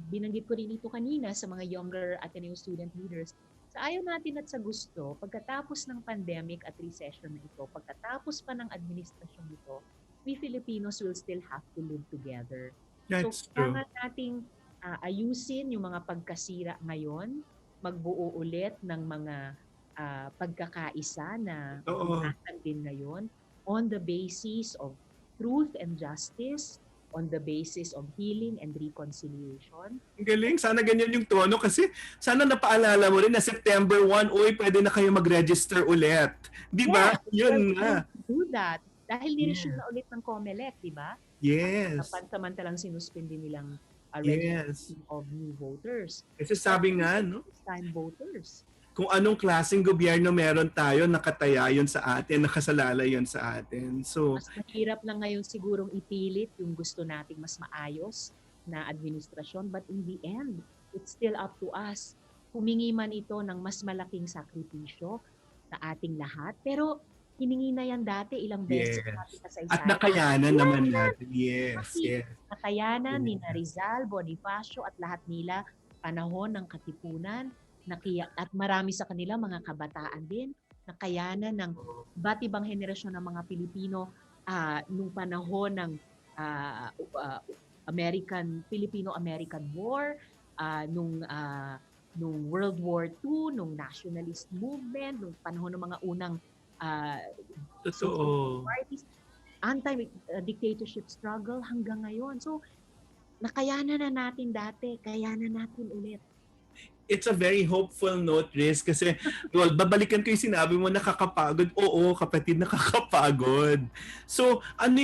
binanggit ko rin ito kanina sa mga younger Ateneo student leaders, sa ayaw natin at sa gusto, pagkatapos ng pandemic at recession na ito, pagkatapos pa ng administrasyon nito, we Filipinos will still have to live together. That's so, true. kailangan nating ayusin yung mga pagkasira ngayon, magbuo ulit ng mga pagkakaisa na natin din ngayon on the basis of truth and justice, on the basis of healing and reconciliation. Ang galing. Sana ganyan yung tono kasi sana napaalala mo rin na September 1, pwede na kayo mag-register ulit. Di ba? Yun na. Do that. Dahil ni-resume na ulit ng COMELEC, di ba? Yes. Pansamantalang sinuspindi nilang Yes. registration of new voters. Kasi sabi nga, no? First-time voters. Kung anong klaseng gobyerno meron tayo, nakataya yun sa atin, nakasalala yun sa atin. So, mas mahirap lang ngayon sigurong ipilit yung gusto nating mas maayos na administrasyon. But in the end, it's still up to us. Humingi man ito ng mas malaking sakripisyo sa ating lahat. Pero hiningi na yan dati ilang beses. yes. At nakayanan naman natin. Yes, yes. Nakayanan ni Rizal, Bonifacio at lahat nila panahon ng Katipunan. At marami sa kanila mga kabataan din, nakayanan ng iba't ibang henerasyon ng mga Pilipino nung panahon ng Filipino-American War, nung World War II, nung nationalist movement, nung panahon ng mga unang parties, anti-dictatorship struggle hanggang ngayon. So, nakayanan na natin dati, kayanan natin ulit. It's a very hopeful note, Riz, kasi babalikan ko yung sinabi mo, nakakapagod. Oo, kapatid, nakakapagod. So, ano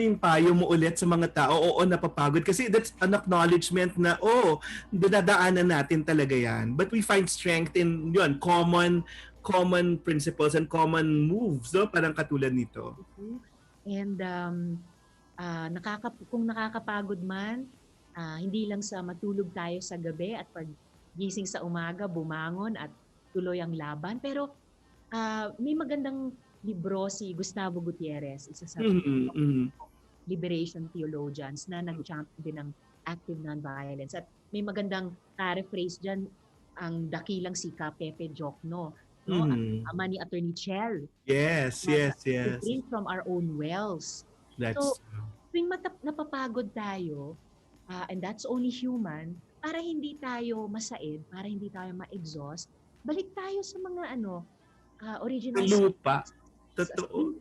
yung payo mo ulit sa mga tao? Oo, napapagod. Kasi that's an acknowledgement na, dadaanan natin talaga yan. But we find strength in yun, common principles and common moves, no? Parang katulad nito. And kung nakakapagod man, hindi lang sa matulog tayo sa gabi at paggising sa umaga, bumangon at tuloy ang laban. Pero may magandang libro si Gustavo Gutierrez, isa sa liberation theologians na nag-champion din ng active nonviolence. At may magandang paraphrase dyan, ang dakilang si Pepe Jokno, no? Ama ni Attorney Chell. Yes. To drink from our own wells. That's true. Tuwing napapagod tayo, and that's only human, para hindi tayo masaid, para hindi tayo ma-exhaust, balik tayo sa mga original lupa. Totoo.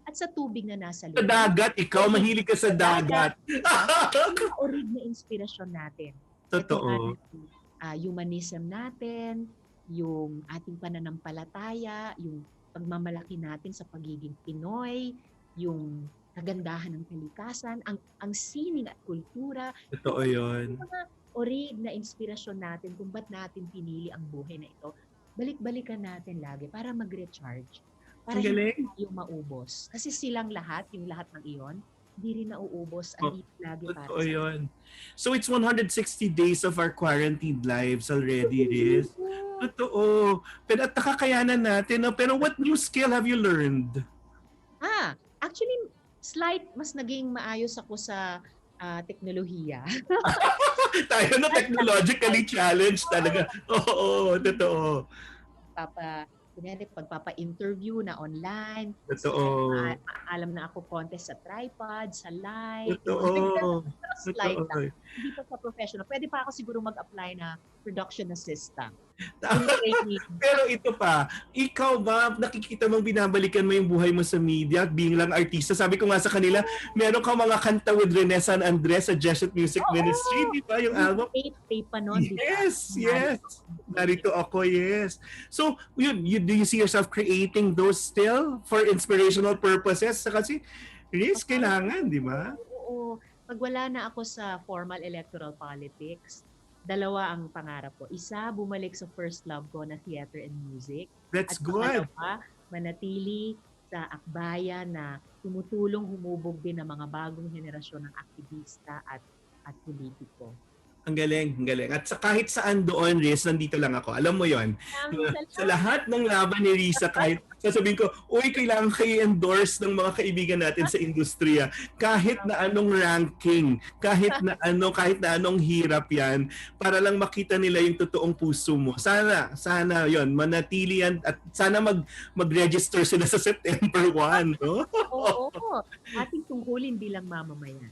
At sa tubig na nasa lupa. Sa dagat, ikaw mahilig ka sa dagat. Yung orig na inspirasyon natin. Totoo. Humanism natin, yung ating pananampalataya, yung pagmamalaki natin sa pagiging Pinoy, yung kagandahan ng kalikasan, ang sining at kultura. Totoo yun. Yung mga orig na inspirasyon natin kung ba't natin pinili ang buhay na ito, balik-balikan natin lagi para mag-recharge. Para hindi tayo maubos. Kasi silang lahat, yung lahat ng iyon, hindi rin nauubos. Andito lagi para Totoo sa yun. So it's 160 days of our quarantined lives already, Riz. Totoo. Pero at nakakayanan natin. No? Pero what new skill have you learned? Actually, mas naging maayos ako sa teknolohiya. Tayo na technologically challenged talaga. Oo, totoo. Kunyari, pagpapa-interview na online. Totoo. Alam na ako contest sa tripod, sa light. Totoo. Light Totoo. lang. Hindi pa sa professional. Pwede pa ako siguro mag-apply na production assistant. Pero ito pa, ikaw ba, nakikita mong binabalikan mo yung buhay mo sa media at being lang artista? Sabi ko nga sa kanila, meron kang mga kanta with Rene San Andres sa Jesuit Music Ministry, di ba? Yung album. Tape pa nun, di ba? Yes. Narito ako, yes. So, do you see yourself creating those still for inspirational purposes? Kasi, Riz, kailangan, di ba? Oo. Pag wala na ako sa formal electoral politics, dalawa ang pangarap ko. Isa, bumalik sa first love ko na theater and music. That's At good. pangalawa, manatili sa akbayan na tumutulong humubog din ng mga bagong henerasyon ng aktivista at politiko. Ang galing, ang galing. At kahit saan doon, Riz, nandito lang ako. Alam mo yon. Sa lahat ng laban ni Risa, kahit sasabihin ko, uy, kailangan kayo endorse ng mga kaibigan natin sa industriya. Kahit na anong ranking, kahit na anong hirap yan, para lang makita nila yung totoong puso mo. Sana yon, manatili yan at sana mag-register sila sa September 1. No? Oo. Ating tungkulin bilang mamamayan.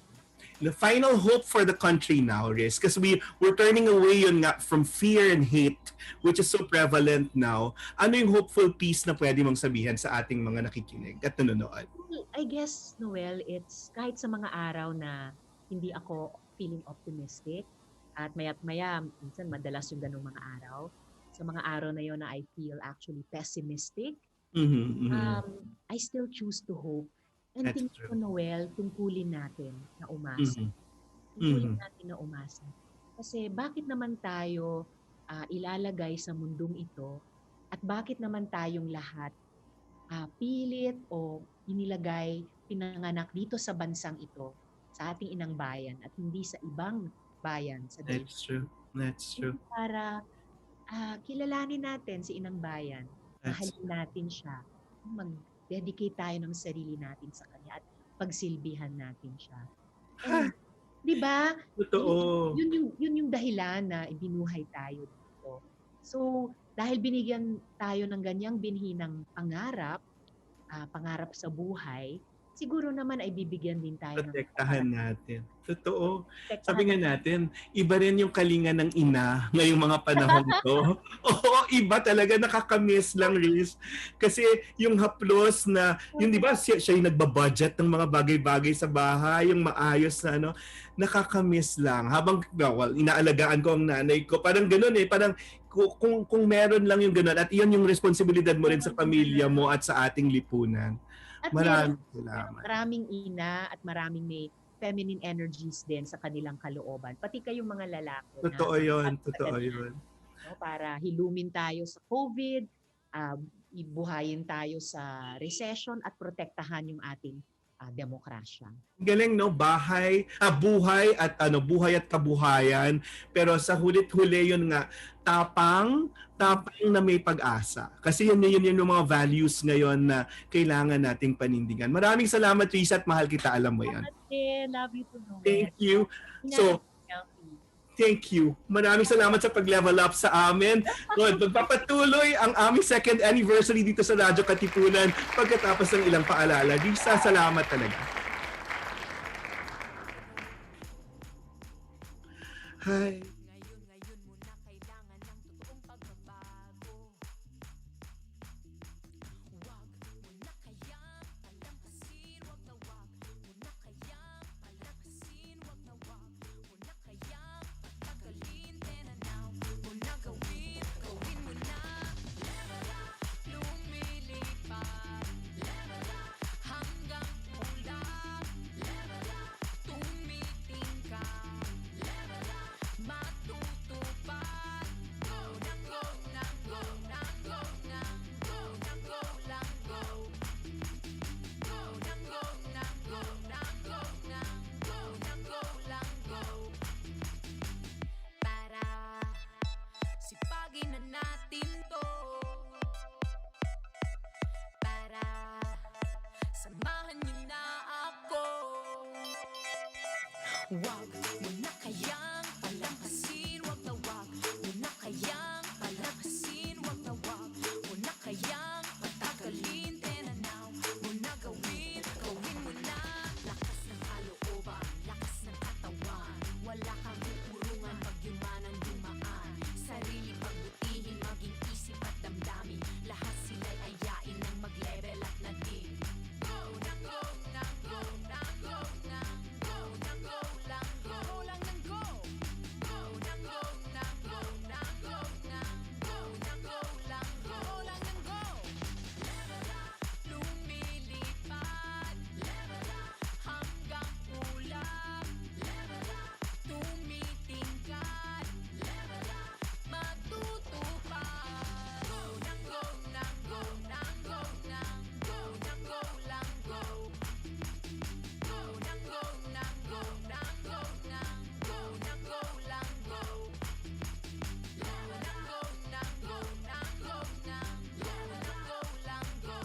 The final hope for the country now, Riz, because we're turning away yun nga from fear and hate, which is so prevalent now. Ano yung hopeful piece na pwede mong sabihin sa ating mga nakikinig at nanonood? I guess, Noel, it's kahit sa mga araw na hindi ako feeling optimistic at maya't maya, minsan madalas yung ganung mga araw. Sa mga araw na yon na I feel actually pessimistic, I still choose to hope. And think ko, Noel, tungkulin natin na umasa. Tungkulin natin na umasa. Kasi bakit naman tayo ilalagay sa mundong ito at bakit naman tayong lahat pilit o pinanganak dito sa bansang ito, sa ating inang bayan at hindi sa ibang bayan sa daigdig. That's true. Para kilalanin natin si inang bayan, mahalin natin siya, dedicate tayo ng sarili natin sa kanya at pagsilbihan natin siya. And, di ba? Totoo. Yun yung dahilan na ibinuhay tayo dito. So, dahil binigyan tayo ng ganyang binhinang pangarap sa buhay, siguro naman ay bibigyan din tayo Protektahan natin. Totoo. Sabi nga natin, iba rin yung kalinga ng ina ngayong mga panahon to. Oo, iba talaga. Nakakamiss lang, Riz. Kasi yung haplos na, yun di ba, siya yung nagbabudget ng mga bagay-bagay sa bahay, yung maayos na nakakamiss lang. Habang, inaalagaan ko ang nanay ko. Parang ganun parang kung meron lang yung ganun. At iyon yung responsibilidad mo rin sa pamilya mo at sa ating lipunan. At Maraming salamat. Maraming ina at maraming may feminine energies din sa kanilang kalooban. Pati kayong mga lalaki. Totoo yun. Para hilumin tayo sa COVID, ibuhayin tayo sa recession at protektahan yung ating demokrasya. Galing, no? Buhay at kabuhayan. Pero sa hulit-huli yun nga, tapang na may pag-asa. Kasi yun yung mga values ngayon na kailangan nating panindigan. Maraming salamat, Risa, at mahal kita, alam mo yan. Love you too, Noel. Thank you. So, thank you. Maraming salamat sa pag-level up sa amin. Magpapatuloy ang aming second anniversary dito sa Radyo Katipunan pagkatapos ng ilang paalala. Risa, salamat talaga. Hi. My Wag mo na kayang palampasin, wag na wag mo na kayang palampasin, wag na wag mo na kayang patagalin, tenanaw mo na gawin mo na. Lakas ng kalooban, lakas ng katawan, wala kang pupurungan pag yun man ang dumaan. Sarili pagbutihin, maging isip at damdamin, lahat sila'y ayain ng mag-level up na din. Go na go na go na go na go na go lang go lang ng go. Go na go na go na go na go na go lang go lang ng go. Level up, lumilipad. Level up, hanggang ulap. Level up, tumitingkad. Level up, matutupad. Go na go na go na go na go na go lang go. Go na go na go na go na go na go lang go. Level na go na go na go na level na go lang go.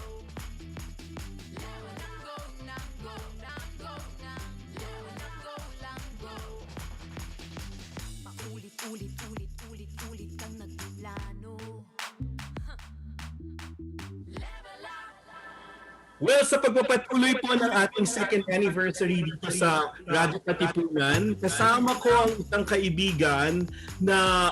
Level na go na go na go na level na go lang go. Paulit-ulit kang nagplano. Level up. Well, sa pagpapatuloy po ng ating second anniversary dito sa Radyo Katipunan, kasama ko ang isang kaibigan na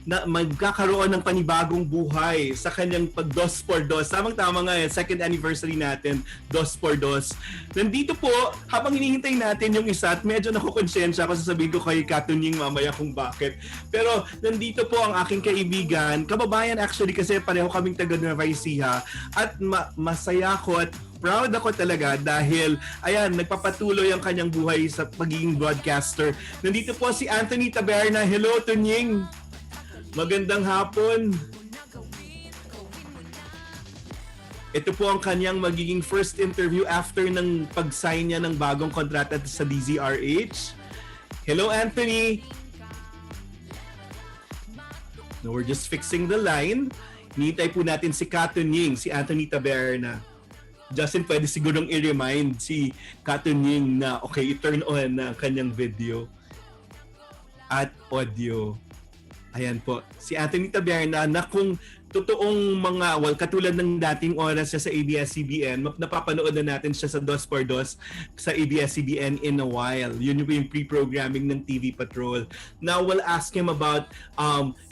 na magkakaroon ng panibagong buhay sa kanyang pag dos por dos. Tamang-tama nga second anniversary natin, dos por dos. Nandito po, habang hinihintay natin yung isa at medyo nakukonsensya ako, sasabihin ko kay Katunying mamaya kung bakit. Pero nandito po ang aking kaibigan, kababayan actually kasi pareho kaming taga Nueva Ecija at masaya ako at proud ako talaga dahil ayan, nagpapatuloy ang kanyang buhay sa pagiging broadcaster. Nandito po si Anthony Taberna. Hello, Tunying! Magandang hapon. Ito po ang kanyang magiging first interview after ng pag-sign niya ng bagong kontrata sa DZRH. Hello, Anthony. No, we're just fixing the line. Hinihintay po natin si Katunying, si Anthony Taberna. Justin, pwede sigurong i-remind si Katunying na okay, i-turn on na kanyang video at audio. Ayan po, si Anthony Taberna na kung totoong mga, katulad ng dating oras siya sa ABS-CBN, napapanood na natin siya sa Dos por Dos sa ABS-CBN in a while. Yun yung pre-programming ng TV Patrol. Now, we'll ask him about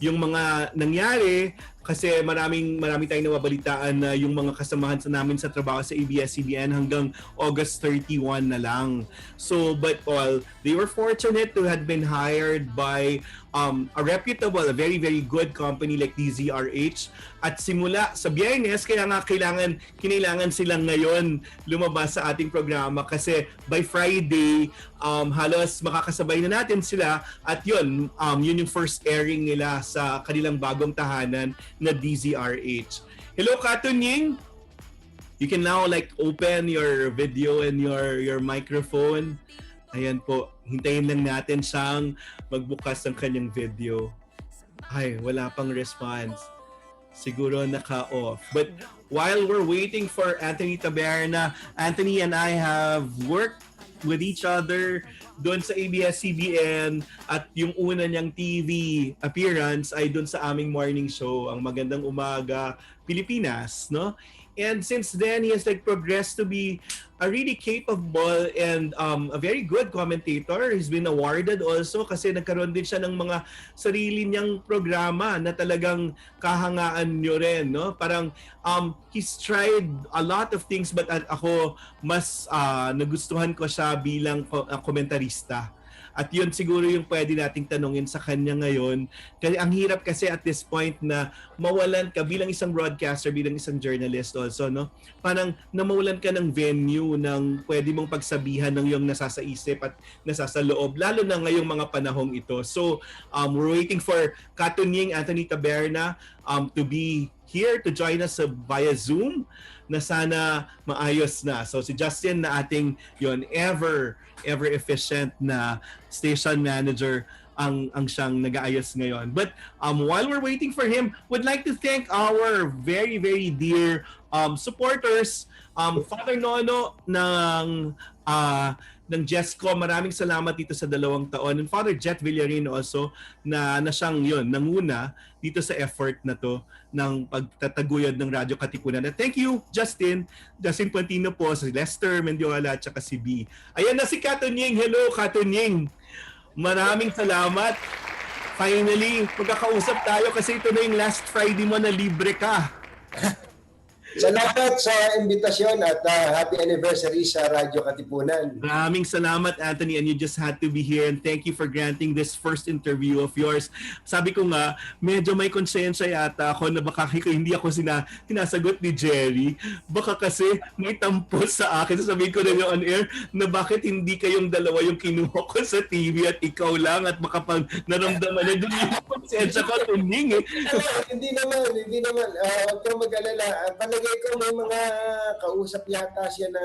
yung mga nangyari kasi marami tayong nawabalitaan na yung mga kasamahan sa namin sa trabaho sa ABS-CBN hanggang August 31 na lang. So, but all, they were fortunate to have been hired by a reputable, a very, very good company like DZRH. At simula sa Biyernes, kaya nga kinailangan silang ngayon lumabas sa ating programa kasi by Friday, halos makakasabay na natin sila at yun yung first airing nila sa kanilang bagong tahanan na DZRH. Hello, Katunying! You can now open your video and your microphone. Ayan po, hintayin lang natin siyang magbukas ng kanyang video. Ay, wala pang response. Siguro naka-off. But while we're waiting for Anthony Taberna, Anthony and I have worked with each other doon sa ABS-CBN at yung una niyang TV appearance ay doon sa aming morning show, ang Magandang Umaga Pilipinas, no? And since then, he has progressed to be a really capable and a very good commentator. He's been awarded also kasi nagkaroon din siya ng mga sarili niyang programa na talagang kahangaan nyo rin. No? Parang he's tried a lot of things but ako mas nagustuhan ko siya bilang komentarista. At yun siguro yung pwede nating tanungin sa kanya ngayon. Kasi ang hirap kasi at this point na mawalan ka bilang isang broadcaster, bilang isang journalist also, no? Parang namawalan ka ng venue ng pwede mong pagsabihan ng iyong nasasaisip at nasasaloob, lalo na ngayong mga panahong ito. So, we're waiting for Katunying Anthony Taberna to be here to join us via Zoom na sana maayos na. So si Justin na ating ever efficient na station manager ang siyang nag-aayos ngayon. But while we're waiting for him, would like to thank our very, very dear supporters. Father Nono ng ng Jesco. Maraming salamat dito sa 2 taon. And Father Jet Villarin also na siyang nanguna dito sa effort na to ng pagtataguyod ng Radyo Katipunan. And thank you, Justin Puentino po, si Lester Mendiola at saka si B. Ayan na si Katunying. Hello, Katunying. Maraming salamat. Finally, magkakausap tayo kasi ito na yung last Friday mo na libre ka. Salamat sa imbitasyon at happy anniversary sa Radyo Katipunan. Maraming salamat, Anthony, and you just had to be here, and thank you for granting this first interview of yours. Sabi ko nga, medyo may konsensya yata ako na baka hindi ako sinasagot ni Gerry. Baka kasi may tampos sa akin. Sasabihin ko na on air na bakit hindi kayong dalawa yung kinuha ko sa TV at ikaw lang, at baka pag naramdaman na doon yung konsensya ko, tuning eh. Hindi naman. Huwag kang mag-alala. Palagay ko may mga kausap yata siya na...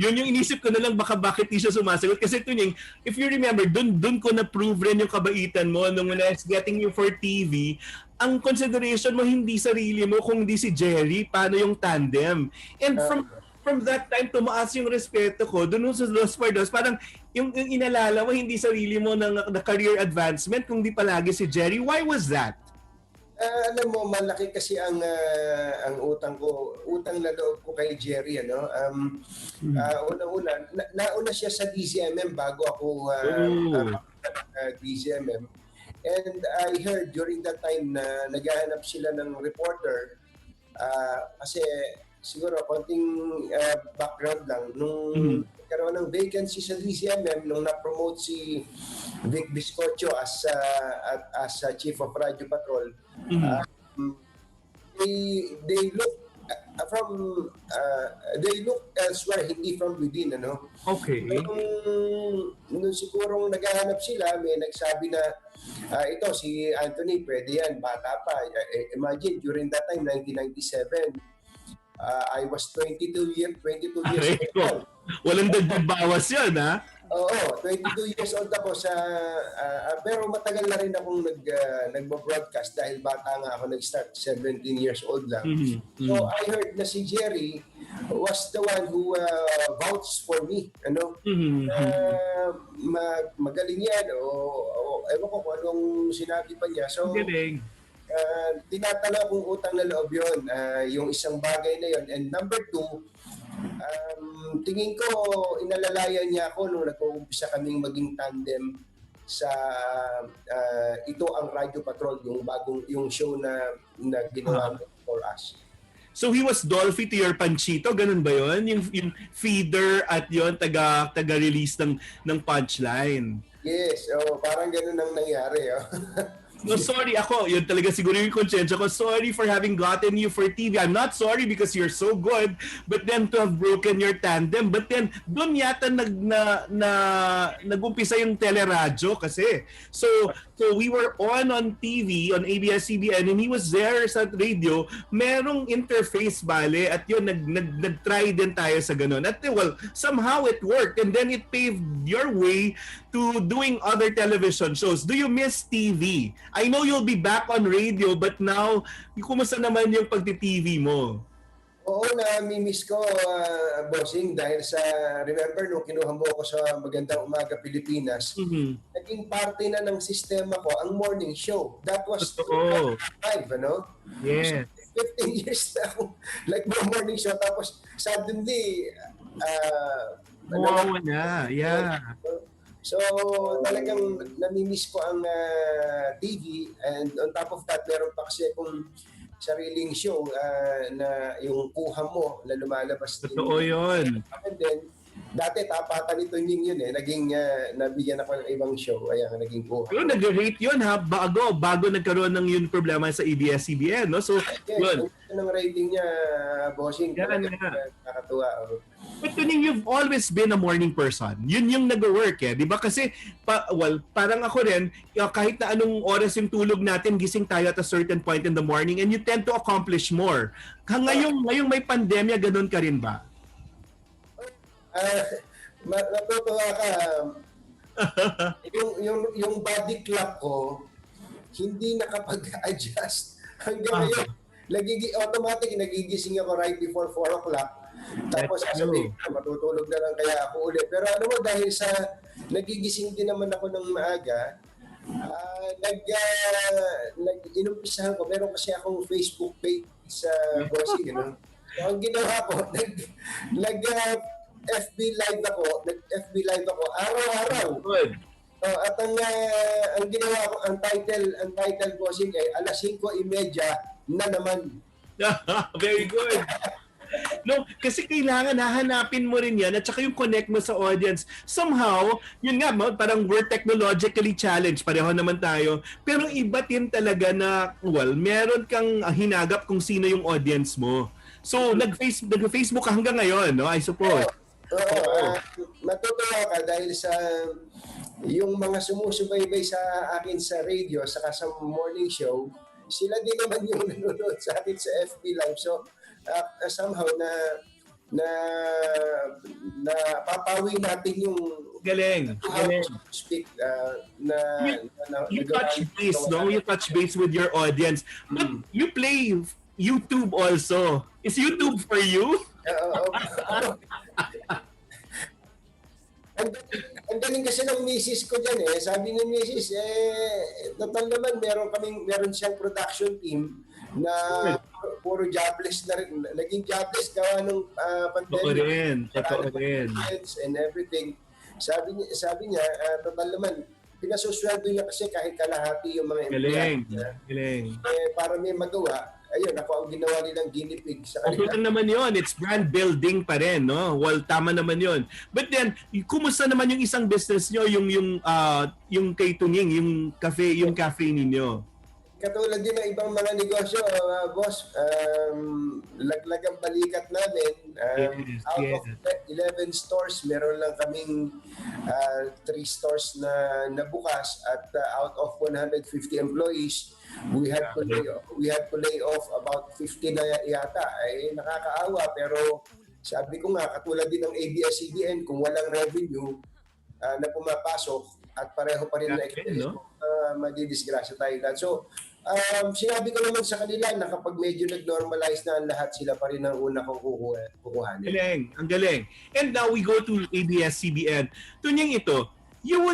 Yun yung inisip ko na lang, baka bakit di siya sumasagot. Kasi tunying, if you remember, dun ko na-prove rin yung kabaitan mo nung when I was getting you for TV. Ang consideration mo hindi sarili mo, kung hindi si Gerry, paano yung tandem. And from that time, tumaas yung respeto ko. Dun sa Dos for Dos, parang yung inalala mo, hindi sarili mo ng career advancement, kung di palagi si Gerry. Why was that? Alam mo, malaki kasi ang utang na loob ko kay Gerry, ano. Una-una, nauna siya sa DZMM bago ako DZMM. And I heard during that time na naghahanap sila ng reporter, kasi siguro konting background lang, nung nagkaroon ng vacancy sa DZMM, nung na-promote si Vic Biscoccio as Chief of Radio Patrol, they look elsewhere, hindi from within, ano. Okay. Nung sigurong naghahanap sila, may nagsabi na ito si Anthony, pwede yan, bata pa. Imagine during that time, 1997, I was 22 years old. Walang dagdag bawas yan, ha? Oo, 22 years old ako pero matagal na rin akong nagbo-broadcast dahil bata nga ako, nag-start 17 years old lang. So I heard na si Gerry was the one who vouched for me, ano. Magaling yan o ewan ko kung anong sinabi pa niya. So tinatala kong utang na loob yun, yung isang bagay na yun. And number 2, tingin ko inalalayan niya ako nung nag-uumpisa kaming maging tandem sa ito ang Radio Patrol, yung show na ginawa for us. So he was Dolphy to your Panchito, ganun ba yun? Yung feeder at yon taga-release ng punchline. Yes, parang ganun ang nangyari. No, sorry ako. Yun talaga siguro yung konsensya ko. Sorry for having gotten you for TV. I'm not sorry because you're so good, but then to have broken your tandem. But then, doon yata nag-umpisa yung teleradyo kasi. So we were on TV, on ABS-CBN, and he was there sa radio. Merong interface, bale, at yun, nag-try din tayo sa ganun. At well, somehow it worked, and then it paved your way to doing other television shows. Do you miss TV? I know you'll be back on radio, but now, kumusta naman yung pagti-TV mo? Oo, nami-miss ko, bossing, dahil sa, remember, nung kinuha mo ako sa Magandang Umaga Pilipinas, naging parte na ng sistema ko ang morning show. That was 5, ano? Yes. So, 15 years na ako morning show, tapos suddenly, na, yeah. So, talagang nami-miss ko ang TV, and on top of that, meron pa kasi akong sariling show na yung kuha mo na lumalabas din. Totoo yun. And then, dati tapatan ito yun eh. Naging, nabigyan ako ng ibang show. Kaya naging kuha. Pero nag-rate yun ha, bago nagkaroon ng yun problema sa ABS-CBN, no? So, yes, ang rating niya, bossing. Nakakatuwa. But tuning, you've always been a morning person. Yun yung nag-work eh. Di ba? Kasi, parang ako rin, kahit na anong oras yung tulog natin, gising tayo at a certain point in the morning, and you tend to accomplish more. Ngayong may pandemya, ganun ka rin ba? Natutuwa ka. yung body clock ko, hindi nakapag-adjust. Hanggang ngayon, automatic nagigising ako right before 4 o'clock. Tapos sasabihin ko, matutulog na lang kaya ako ulit. Pero alam mo, dahil sa nagigising din naman ako ng maaga, inumpisahan ko, meron kasi akong Facebook page sa bossing, So, ang ginawa ko, FB live ako araw-araw. Good. At ang ginawa ko, ang title bossing ay 5:30 na naman. Very good. No, kasi kailangan hahanapin mo rin yan at saka yung connect mo sa audience. Somehow, yun nga, parang we're technologically challenged. Pareho naman tayo. Pero iba din talaga na, meron kang hinagap kung sino yung audience mo. So, nag-Facebook ka hanggang ngayon, no? I suppose. Matutuwa ka dahil sa yung mga sumusubaybay sa akin sa radio saka sa morning show, sila din naman yung nanonood sa akin sa FB Live. So, somehow na papawi natin yung galing. Speak you touch base, no? You touch base with your audience. But you play YouTube also. Is YouTube for you? Ang galing kasi ng misis ko dyan Sabi ni misis, total naman meron siyang production team na puro jobless na rin. Naging jobless gawa ng pandemic. Totoo rin. And everything. Sabi niya, total naman, pinasusweldo niya kasi kahit kalahati yung mga Galing. Para may magawa, ayun, ako ang ginawa nilang guinea pig sa kanila. Okay naman yun. It's brand building pa rin, no? Well, tama naman yun. But then, kumusta naman yung isang business nyo, yung kay Tunying, yung cafe ninyo? Katulad din ng ibang mga negosyo, boss, laglagang balikat namin. Out of 11 stores, meron lang kaming 3 stores na nabukas at out of 150 employees, we had to lay off about 50 na yata. Nakakaawa, pero sabi ko nga, katulad din ng ABS-CBN, kung walang revenue na pumapasok at pareho pa rin na expense, madidisgrasya tayo. So, sinabi ko naman sa kanila na kapag medyo nag-normalize na ang lahat, sila pa rin ang una kong kukuhanin. Ang galing. And now we go to ABS-CBN. Tunying ito, you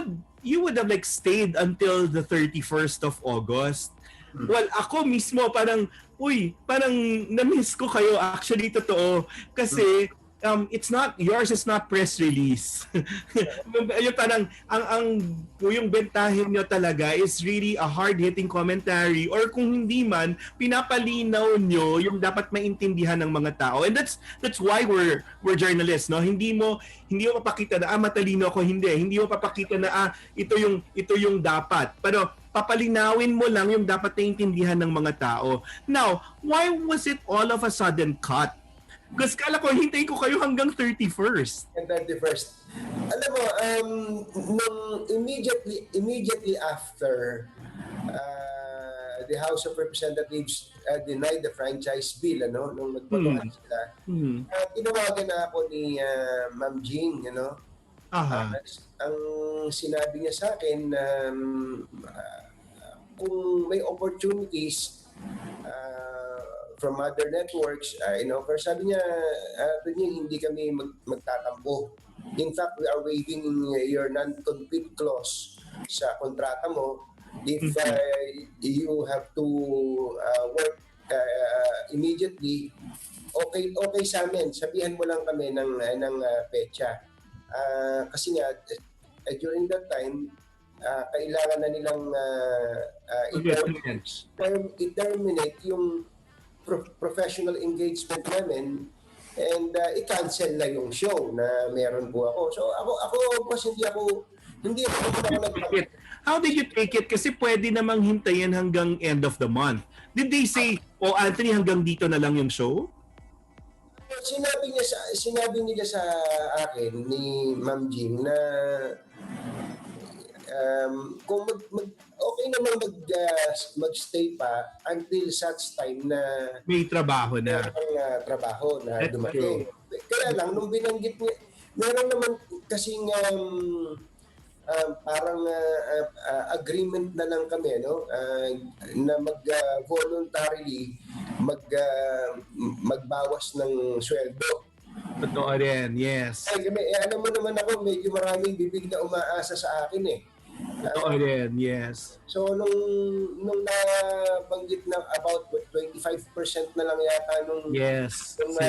would have like stayed until the 31st of August. Well, ako mismo parang na-miss ko kayo. Actually, totoo. Kasi yours is not press release. Yung parang yung bentahin nyo talaga is really a hard-hitting commentary, or kung hindi man, pinapalinaw nyo yung dapat maintindihan ng mga tao. And that's why we're journalists, no? Hindi mo papakita na matalino ako, hindi mo papakita na ito yung dapat. Pero papalinawin mo lang yung dapat naiintindihan ng mga tao. Now, why was it all of a sudden cut? Because kala ko, hintayin ko kayo hanggang 31st. And 31st. Alam mo, nung immediately after the House of Representatives denied the franchise bill, nung nagpatuhan sila, tinawagan na ako ni Ma'am Jing, ang sinabi niya sa akin, kung may opportunities from other networks, pero sabi niya, hindi kami magtatampo. In fact, we are waiving your non-compete clause sa kontrata mo if you have to work immediately. Okay sa amin. Sabihan mo lang kami ng petsa. Kasi nga, during that time, kailangan na nilang i-terminate yung professional engagement namin and i-cancel na yung show na meron po ako. So ako kasi hindi ako nagpapit. How did you take it? Kasi pwede namang hintayin hanggang end of the month. Did they say, Anthony, hanggang dito na lang yung show? Sinabi nila sa akin ni Ma'am Jing na kung okay naman mag-stay pa until such time na may trabaho na. Trabaho na That's dumating. Kaya lang, nung binanggit niya, meron naman kasing parang agreement na lang kami, na voluntarily magbawas ng sweldo. Totoo rin, yes. Ay, alam mo naman ako, medyo maraming bibig na umaasa sa akin eh. Totoo rin, yes. So, nung nabanggit na about 25% na lang yata nung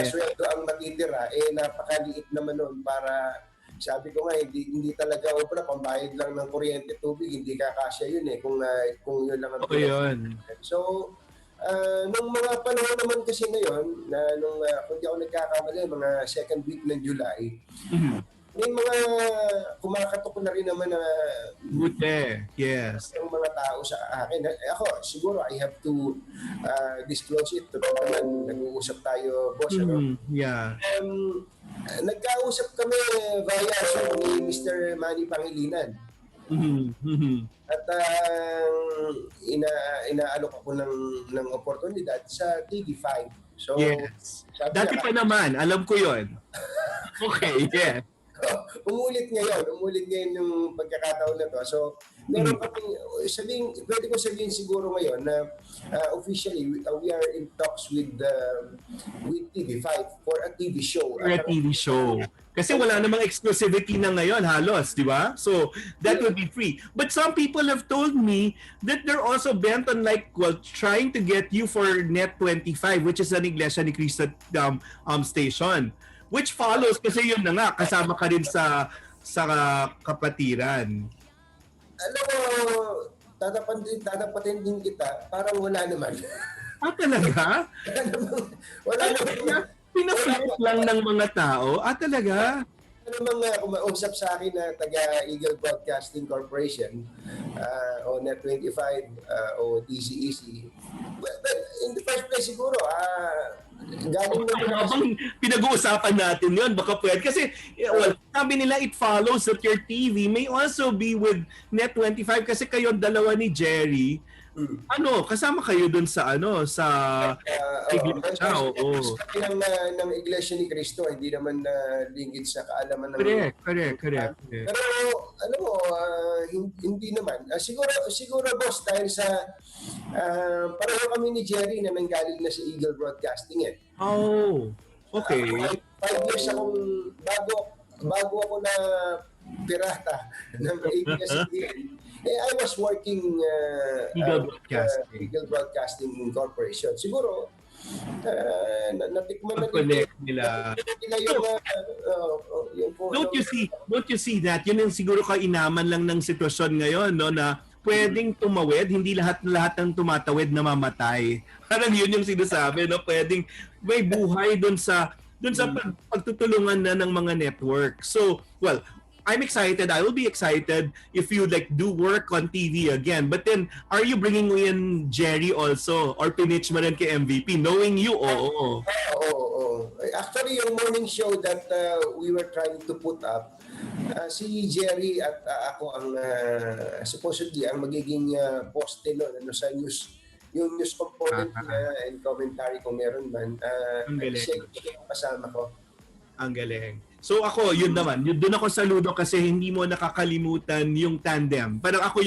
sweldo ang matitira, napakaliit naman nun para, sabi ko nga, hindi talaga obra, pambayad lang ng kuryente, tubig, hindi kakasya yun eh, kung yun lang ang yun. So, nung mga panahon naman kasi ngayon, kung di ako nagkakamali, mga second week ng July, may mga kumakatok na rin naman na buti, yes. Yung mga tao sa akin. Ako, siguro, I have to disclose it. Totoo naman, nag-uusap tayo, boss. Yeah. Nagkausap kami via Zoom ni Mr. Manny Pangilinan. At inaalok ako ng oportunidad sa TV5. So, yes. Dati pa naman, alam ko yon. Okay, yeah. Umulit ngayon yung pagkakataon na to. So, meron kami, pwede ko sabihin siguro ngayon na officially we are in talks with TV5 for a TV show. For a TV show. Kasi wala namang exclusivity na ngayon halos, di ba? So, that would be free. But some people have told me that they're also bent on trying to get you for Net 25, which is an Iglesia ni Cristo station. Which follows kasi yun na nga, kasama ka rin sa kapatiran. Alam mo, tatapatin din kita, parang wala naman. Talaga? Wala naman. Pinapilit lang ng mga tao? Talaga? Ano mga kumausap sa akin na taga-Eagle Broadcasting Corporation o Net25 o DCEC. But in the first place siguro, galing naman pinag-uusapan natin yon, baka pwede. Kasi, sabi nila it follows that your TV may also be with Net25 kasi kayo dalawa ni Gerry. Kasama kayo dun sa Iglesia, ng Iglesia ni Cristo, hindi naman lingid sa kaalaman ng... Correct. Pero, alam mo, hindi naman. Siguro, boss, dahil sa... pareho kami ni Gerry na nanggaling na sa Eagle Broadcasting eh. Oh, okay. 5 years akong bago ako na pirata ng ABS-CBN. I was working Eagle Broadcasting Corporation. Siguro, natikman na nila yung Don't you see that? Yun yung siguro kainaman lang ng sitwasyon ngayon, no, na pwedeng tumawid, hindi lahat ng tumatawid na mamatay. Parang yun yung sinasabi, no? Pwedeng may buhay doon sa pagtutulungan na ng mga network. So, well, I'm excited. I will be excited if you do work on TV again. But then, are you bringing in Gerry also? Or pinitch mo rin kay MVP? Knowing you, oo. Actually, yung morning show that we were trying to put up, si Gerry at ako ang supposedly ang magiging poste sa news. Yung news component and commentary kung meron man. Ang galing. Siya kasama ko. Ang galing. So ako, yun naman. Doon ako saludo kasi hindi mo nakakalimutan yung tandem. Parang ako,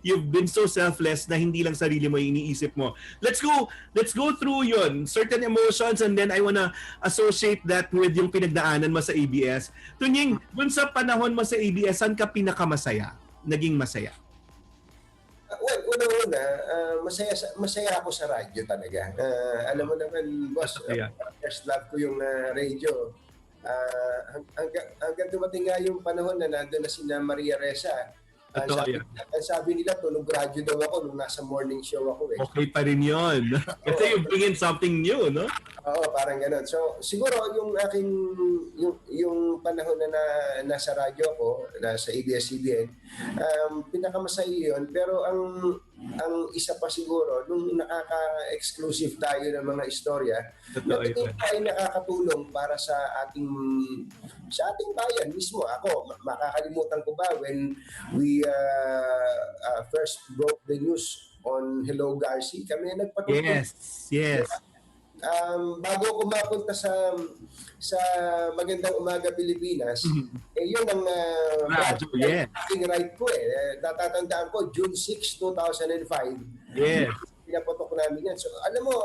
you've been so selfless na hindi lang sarili mo iniisip mo. Let's go through yun. Certain emotions and then I wanna associate that with yung pinagdaanan mo sa ABS. Tunying, dun sa panahon mo sa ABS, saan ka pinakamasaya? Naging masaya? Well, una-una, masaya ako sa radyo talaga. Alam mo naman, boss, first love ko yung radio. Hanggang dumating nga yung panahon na nandun na sina Maria Risa. Sabi nila, tulog radyo daw ako nung nasa morning show ako eh. Okay pa rin yun. Kasi you bring in something new, no? Oo, parang ganun. So, siguro yung aking, yung panahon na nasa radyo ako, nasa ABS-CBN, pinakamasaya yun. Pero ang isa pa siguro, nung nakaka-exclusive tayo ng mga istorya, natin tayo nakakatulong para sa ating bayan mismo. Ako, makakalimutan ko ba when we first broke the news on Hello Garci, kami nagpatulong. Yes. Bago ako mapunta sa Magandang Umaga Pilipinas, yun ang right ko eh. Natatandaan ko, June 6, 2005. Yes. Pinapotok namin yan. So, alam mo,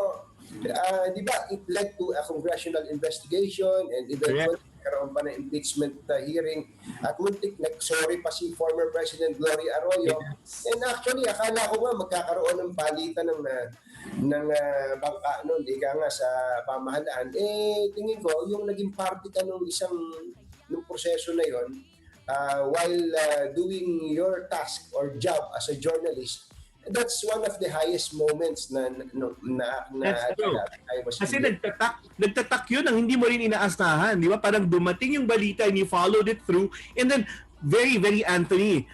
di ba, it led to a congressional investigation and eventually nagkaroon pa ng impeachment hearing at muntik nag-sorry pa si former President Gloria Arroyo. And actually, akala ko nga magkakaroon ng palitan ng bangka noon, ika nga sa pamahalaan. Tingin ko, yung naging party ka nung proseso na yon, while doing your task or job as a journalist, that's one of the highest moments na That's true. I was Kasi in. nagtatak yun ang hindi mo rin inaasahan, di ba? Parang dumating yung balita and you followed it through. And then, very, very Anthony,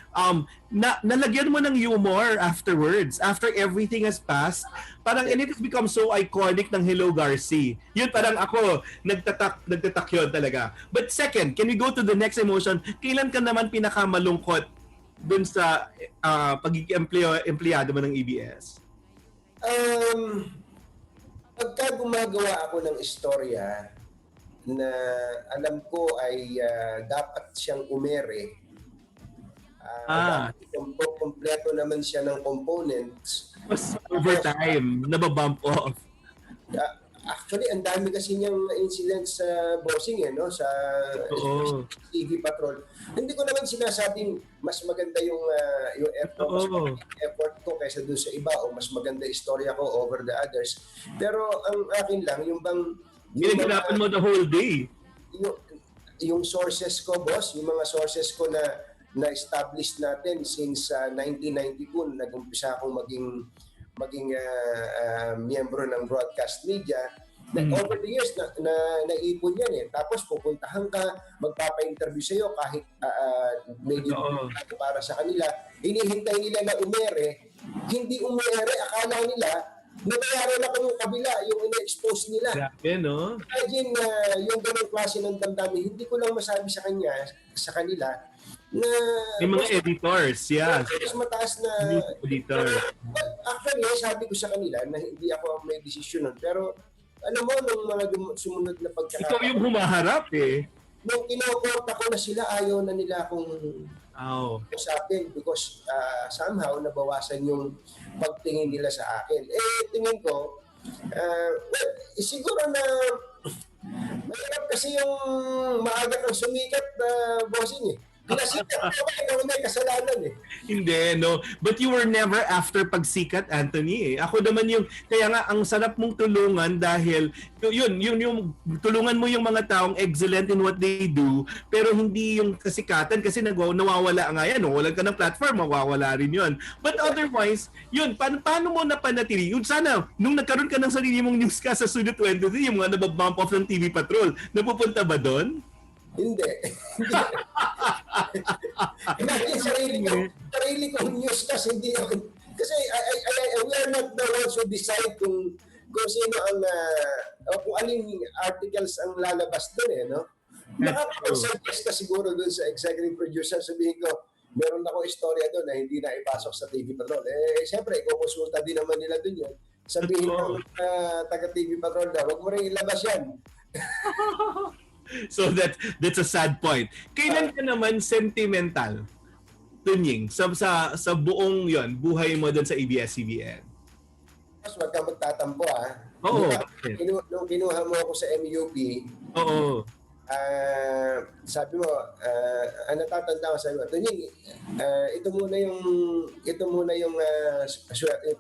nalagyan mo ng humor afterwards, after everything has passed. Parang, and it has become so iconic ng Hello Garci. Yun parang ako, nagtatak yun talaga. But second, can we go to the next emotion? Kailan ka naman pinakamalungkot dun sa pagiging empleyado mo ng ABS? Pagka gumagawa ako ng istorya na alam ko ay dapat siyang umere, kompleto naman siya ng components. Mas overtime, nababump off. Actually, ang dami kasi niyang incidents sa bossing, sa TV Patrol. Hindi ko naman sinasabing mas maganda yung effort ko kaysa dun sa iba o mas maganda istorya ko over the others. Pero ang akin lang, yung bang... Ginaganapan mo the whole day. Yung sources ko, boss, yung mga sources ko na-establish natin since 1992, nag-umpisa akong maging miyembro ng broadcast media. Over the years, naipon yan Tapos pupuntahan ka, magpapa-interview sa'yo kahit medyo para sa kanila. Hinihintay nila na umere. Hindi umere, akala nila, nabayaran ako yung kabila, yung ina-expose nila. Grabe, no? Imagine yung ganong klase ng damdamin, hindi ko lang masabi sa kanila, na yung mga editors, mas mataas na editor. Actually, sabi ko sa kanila na hindi ako may desisyon nun. Pero alam mo, nung mga sumunod na pagkakataon, Ikaw yung humaharap nung kinukorta ko na sila, ayaw na nila akong usapin because somehow nabawasan yung pagtingin nila sa akin. Tingin ko, siguro na mahirap kasi yung maaga kang sumikat na bossing Kinasikat ko may kasalanan Hindi, no? But you were never after pagsikat, Anthony Ako naman yung, kaya nga, ang sarap mong tulungan dahil, yung tulungan mo yung mga taong excellent in what they do, pero hindi yung kasikatan kasi nawawala nga yan. Walang ka ng platform, mawawala rin yun. But otherwise, paano mo napanatili? Sana, nung nagkaroon ka ng sarili mong news ka sa Studio 23, yung mga nababump off ng TV Patrol, napupunta ba doon? Hindi. Imagine sarili ko news kasi hindi ako. Kasi we are not the ones who decide kung sino ang kung aling articles ang lalabas doon no? Makakapag-suggest ka siguro doon sa executive producer, sabihin ko, meron ako istorya doon na hindi na ipasok sa TV Patrol. Siyempre, kukonsulta din naman nila doon yun. Sabihin ng taga TV Patrol na, huwag mo rin ilabas yan. So that's a sad point. Kailan ka naman sentimental, Tunying, sa buong buhay mo doon sa ABS-CBN? Mas wag ka magtatampo Oo. Nung kinuha mo ako sa MUP, sabi mo, natatanda ko sabi mo, Tunying, ito muna yung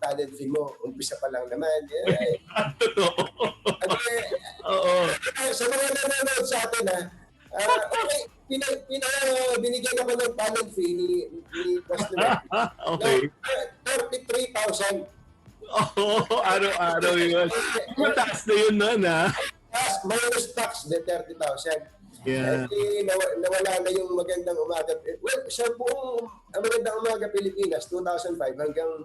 talent fee mo, umpisa pa lang naman. Sa mga nanonood sa atin okay, binigyan ako ng talent fee ni President. Okay. 33,000. Araw-araw yun. Mataas na yun Minus tax, 30,000. Yeah. Nawala na yung Magandang Umaga. Well, sa buong Magandang Umaga Pilipinas, 2005 hanggang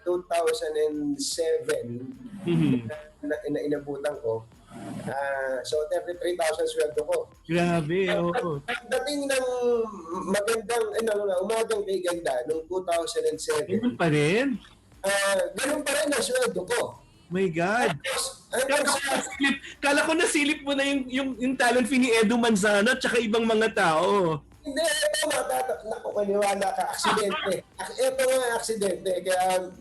2007 na inabutan ko. So 33,000 sweldo ko. Grabe, Pagdating ng Umagang Kay Ganda noong 2007. Ganun pa rin? Ganun pa rin ang sweldo ko. My God. Kala ko nasilip mo na yung talent fee ni Edu Manzano at saka ibang mga tao. Hindi, ito naku, kaniwala ka, aksidente. Ito nga, aksidente. Kaya,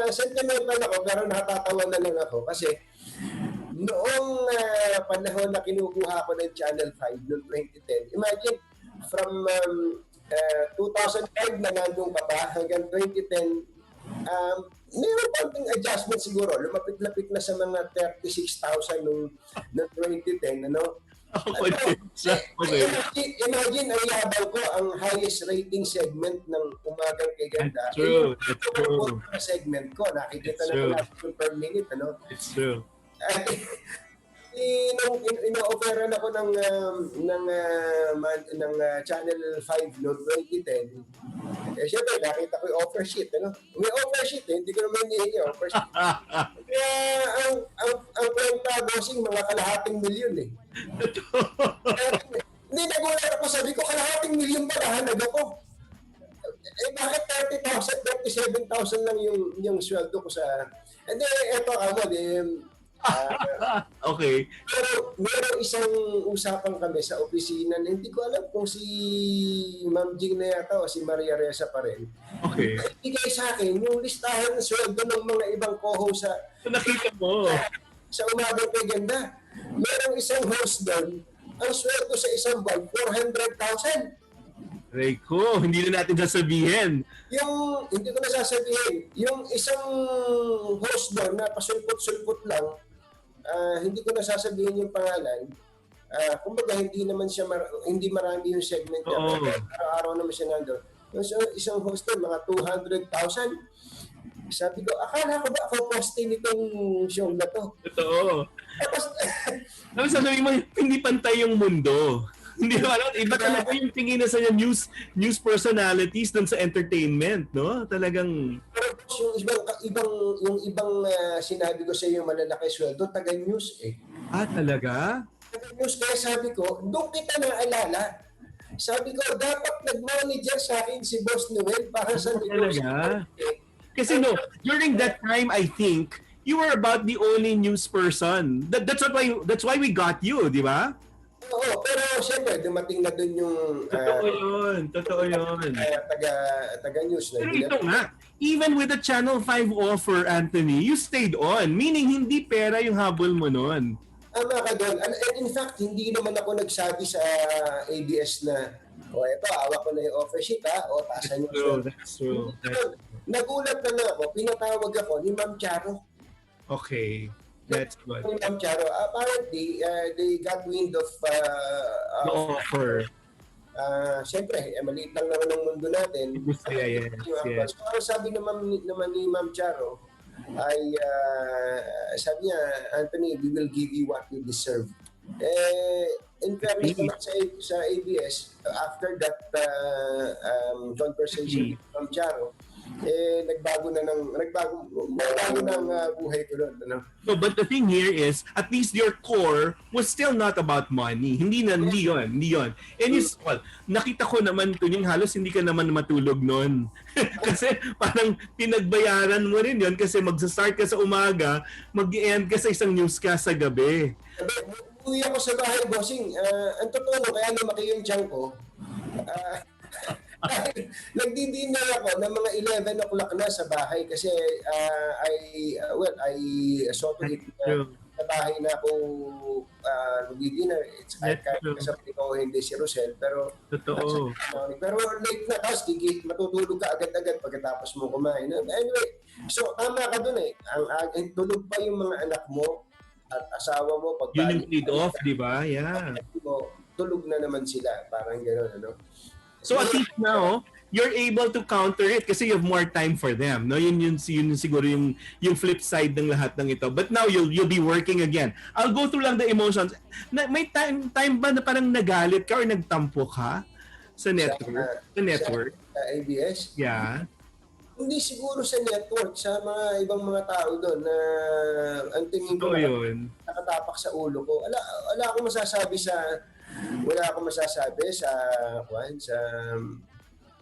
sentimental ako, pero natatawa na lang ako. Kasi, noong panahon na kinukuha ko ng Channel 5 noong 2010, imagine, from 2005 na nandun ka pa hanggang 2010, mayroon konting adjustment siguro. Lumapit-lapit na sa mga 36,000 noong 2010, ano? Imagine, ang yabang ko, ang highest rating segment ng Umagang Kay Ganda. That's true. That's true. Segment ko, nakikita na per minute, ano? It's true. Nung ino-offeran ako ng Channel 5 noong 2010, syempre nakita ko yung offer sheet, ano? May offer sheet, hindi ko naman hihingi offer sheet. Kaya ang kwenta, bossing, mga kalahating milyon eh. Hindi, nagulat ako, sabi ko, kalahating milyon ba nahanag ako? Bakit 30,000, 37,000 lang yung sweldo ko sa... Hindi, eto ako, okay. Pero meron isang usapan kami sa opisina na hindi ko alam kung si Ma'am Jing na yata o si Maria Reza pa rin. Okay. Ibigay sa akin yung listahan ng sweldo ng mga ibang co-host Nakita mo. sa Umagang Kay Ganda. Merong isang host doon, ang sweldo sa isang buwan, 400,000. Reiko, hindi na natin sasabihin. Hindi ko na sasabihin, yung isang host doon na pasulpot-sulpot lang, hindi ko na sasabihin yung pangalan. Kumbaga hindi naman siya hindi marami yung segment niya. Araw-araw naman siya nandoon. Isang host doon, mga 200,000. Sabi ko, akala ko ba ako posting itong show na to? Totoo. Tapos sasabihin mo, hindi pantay yung mundo. Hindi ba alam, iba talaga yung tingin na sa news personalities dun sa entertainment, no? Talagang... Pero yung ibang sinabi ko sa iyo malalaki sweldo, taga-news eh. Talaga? Taga-news, kaya sabi ko, doon kita naalala. Sabi ko, dapat nag-manager sa akin si Boss Noel para sa news. Talaga? Kasi no, during that time, I think, you were about the only news person. That's why we got you, di ba? Oo, pero siyempre, dumating na dun yung... Totoo yun. Taga-news na. Pero ito nga, even with the Channel 5 offer, Anthony, you stayed on. Meaning, hindi pera yung habol mo nun. Tama ka doon. In fact, hindi naman ako nagsabi sa ABS na, eto, awak ko na yung offer sheet, o taasan yung... That's true. Nagulat na ako, pinatawag ako ni Ma'am Charo. Okay. That's good. Ma'am Charo, apparently, they got wind of the offer. Siyempre, maliit lang naman ng mundo natin. Yes. So, ang sabi naman ni Ma'am Charo, ay sabi niya, Anthony, we will give you what you deserve. In fairness naman sa ABS, after that conversation with Ma'am Charo, nagbago ng buhay ko doon. Ano? No, but the thing here is, at least your core was still not about money. Hindi yun. And nakita ko naman ito yung halos hindi ka naman matulog noon. Kasi parang pinagbayaran mo rin yun kasi magsa-start ka sa umaga, mag-end ka sa isang newscast sa gabi. Uwi ako sa bahay, bossing. Ang totoo, kaya lumaki yung tiyan ko. Nagdi-dinner ako ng mga 11 o'clock na sa bahay kasi I saw to it sa bahay na ako nagdi-dinner. It's kasabay ko hindi si Rosel, pero totoo. Pero late na kasi matutulog ka agad-agad pagkatapos mo kumain. Anyway, so tama ka dun eh. Ang tulog pa yung mga anak mo at asawa mo pag yun yung lead off, di ba? Yeah. Tulog na naman sila, parang gano'n, ano? So at least now, you're able to counter it kasi you have more time for them. No, yun siguro yung flip side ng lahat ng ito. But now you'll be working again. I'll go through lang the emotions. May time ba na parang nagalit ka or nagtampo ka sa network? Sa ABS? Yeah. Hindi siguro sa network, sa mga ibang mga tao doon na ang tingin ko nakatapak sa ulo ko. Wala akong masasabi sa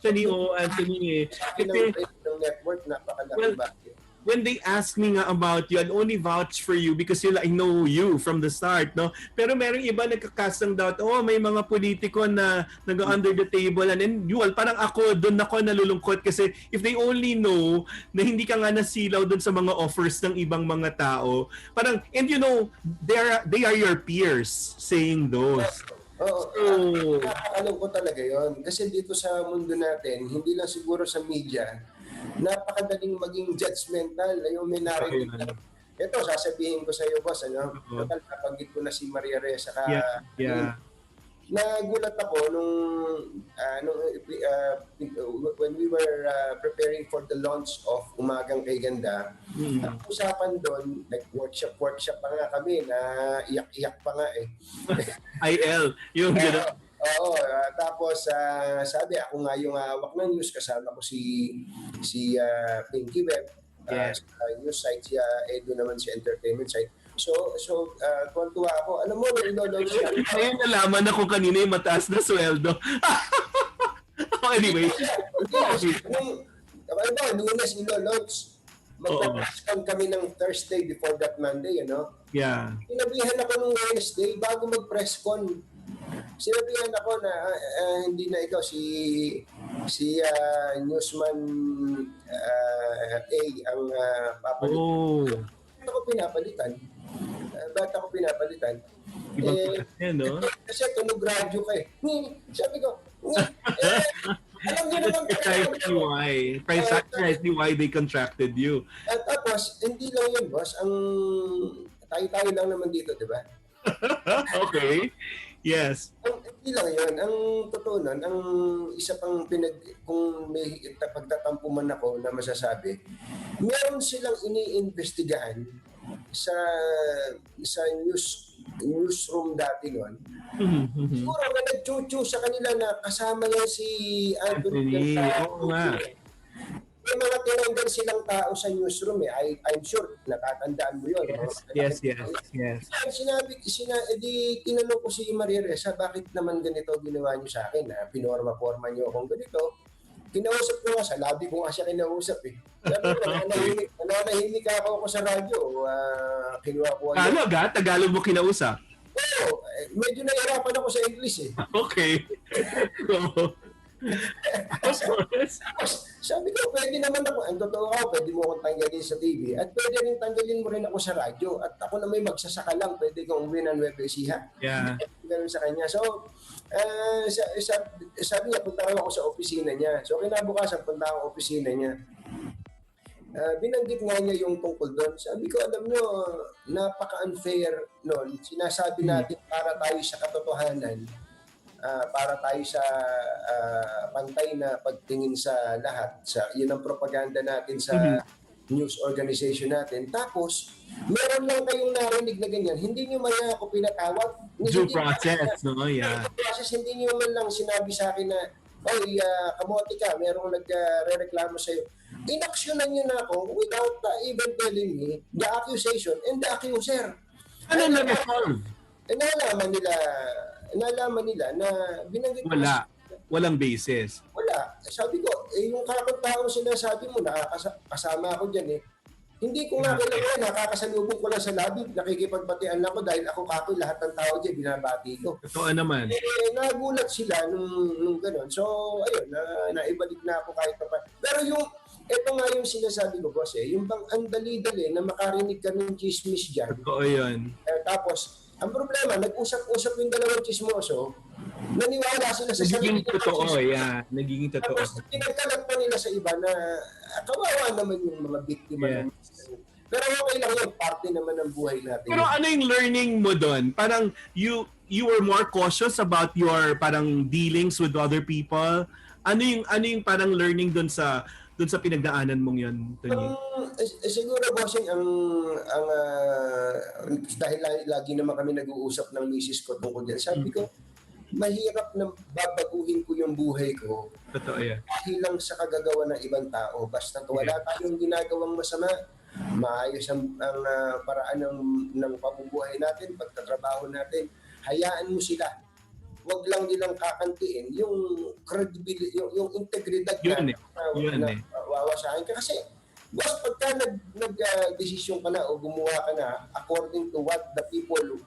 Neo, Anthony, ng network, napakalaki bakit. when they ask me nga about you, I'd only vouch for you because I know you from the start, no? Pero merong iba nagkakastang doubt, may mga politiko na nag-under the table and usual, parang doon ako nalulungkot kasi if they only know na hindi ka nga nasilaw doon sa mga offers ng ibang mga tao, parang, and they are your peers saying those. Oo, alam ko talaga yon. Kasi dito sa mundo natin, hindi lang siguro sa media, napakadaling maging judgmental. Yung may narinig na, ito, sasabihin ko sa iyo, boss, total, napanggit ko na si Maria Risa. Nagulat ako when we were preparing for the launch of Umagang Kay Ganda. Ang usapan doon, like workshop pa nga kami, na iyak-iyak pa nga eh. IL, yung gano'n. Oo, tapos sabi ako nga yung hawak ng news, kasama ko si Pinky Web, sa news site, si Edo naman si entertainment site. So tuwa ako. Alam mo, ino-launch siya. Ngayon nalaman na kung kanina yung mataas na sweldo. Anyway. Lunes ino-launch. Magpa-press kami ng Thursday before that Monday, Yeah. Sinabihan ako nung Wednesday bago mag-press con. Sinabihan ako na hindi na ikaw si Newsman A ang papalitan. Ako pinapalitan. Ba't ako pinapalitan? Kasi tunog radyo ka eh. Sabi ko, alam niyo naman precisely why they contracted you. At tapos, hindi lang yun, boss. Tayo-tayo lang naman dito, di ba? Okay. Yes. Hindi lang yun. Ang totoo nun, ang isa pang kung may pagtatampo man ako na masasabi, meron silang iniimbestigahan sa newsroom dati nun. Siguro na nag-chuchu sa kanila na kasama yan si Anthony. Oo nga. May mga tinanggal silang tao sa newsroom eh. I'm sure natatandaan mo yun. Yes. Tinanong ko si Maria Risa, bakit naman ganito ginawa niyo sa akin? Pinorma-forma niyo akong ganito. Kinausap ko nga sa lobby ko nga siya kinausap eh. Sabi ko, nananahimik ako sa radyo. Kinuha ko. Tagalog mo kinausap? Oo. Medyo nahirapan ako sa English eh. Okay. Sabi ko, pwede naman ako, ang totoo ako, pwede mo akong tanggalin sa TV at pwede rin tanggalin mo rin ako sa radyo at ako na may magsasaka lang, pwede kong umuwi ng Nueva Ecija. Yeah. Ganun sa kanya. So, sabi niya, punta ako sa opisina niya. So, kinabukasan, punta ako sa opisina niya. Binanggit nga niya yung tungkol doon. Sabi ko, alam nyo, napaka-unfair noon. Sinasabi natin para tayo sa katotohanan, para tayo sa pantay na pagtingin sa lahat. Yun ang propaganda natin sa news organization natin. Tapos, meron lang kayong narinig na ganyan. Hindi nyo man ako pinatawag. Due process, no? Yeah. Process, hindi nyo man lang sinabi sa akin na, kamote ka, merong nagre-reklamo sa'yo. Inaksyonan nyo na ako without even telling me the accusation and the accuser. Ano na-resolve? Nalaman nila na binanggit ko. Walang basis. Wala. Sabi ko, yung taong sinasabi mo, kasama ako dyan eh. Hindi ko nga kailangan, nakakasalubong ko lang sa lobby, nakikipagbatian lang ko dahil ako lahat ng tao dyan, binabati ko. Totoo naman. Nagulat sila nung gano'n. So, ayun, naibalik na ako kahit pa. Pero ito nga yung sinasabi ko, boss yung bang andali-dali na makarinig ka ng chismis dyan. Totoo yun. Tapos, ang problema, nag-usap-usap yung dalawang chismoso, naniwala sila sa nagiging totoo, nagiging totoo. Tapos pinagkalat pa nila sa iba na kawawa naman yung mga biktima. Yes. Pero okay lang yun, parte naman ng buhay natin. Pero ano yung learning mo doon? Parang you were more cautious about your parang dealings with other people? Ano yung parang learning doon sa pinagdaanan mong yun, Tony? Siguro, bossing, dahil lagi naman kami nag-uusap ng misis ko tungkol dyan, sabi ko, mahirap na babaguhin ko yung buhay ko. Totoo yan. Dahil lang sa kagagawa ng ibang tao. Basta wala tayong ginagawang masama, maayos ang paraan ng pamumuhay natin, pagtatrabaho natin, hayaan mo sila. Huwag lang nilang kakantiin yung credibility, yung integridad na wawasahin ka. Kasi Boss, pagka nag-desisyon ka na o gumawa ka na according to what the people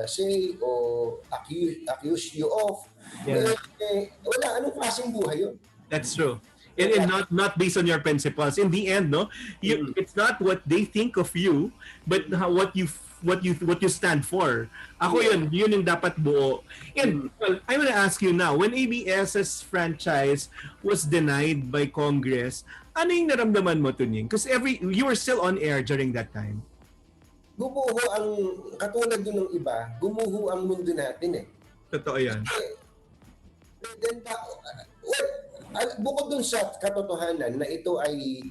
say o accuse you of, Yeah. wala, anong klaseng buhay yun? That's true. And not based on your principles. In the end, no, it's not what they think of you, but what you stand for. Ako yun yung dapat buo. And well, I want to ask you now, when ABS's franchise was denied by Congress, ano yung naramdaman mo, Tunying? Because you were still on air during that time. Gumuho ang, katulad din ng iba, gumuho ang mundo natin eh. Totoo yan. Then, bukod dun sa katotohanan na ito ay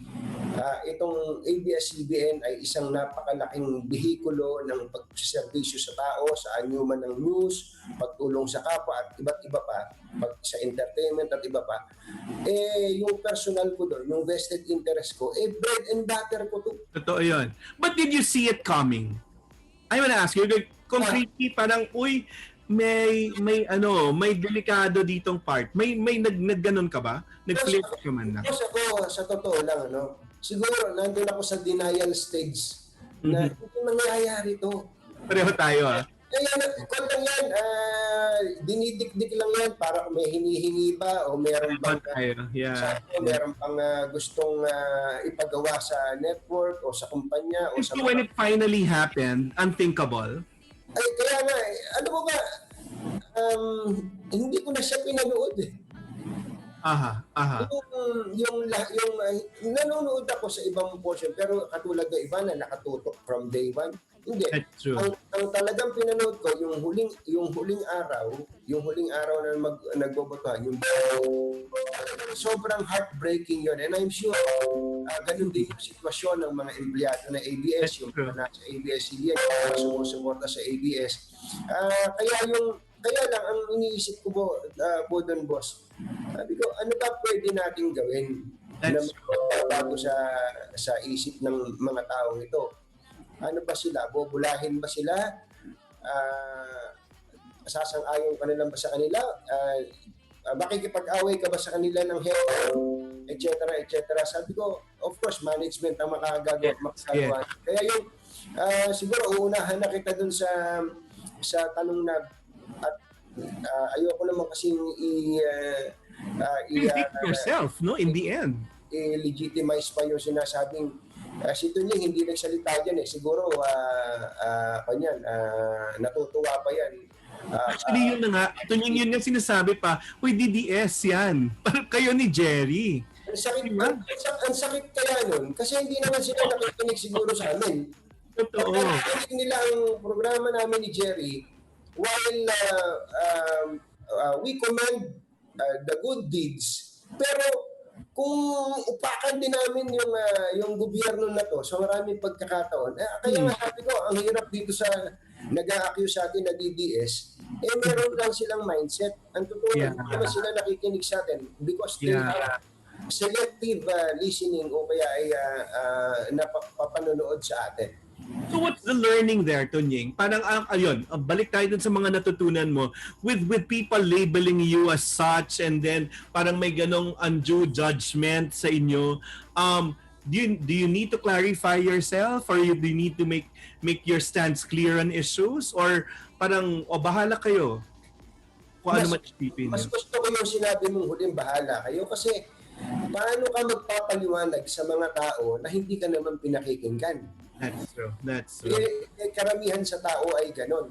itong ABS-CBN ay isang napakalaking bihikulo ng pagservisyo sa tao, sa anyuman ng news, pagtulong sa kapwa at iba't iba pa, sa entertainment at iba pa, yung personal ko doon, yung vested interest ko, bread and butter ko to. Totoo yun. But did you see it coming? I wanna ask you, like, concretely, parang, may delikado ditong part. May nagganon ka ba? Nag-flip ka man lang? Kasi ako, sa totoo lang, siguro nandun ako sa denial stage na hindi mangyayari to. Pareho tayo, ha? Kaya kung lang yan, dinidikdik lang yan para may hinihingi ba o meron bang meron pang gustong ipagawa sa network o sa kumpanya o sa when it finally happened, unthinkable? Ay, kaya nga, ano mo ba, hindi ko na siya pinanood eh. Yung nanonood ako sa ibang portion, pero katulad ng iba na nakatutok from day one. Hindi. Ang talagang pinanood ko, yung huling araw na nagbobotohan, yung sobrang heartbreaking yun. And I'm sure, ganun din yung sitwasyon ng mga empleyado na ABS, yung mga nasa ABS-CBN, yung sumusuporta sa ABS. Kaya lang, ang iniisip ko po doon, boss, sabi ko, ano ba pwede nating gawin na bago sa isip ng mga taong ito? Ano ba sila? Bubulahin ba sila? Sasang-ayon ka na lang ba sa kanila? Makikipag-away ka ba sa kanila ng help? Etc. Sabi ko, of course, management ang makakagawa. Kaya yung, siguro, uunahan na kita dun sa tanong na at ayoko naman kasing yourself, no? In the end. I-legitimize pa yung sinasabing si Tunying hindi nagsalita dyan eh. Siguro, natutuwa pa yan. Actually, yun na nga. Tunying yun nga sinasabi pa, DDS yan. Parang kayo ni Gerry. Ang sakit kaya nun. Kasi hindi naman sila nakikinig siguro sa amin. Totoo. Nakikinig nila ang programa namin ni Gerry while we commend the good deeds. Pero kung upakan din namin yung gobyerno na to sa maraming pagkakataon, kaya nga sabi ko, ang hirap dito sa nag-a-accuse sa atin na DDS, meron lang silang mindset. Ang totoo, hindi naman sila nakikinig sa atin because they are selective listening o kaya ay napapanonood sa atin. So what's the learning there, Tunying? Parang, ayun, balik tayo dun sa mga natutunan mo with people labeling you as such and then parang may ganong undue judgment sa inyo. Do you need to clarify yourself or do you need to make your stance clear on issues? Or parang, bahala kayo? Kung ano matipipin mas gusto ko yung sinabi mong huling bahala kayo kasi paano ka magpapaliwanag sa mga tao na hindi ka naman pinakikinggan? That's true. Karamihan sa tao ay ganon.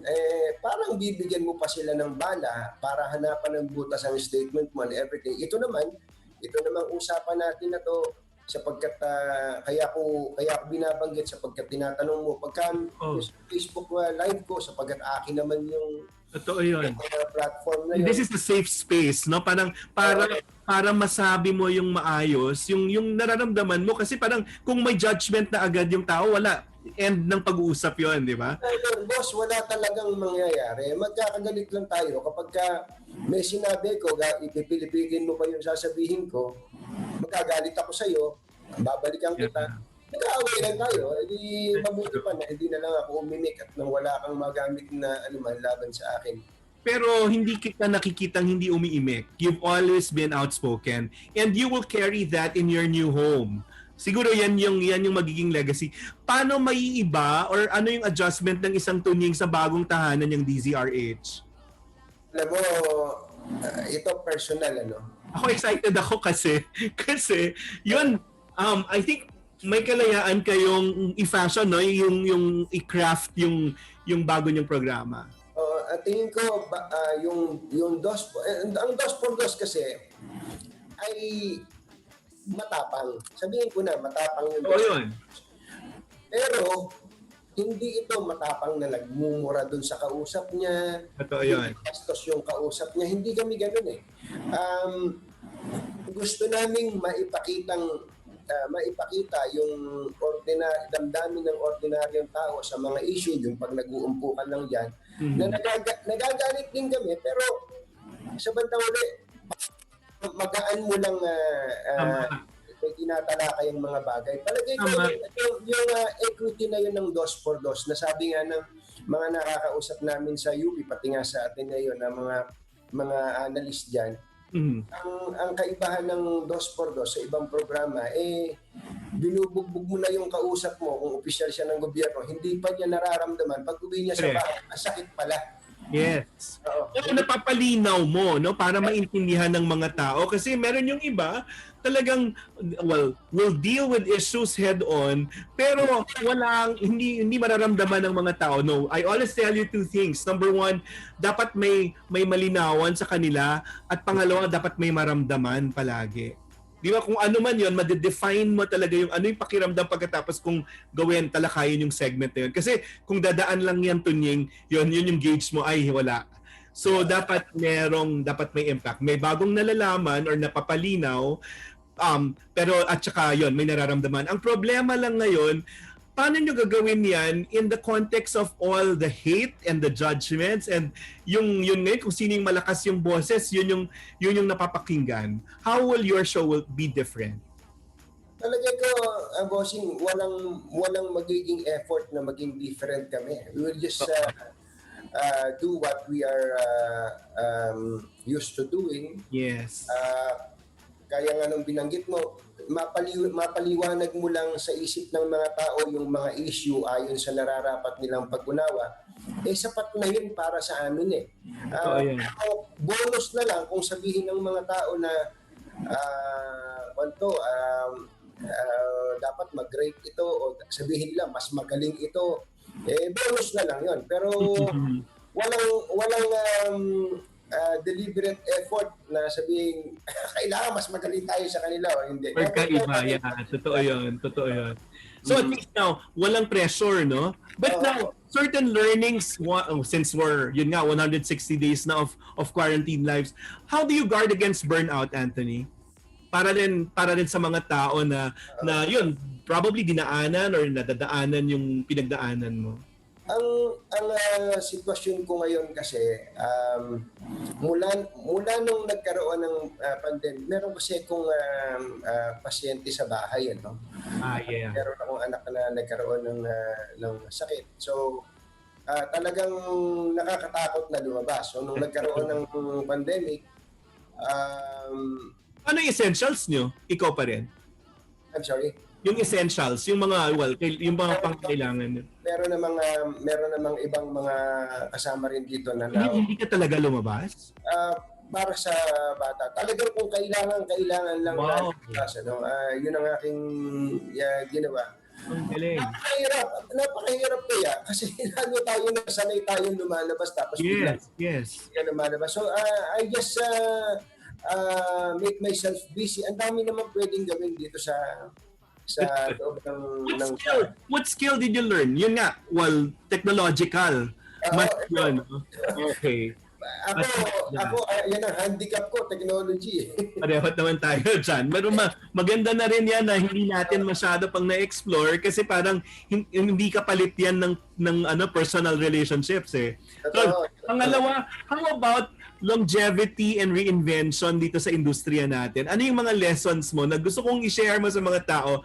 Parang bibigyan mo pa sila ng bala para hanapan ng butas ang statement mo and everything. Ito naman usapan natin na to sapagkat kaya ko binabanggit sapagkat tinatanong mo pagka sa Facebook live ko sapagkat akin naman yung totoo yun. Platform na yun. This is a safe space, no? Parang para masabi mo yung maayos, yung nararamdaman mo kasi parang kung may judgment na agad yung tao, wala end ng pag-uusap yun, di ba? Boss, wala talagang mangyayari. Magkakagalit lang tayo kapag may sinabi ko, ipipilipitin mo pa yung sasabihin ko, magkagalit ako sa'yo, babalikan kita. Nag-aaway lang tayo, mabuti pa na hindi na lang ako umimik at nang wala kang magamit na anuman laban sa akin. Pero hindi kita nakikitang hindi umiimik. You've always been outspoken and you will carry that in your new home. Siguro yan yung magiging legacy. Paano maiiba or ano yung adjustment ng isang tunying sa bagong tahanan yung DZRH? Alam mo, ito personal, Ako excited ako kasi yun, I think may kalayaan kayong i-fashion, no, yung i-craft yung bago niyong programa. Tingin ko yung ang dos por dos kasi ay matapang. Sabihin ko na matapang yung dos. Yun. Pero hindi ito matapang na nagmumura dun sa kausap niya. Totoo yun. Bastos yung kausap niya. Hindi kami ganun eh. Gusto naming maipakita yung damdamin ng ordinaryong tao sa mga issue, yung pag nag-uumpukan lang dyan, na nagagalit din kami, pero sa bandang uli, magaan mo lang tinatalakay yung mga bagay. Palagay ko yung equity na yun ng dos por dos, na sabi nga ng mga nakakausap namin sa UP, pati nga sa Ateneo na mga analyst dyan, ang kaibahan ng dos por dos sa ibang programa, binubugbog mo na yung kausap mo kung opisyal siya ng gobyerno, hindi pa niya nararamdaman. Pag uwi niya sa bahay, masakit pala. Yes. Napapalinaw mo, no, para maintindihan ng mga tao, kasi meron yung iba talagang will deal with issues head on, pero hindi mararamdaman ng mga tao. No, I always tell you two things. Number one, dapat may malinawan sa kanila, at pangalawa, dapat may maramdaman palagi. Di ba, kung ano man yun, madedefine mo talaga yung ano yung pakiramdam pagkatapos kung gawin, talakayin yung segment na yun. Kasi kung dadaan lang yan, tunying, yun yung gauge mo, ay wala. So dapat may impact. May bagong nalalaman or napapalinaw, pero at saka yun, may nararamdaman. Ang problema lang ngayon, paano nyo gagawin yan in the context of all the hate and the judgments, and yun ngayon, kung sino yung malakas yung boses, yun yung napapakinggan. How will your show be different? Talagay ko, bossing, walang magiging effort na maging different kami. We will just do what we are used to doing. Yes. Kaya nga nung binanggit mo, mapaliwanag mo lang sa isip ng mga tao yung mga issue ayon sa nararapat nilang pag-unawa, sapat na yun para sa amin eh. Bonus na lang kung sabihin ng mga tao na dapat mag-rate ito, o sabihin nila mas magaling ito, bonus na lang yun. Pero walang deliberate effort na sabihin kailangan mas magaling tayo sa kanila o hindi. Magkaiba yan. Totoo yun. So at least now, walang pressure, no? But now, certain learnings, since we're, 160 days na of quarantine lives, how do you guard against burnout, Anthony? Para rin sa mga tao na yun, probably dinaanan or nadadaanan yung pinagdaanan mo. Ang sitwasyon ko ngayon kasi mula nung nagkaroon ng pandemic, meron kasi akong pasyente sa bahay, ano? Yeah. Meron akong anak na nagkaroon ng sakit. So talagang nakakatakot na lumabas. So nung nagkaroon ng pandemic, ano yung essentials nyo? Ikaw pa rin? I'm sorry? Yung essentials, yung mga pangkailangan nyo. Meron namang ibang mga kasama rin dito na hindi ka talaga lumabas? Para sa bata. Talagang kung kailangan lang. Wow. Yun ang aking ginawa. Ang galing. Napakahirap kaya kasi lalo tayo nasanay tayong lumalabas tapos Yes. lumalabas. So I just make myself busy. Ang dami naman pwedeng gawin dito sa loob ng What skill did you learn? Yun nga, technological. Yun. Okay. Ako, yan ang handicap ko, technology. Pareho naman tayo dyan. Pero maganda na rin yan na hindi natin masyado pang na-explore kasi parang hindi ka palit yan ng personal relationships eh. So, pangalawa, how about longevity and reinvention dito sa industriya natin? Ano yung mga lessons mo na gusto kong i-share mo sa mga tao?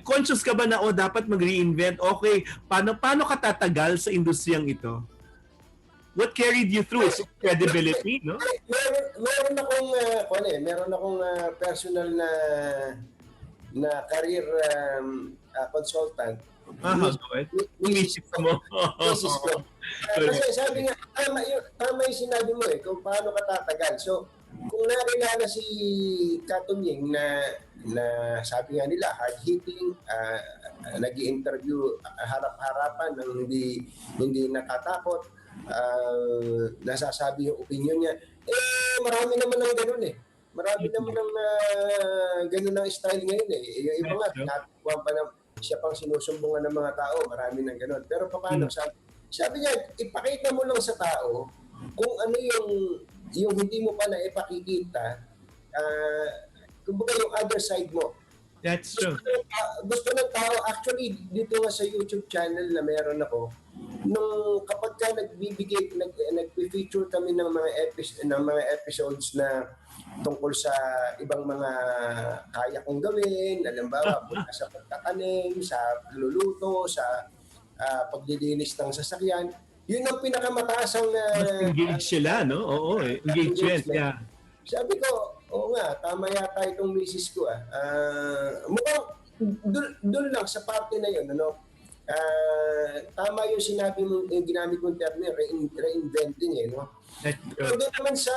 Conscious ka ba na dapat mag-reinvent? Okay, paano ka tatagal sa industriyang ito? What carried you through? Is credibility, no? Meron akong personal career consultant. Go ahead. Umisip mo. Misis ko. Kasi sabi nga, tama yung sinabi mo kung paano ka tatagal. So, kung nakilala si Katunying na sabi nga nila, hard-hitting, nag-i-interview harap-harapan ng hindi natatakot, nasasabi yung opinion niya, marami naman ng ganun Marami naman ng ganun ang style ngayon Yung iba nga, tinatakuan pa na siya pang sinusumbungan ng mga tao, marami ng ganun. Pero paano? Sabi niya, ipakita mo lang sa tao kung ano yung hindi mo pa na ipakikita, kumbaga yung other side mo. That's true. Gusto ng tao, actually, dito nga sa YouTube channel na meron ako, nung kapag ka nag-feature kami ng mga episodes na tungkol sa ibang mga kaya kong gawin, halimbawa, mula sa pagtatanim, sa luluto, sa paglilinis ng sasakyan, yun ang pinakamataas ang engaged sila, no? Oo, engagement. Yeah. Sabi ko, oo nga, tama yata itong misis ko. Mukhang doon lang sa parte na yun, tama yung sinabi mo, yung ginamit mong term reinventing no? Pero doon naman sa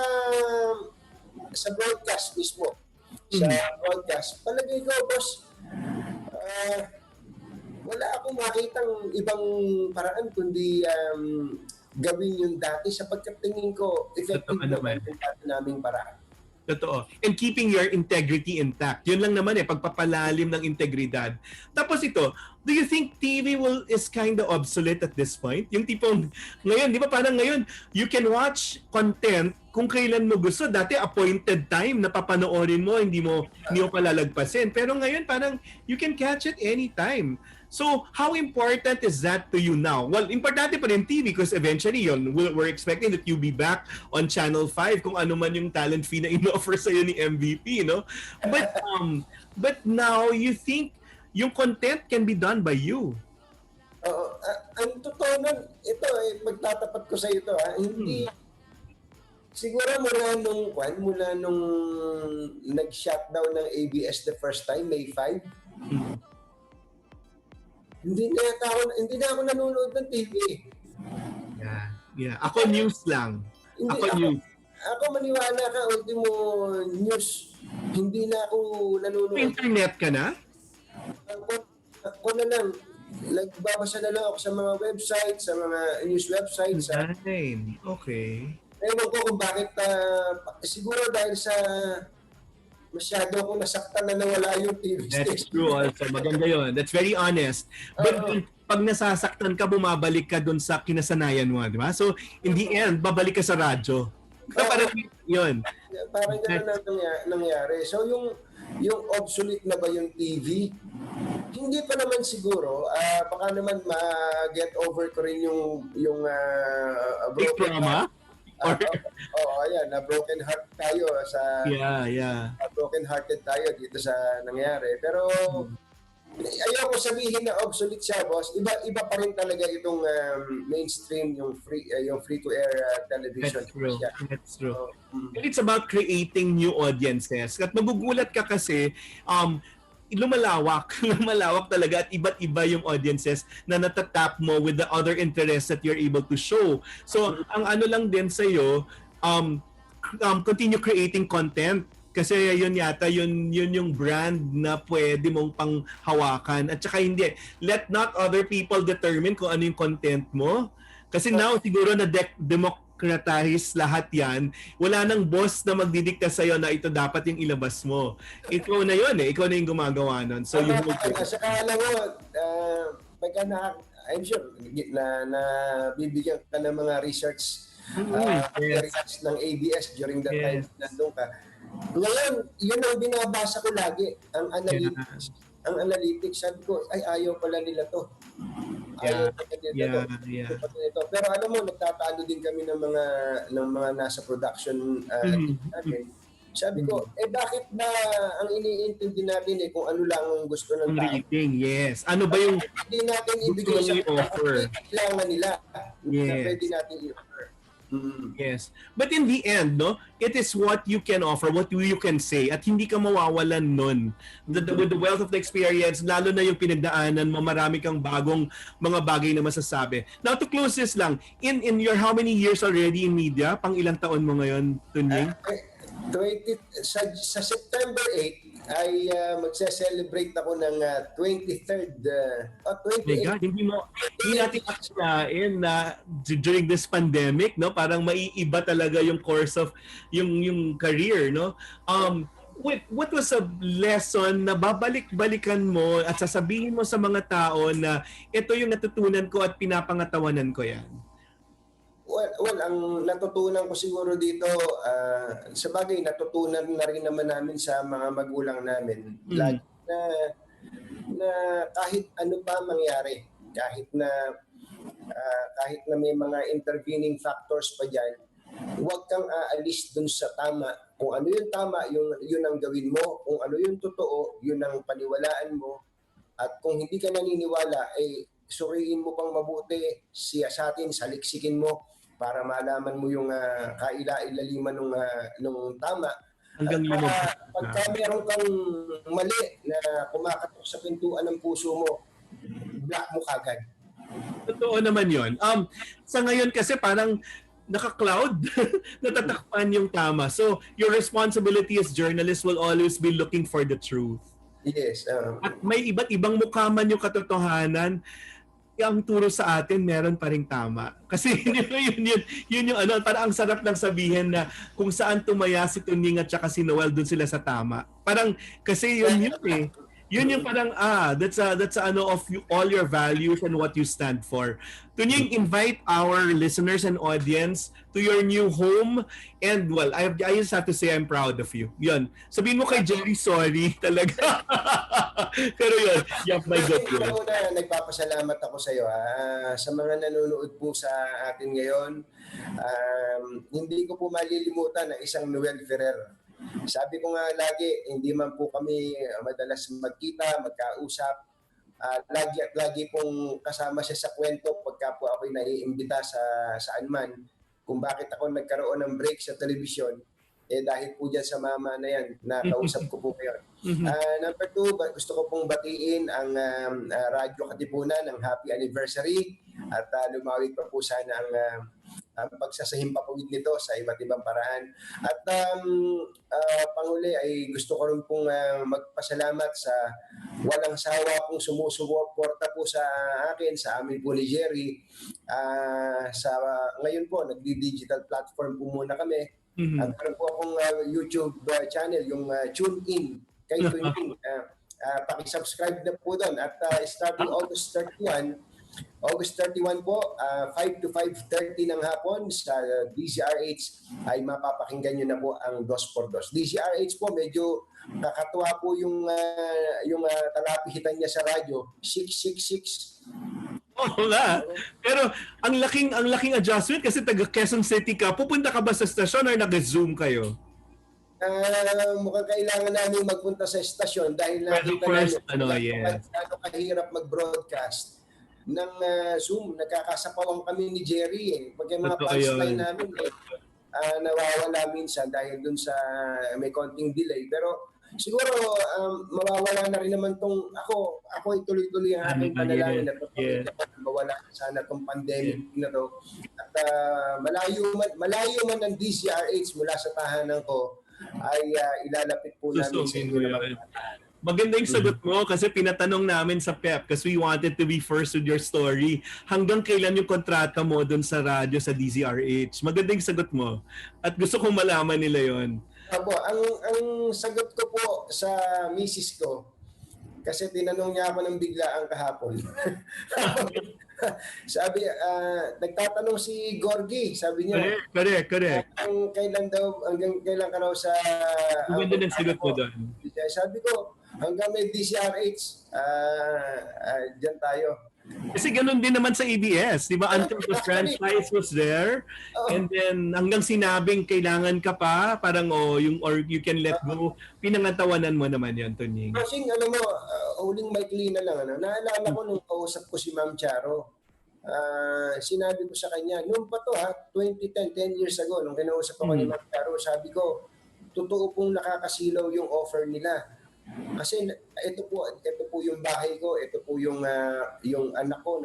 broadcast mismo, sa broadcast, palagay ko, boss, wala akong makitang ibang paraan kundi gawin yung dati sapagkat tingin ko effective naman yung dati naming paraan. Totoo. And keeping your integrity intact. Yun lang naman pagpapalalim ng integridad. Tapos ito, do you think TV is kind of obsolete at this point? Yung tipong, ngayon, di ba parang ngayon, you can watch content kung kailan mo gusto. Dati appointed time na papanoorin mo, hindi mo palalagpasin. Pero ngayon parang you can catch it anytime. So, how important is that to you now? Well, importante pa rin TV because eventually we're expecting that you be back on Channel 5 kung ano man yung talent fee na in-offer sa'yo ni MVP, no? But now, you think yung content can be done by you? Ang totoo nun, ito magtatapat ko sa ito, hindi, siguro mula nung nag-shutdown ng ABS the first time, May 5, hindi na ako nanonood ng TV. Yeah. Ako news lang. Ako maniwala ka, ultimo news. Hindi na ako nanonood. Internet ka na? Ako na lang. Nagbabasa na lang ako sa mga websites, sa mga news websites. Okay. Ewan ko kung bakit, siguro dahil sa masyado akong nasaktan na nawala yung TV station. That's true also. Maganda yun. That's very honest. But pag nasasaktan ka, bumabalik ka dun sa kinasanayan mo, di ba? So, in the end, babalik ka sa radyo. Parang yun. Parang gano'n na nangyari. So, yung obsolete na ba yung TV? Hindi pa naman siguro. Baka naman ma-get over ko rin yung broken heart. Ayan, na-broken heart tayo broken-hearted tayo dito sa nangyari. Pero ayoko sabihin na obsolete siya, boss. Iba pa rin talaga itong mainstream, yung free-to-air television. That's true. And it's about creating new audiences. At magugulat ka kasi, lumalawak talaga at iba't iba yung audiences na natatap mo with the other interests that you're able to show. So, ang ano lang din sa'yo, continue creating content. Kasi yun yata, yun yung brand na pwede mong panghawakan. At saka hindi, let not other people determine kung ano yung content mo. Kasi now, siguro na democratize lahat yan. Wala nang boss na magdidikta sa'yo na ito dapat yung ilabas mo. Ikaw na yun ikaw na yung gumagawa nun. So, you saka alam mo, pagka I'm sure na bibigyan ka ng mga research ng ABS during that time na nandun ka. Ngayon, yun ang binabasa ko lagi, ang analytics. Ang analytics, sabi ko, ayaw pala nila to. Ayaw pala nila to. Pero alam mo, nagtatalo din kami ng mga nasa production natin. Sabi ko, bakit ba ang iniintindi natin kung ano lang ang gusto ng tao? Rating, yes. Ano ba yung hindi natin ibigay sa offer? Kailangan nila. Na pwede natin i-offer. Yes. But in the end, no, it is what you can offer, what you can say, at hindi ka mawawalan nun. With the wealth of the experience, lalo na yung pinagdaanan mo, marami kang bagong mga bagay na masasabi. Now, to close this lang, in your how many years already in media? Pang ilang taon mo ngayon, Tunying? sa September 8 ay magse-celebrate ako ng 23rd My God, 28th. hindi natin akalain na during this pandemic, no, parang maiiba talaga yung course of yung career, no. What was a lesson na babalik-balikan mo at sasabihin mo sa mga tao na ito yung natutunan ko at pinapangatawanan ko yan? Well, ang natutunan ko siguro dito, sa bagay, natutunan na rin naman namin sa mga magulang namin. Lagi na kahit ano pa mangyari, kahit na may mga intervening factors pa dyan, huwag kang aalis dun sa tama. Kung ano yung tama, yun ang gawin mo. Kung ano yung totoo, yun ang paniwalaan mo. At kung hindi ka naniniwala, suriin mo pang mabuti sa atin, saliksikin mo para malaman mo yung kaila-ilaliman nung tama. Hanggang Pagka meron kang mali na kumakatok sa pintuan ng puso mo, block mo kagad. Totoo naman yun. Sa ngayon kasi parang naka-cloud, natatakpan yung tama. So, your responsibility as journalist will always be looking for the truth. Yes. At may iba't ibang mukha man yung katotohanan, ang turo sa atin meron pa ring tama. Kasi yun yung ano, parang ang sarap lang sabihin na kung saan tumaya si Tunying at saka si Noel, dun sila sa tama. Parang kasi yun eh. Yun yung parang that's ano of all your values and what you stand for. Tunying, invite our listeners and audience to your new home, and well, I just have to say I'm proud of you. Yun. Sabihin mo kay Gerry, sorry talaga. Pero yun, my God. Una, nagpapasalamat ako sa iyo sa mga nanonood po sa atin ngayon. Hindi ko po malilimutan na isang Noel Ferrer. Sabi ko nga lagi, hindi man po kami madalas magkita, magkausap. Lagi pong kasama siya sa kwento pagka po ako'y naiimbita saan man. Kung bakit ako nagkaroon ng break sa telebisyon, dahil po dyan sa mama na yan, nakausap ko po kayo. Number 2, gusto ko pong batiin ang Radyo Katipunan ng happy anniversary at lumawig pa po sana ang pagsasahimpapawid nito sa iba't ibang paraan. At panghuli ay gusto ko rin pong magpasalamat sa walang sawa pong sumusuporta po sa akin, sa amin po ni Gerry. Ngayon po, nagdi-digital platform po muna kami. At meron po akong YouTube channel, yung Tune In kay Tunying. Paki-subscribe na po doon. At starting August 31 po, 5 to 5:30 ng hapon sa DZRH ay mapapakinggan nyo na po ang 2x2. DZRH po, medyo kakatuwa po yung talapihitan niya sa radyo, 666. Wala. Pero ang laking adjustment kasi taga Quezon City ka. Pupunta ka ba sa stasyon or nag-zoom kayo? Mukhang kailangan namin magpunta sa estasyon dahil nakita namin ano kahirap mag-broadcast ng Zoom. Nagkakasapawang kami ni Gerry pag yung mga punchline namin nawawala minsan dahil dun sa may konting delay. Pero siguro mawawala na rin naman tong ako ay tuloy-tuloy ang aking panalangin na mawala sana tong pandemic na to. At malayo man ang DZRH mula sa tahanan ko ay ilalapit po namin sa inyo naman. Maganda yung sagot mo kasi pinatanong namin sa PEP kasi we wanted to be first with your story. Hanggang kailan yung kontrata mo dun sa radyo sa DZRH? Maganda yung sagot mo. At gusto kong malaman nila yon. Opo, ang sagot ko po sa misis ko, kasi tinanong niya ako ng biglaan kahapon. Sabi, nagtatanong si Gorgie, sabi niya. Correct. Hanggang kailan ka raw sa... Maganda ng sagot mo doon. Sabi ko, hanggang may DCRH, dyan tayo. Kasi ganun din naman sa ABS, di ba? Until the franchise was there, and then hanggang sinabing kailangan ka pa, parang or you can let go, pinangatawanan mo naman yan, Tunying. Kasi alam mo, huling maikli na lang, naalala ko nung kausap ko si Ma'am Charo. sinabi ko sa kanya, noon pa to 2010, 10 years ago, nung kinausap ako ni Ma'am Caro, sabi ko, totoo pong nakakasilaw yung offer nila. Kasi ito po yung bahay ko, ito po yung anak ko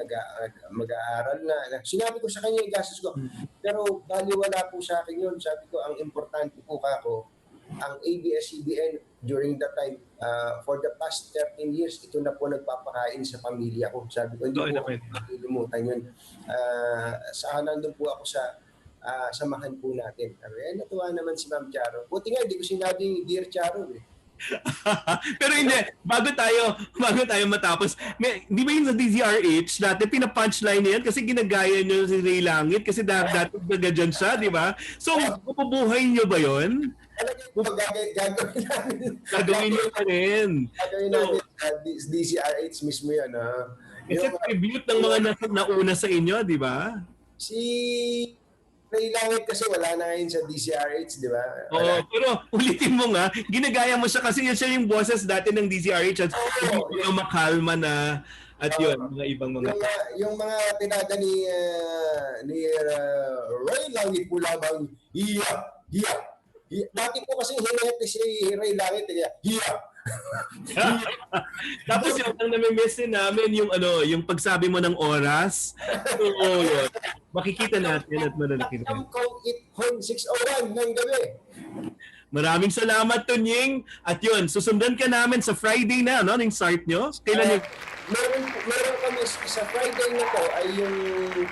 mag-aaral na. Sinabi ko sa kanya yung gastos ko. Pero baliwala po sa akin yun. Sabi ko, ang importante po kako, ang ABS-CBN during that time, for the past 13 years, ito na po nagpapakain sa pamilya ko. Sabi ko, hindi po ako makalimutan yun. Saan nandun po ako sa samahan po natin. Natuwa naman si Ma'am Charo. Buti nga, hindi ko sinabing Dear Charo eh. Pero hindi, bago tayo matapos, di ba yung sa DZRH, dati pina-punchline niya yan kasi ginagaya niyo si Ray Langit kasi dati nagagyan siya, di ba? So, mapabuhay niyo ba yun? Gagawin namin. Gagawin niyo pa rin. Gagawin namin DZRH mismo yan. Kasi tribute ng mga nauna sa inyo, di ba? Si Ray Langit kasi wala na ngayon sa DZRH, di ba? Oo, pero ulitin mo nga, ginagaya mo siya kasi siya yung bosses dati ng DZRH at yung makalma na at yun, mga ibang mga... Yung mga tinaga ni Ray Langit po lamang, hiya. Dati po kasi hinete si Ray Langit, hiya. Tapos yung ang namimiss din namin yung pagsabi mo ng oras. So, yun. Makikita natin at mananakit. Kung 6:01 ng gabi. Maraming salamat, Tunying. At yun, susundan ka namin sa Friday na, no? Yung start nyo. Kailan yung... Meron kami sa Friday na to ay yung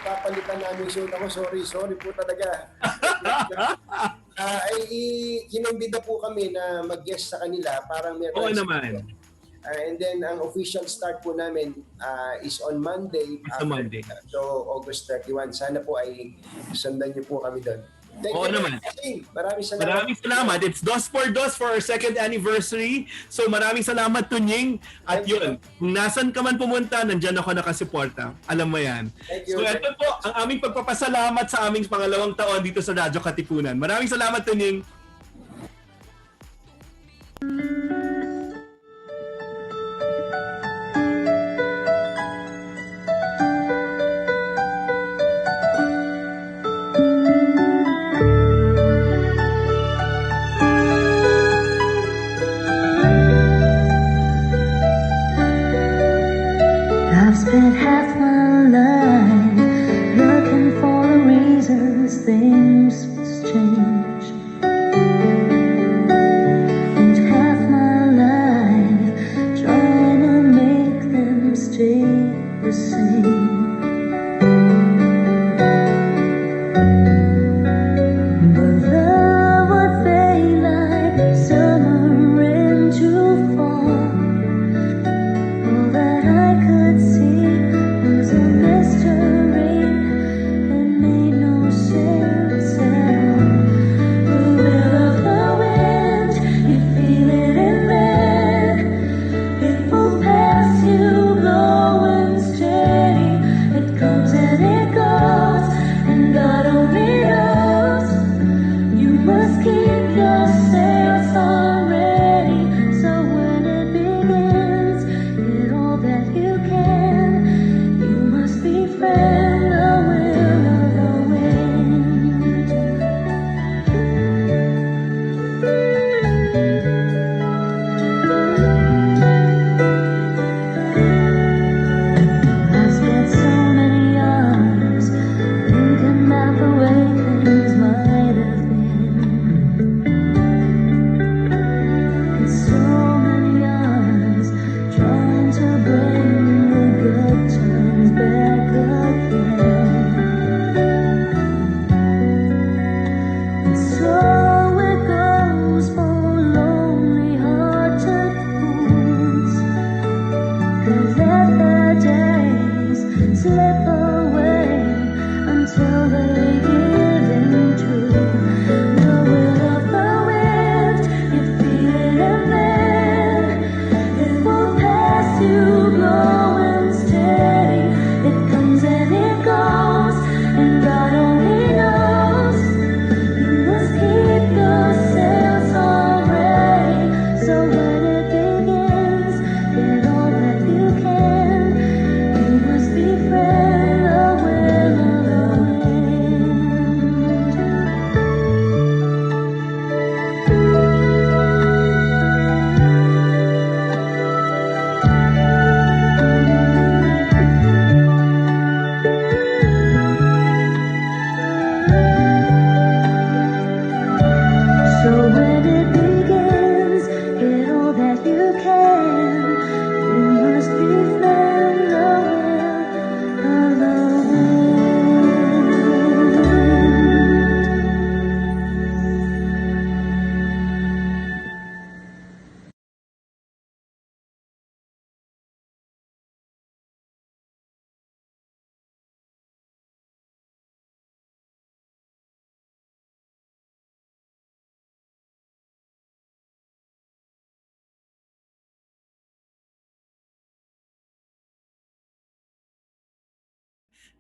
papalitan namin shoot ako. Sorry po talaga. Ay kinumbida po kami na mag-guest sa kanila. Parang meron. Oo naman. And then ang official start po namin is on Monday. Monday. So August 31. Sana po ay sundan niyo po kami doon. Oo naman. Maraming salamat. Maraming salamat. It's dos for our second anniversary. So maraming salamat, Tunying. At yun, kung nasan ka man pumunta, nandyan ako nakasuporta. Alam mo yan. So ito po ang aming pagpapasalamat sa aming pangalawang taon dito sa Radyo Katipunan. Maraming salamat, Tunying. I've spent half my life looking for the reasons things must change, and half my life trying to make them stay the same. But love would fade like summer into fall. All that I could see was a mystery. It made no sense.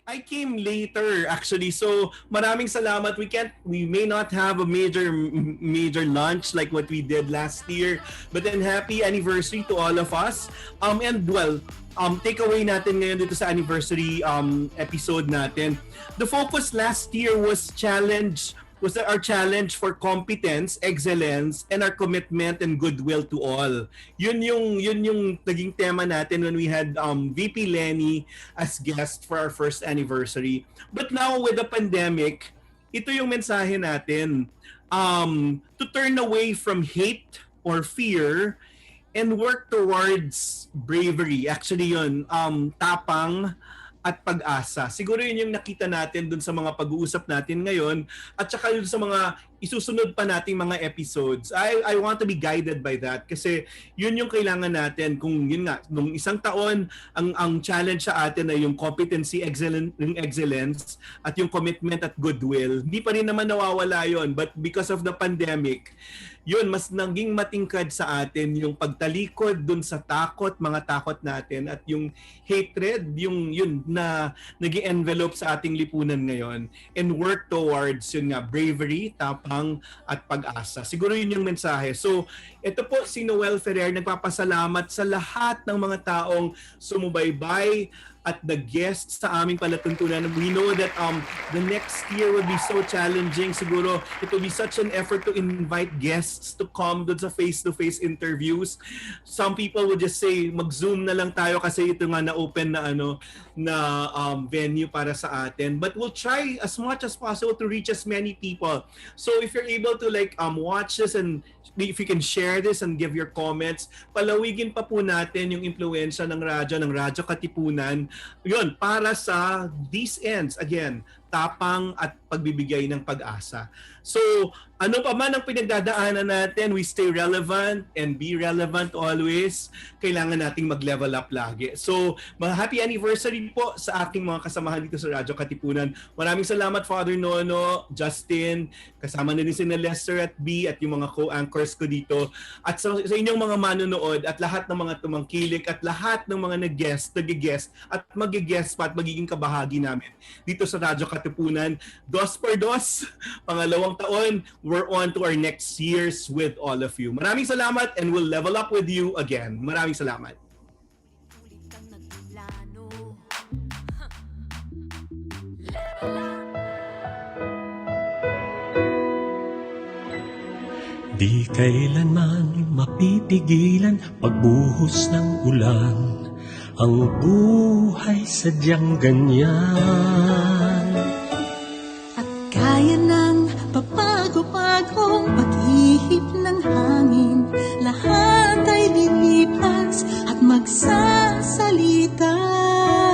I came later actually. So maraming salamat. We may not have a major lunch like what we did last year, but then happy anniversary to all of us. And well, takeaway natin ngayon dito sa anniversary episode natin. The focus last year was our challenge for competence, excellence, and our commitment and goodwill to all. Yun yung naging tema natin when we had VP Lenny as guest for our first anniversary. But now with the pandemic, ito yung mensahe natin. To turn away from hate or fear and work towards bravery. Actually yun, tapang at pag-asa. Siguro yun yung nakita natin dun sa mga pag-uusap natin ngayon at saka yun sa mga isusunod pa nating mga episodes. I want to be guided by that kasi yun yung kailangan natin. Kung yun nga, nung isang taon, ang challenge sa atin ay yung competency, excellence at yung commitment at goodwill. Hindi pa rin naman nawawala yun, but because of the pandemic, yun, mas naging matingkad sa atin yung pagtalikod dun sa mga takot natin at yung hatred, yun na nag-envelope sa ating lipunan ngayon and work towards yun nga, bravery, tapang at pag-asa. Siguro yun yung mensahe. So, ito po si Noel Ferrer, nagpapasalamat sa lahat ng mga taong sumubaybay at the guests sa aming palatuntunan. We know that the next year will be so challenging. Siguro it will be such an effort to invite guests to come doon sa face-to-face interviews. Some people would just say, mag-Zoom na lang tayo kasi ito nga na-open na venue para sa atin. But we'll try as much as possible to reach as many people. So if you're able to watch this and if you can share this and give your comments, palawigin pa po natin yung impluwensya ng Radyo Katipunan. Yun, para sa these ends, again, tapang at pagbibigay ng pag-asa. So, ano pa man ang pinagdadaanan natin, we stay relevant and be relevant always. Kailangan nating mag-level up lagi. So, happy anniversary po sa aking mga kasamahan dito sa Radyo Katipunan. Maraming salamat, Father Nono, Justin, kasama na din si Lester at B at yung mga co-anchors ko dito. At sa inyong mga manonood at lahat ng mga tumangkilik at lahat ng mga nag-guest at mag-guest pa at magiging kabahagi namin dito sa Radyo Katipunan. Dos por dos, pangalawang taon, we're on to our next years with all of you. Maraming salamat and we'll level up with you again. Maraming salamat. Di kailanman mapipigilan pagbuhos ng ulan. Ang buhay sadyang ganyan. At kaya ng papago-pagong pag-ihip ng hangin. Lahat ay lilipas at magsasalita.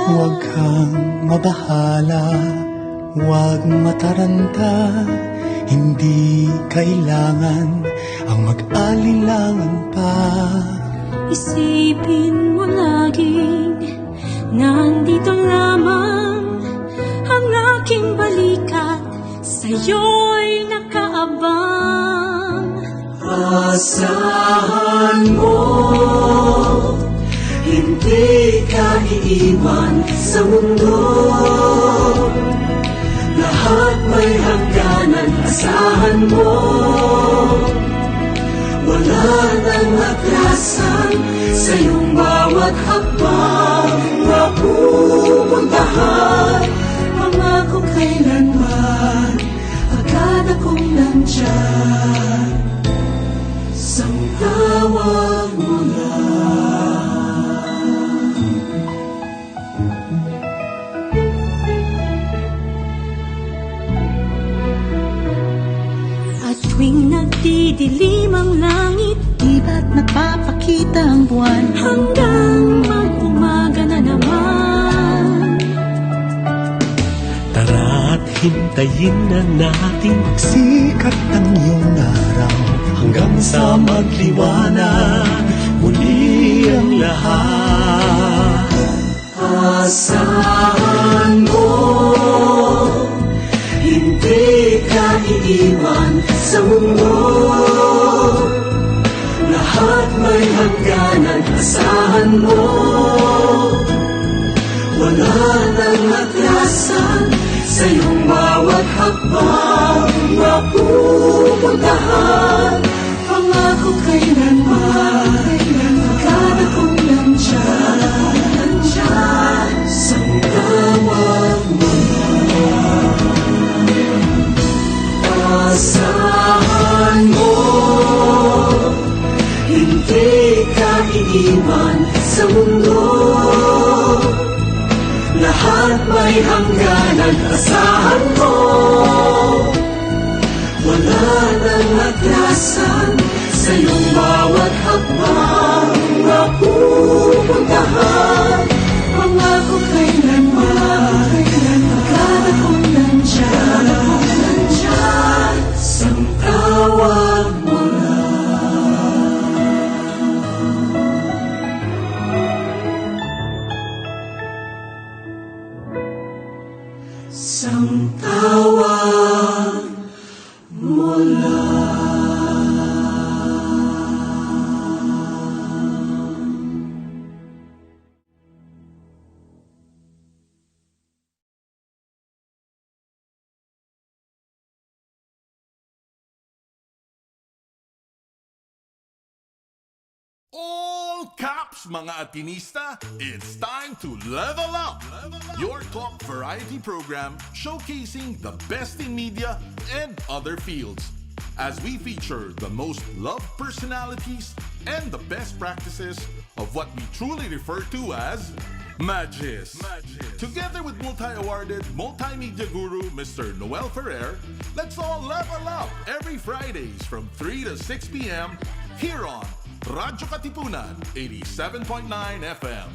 Huwag kang mabahala, huwag mataranta. Hindi kailangan ang mag-alilangan pa. Isipin mo laging nandito lamang ang aking balikat, sa'yo'y nakaabang. Asahan mo, hindi ka iiwan sa mundo. Lahat may hangganan, asahan mo. Wala nang atrasan sa iyong bawat hakbang. Mapupuntahan, pangako kailanman, agad akong nandyan. Sang tawag mo Tuwing nagdidilim ang langit, di ba't nagpapakita ang buwan? Hanggang mag-umaga na naman. Tara't hintayin na natin magsikat ang iyong araw hanggang sa magliwanag muli ang lahat. Asahan mo, hindi ka iiwan sa mundo. Lahat may hangganan, asahan mo. Wala nang atras may hangganan, asahan mo. Wala nang atlasan sa iyong bawat hakbang na pupuntahan. Pangako kailanman, akala kong nandyan, sang tawag mo lang. Sang tawag mo lang. All Kaps, mga Atenista, it's time to level up! Your top variety program showcasing the best in media and other fields. As we feature the most loved personalities and the best practices of what we truly refer to as Magis. Together with multi-awarded multimedia guru Mr. Noel Ferrer, let's all level up every Fridays from 3 to 6 p.m. here on Radyo Katipunan 87.9 FM.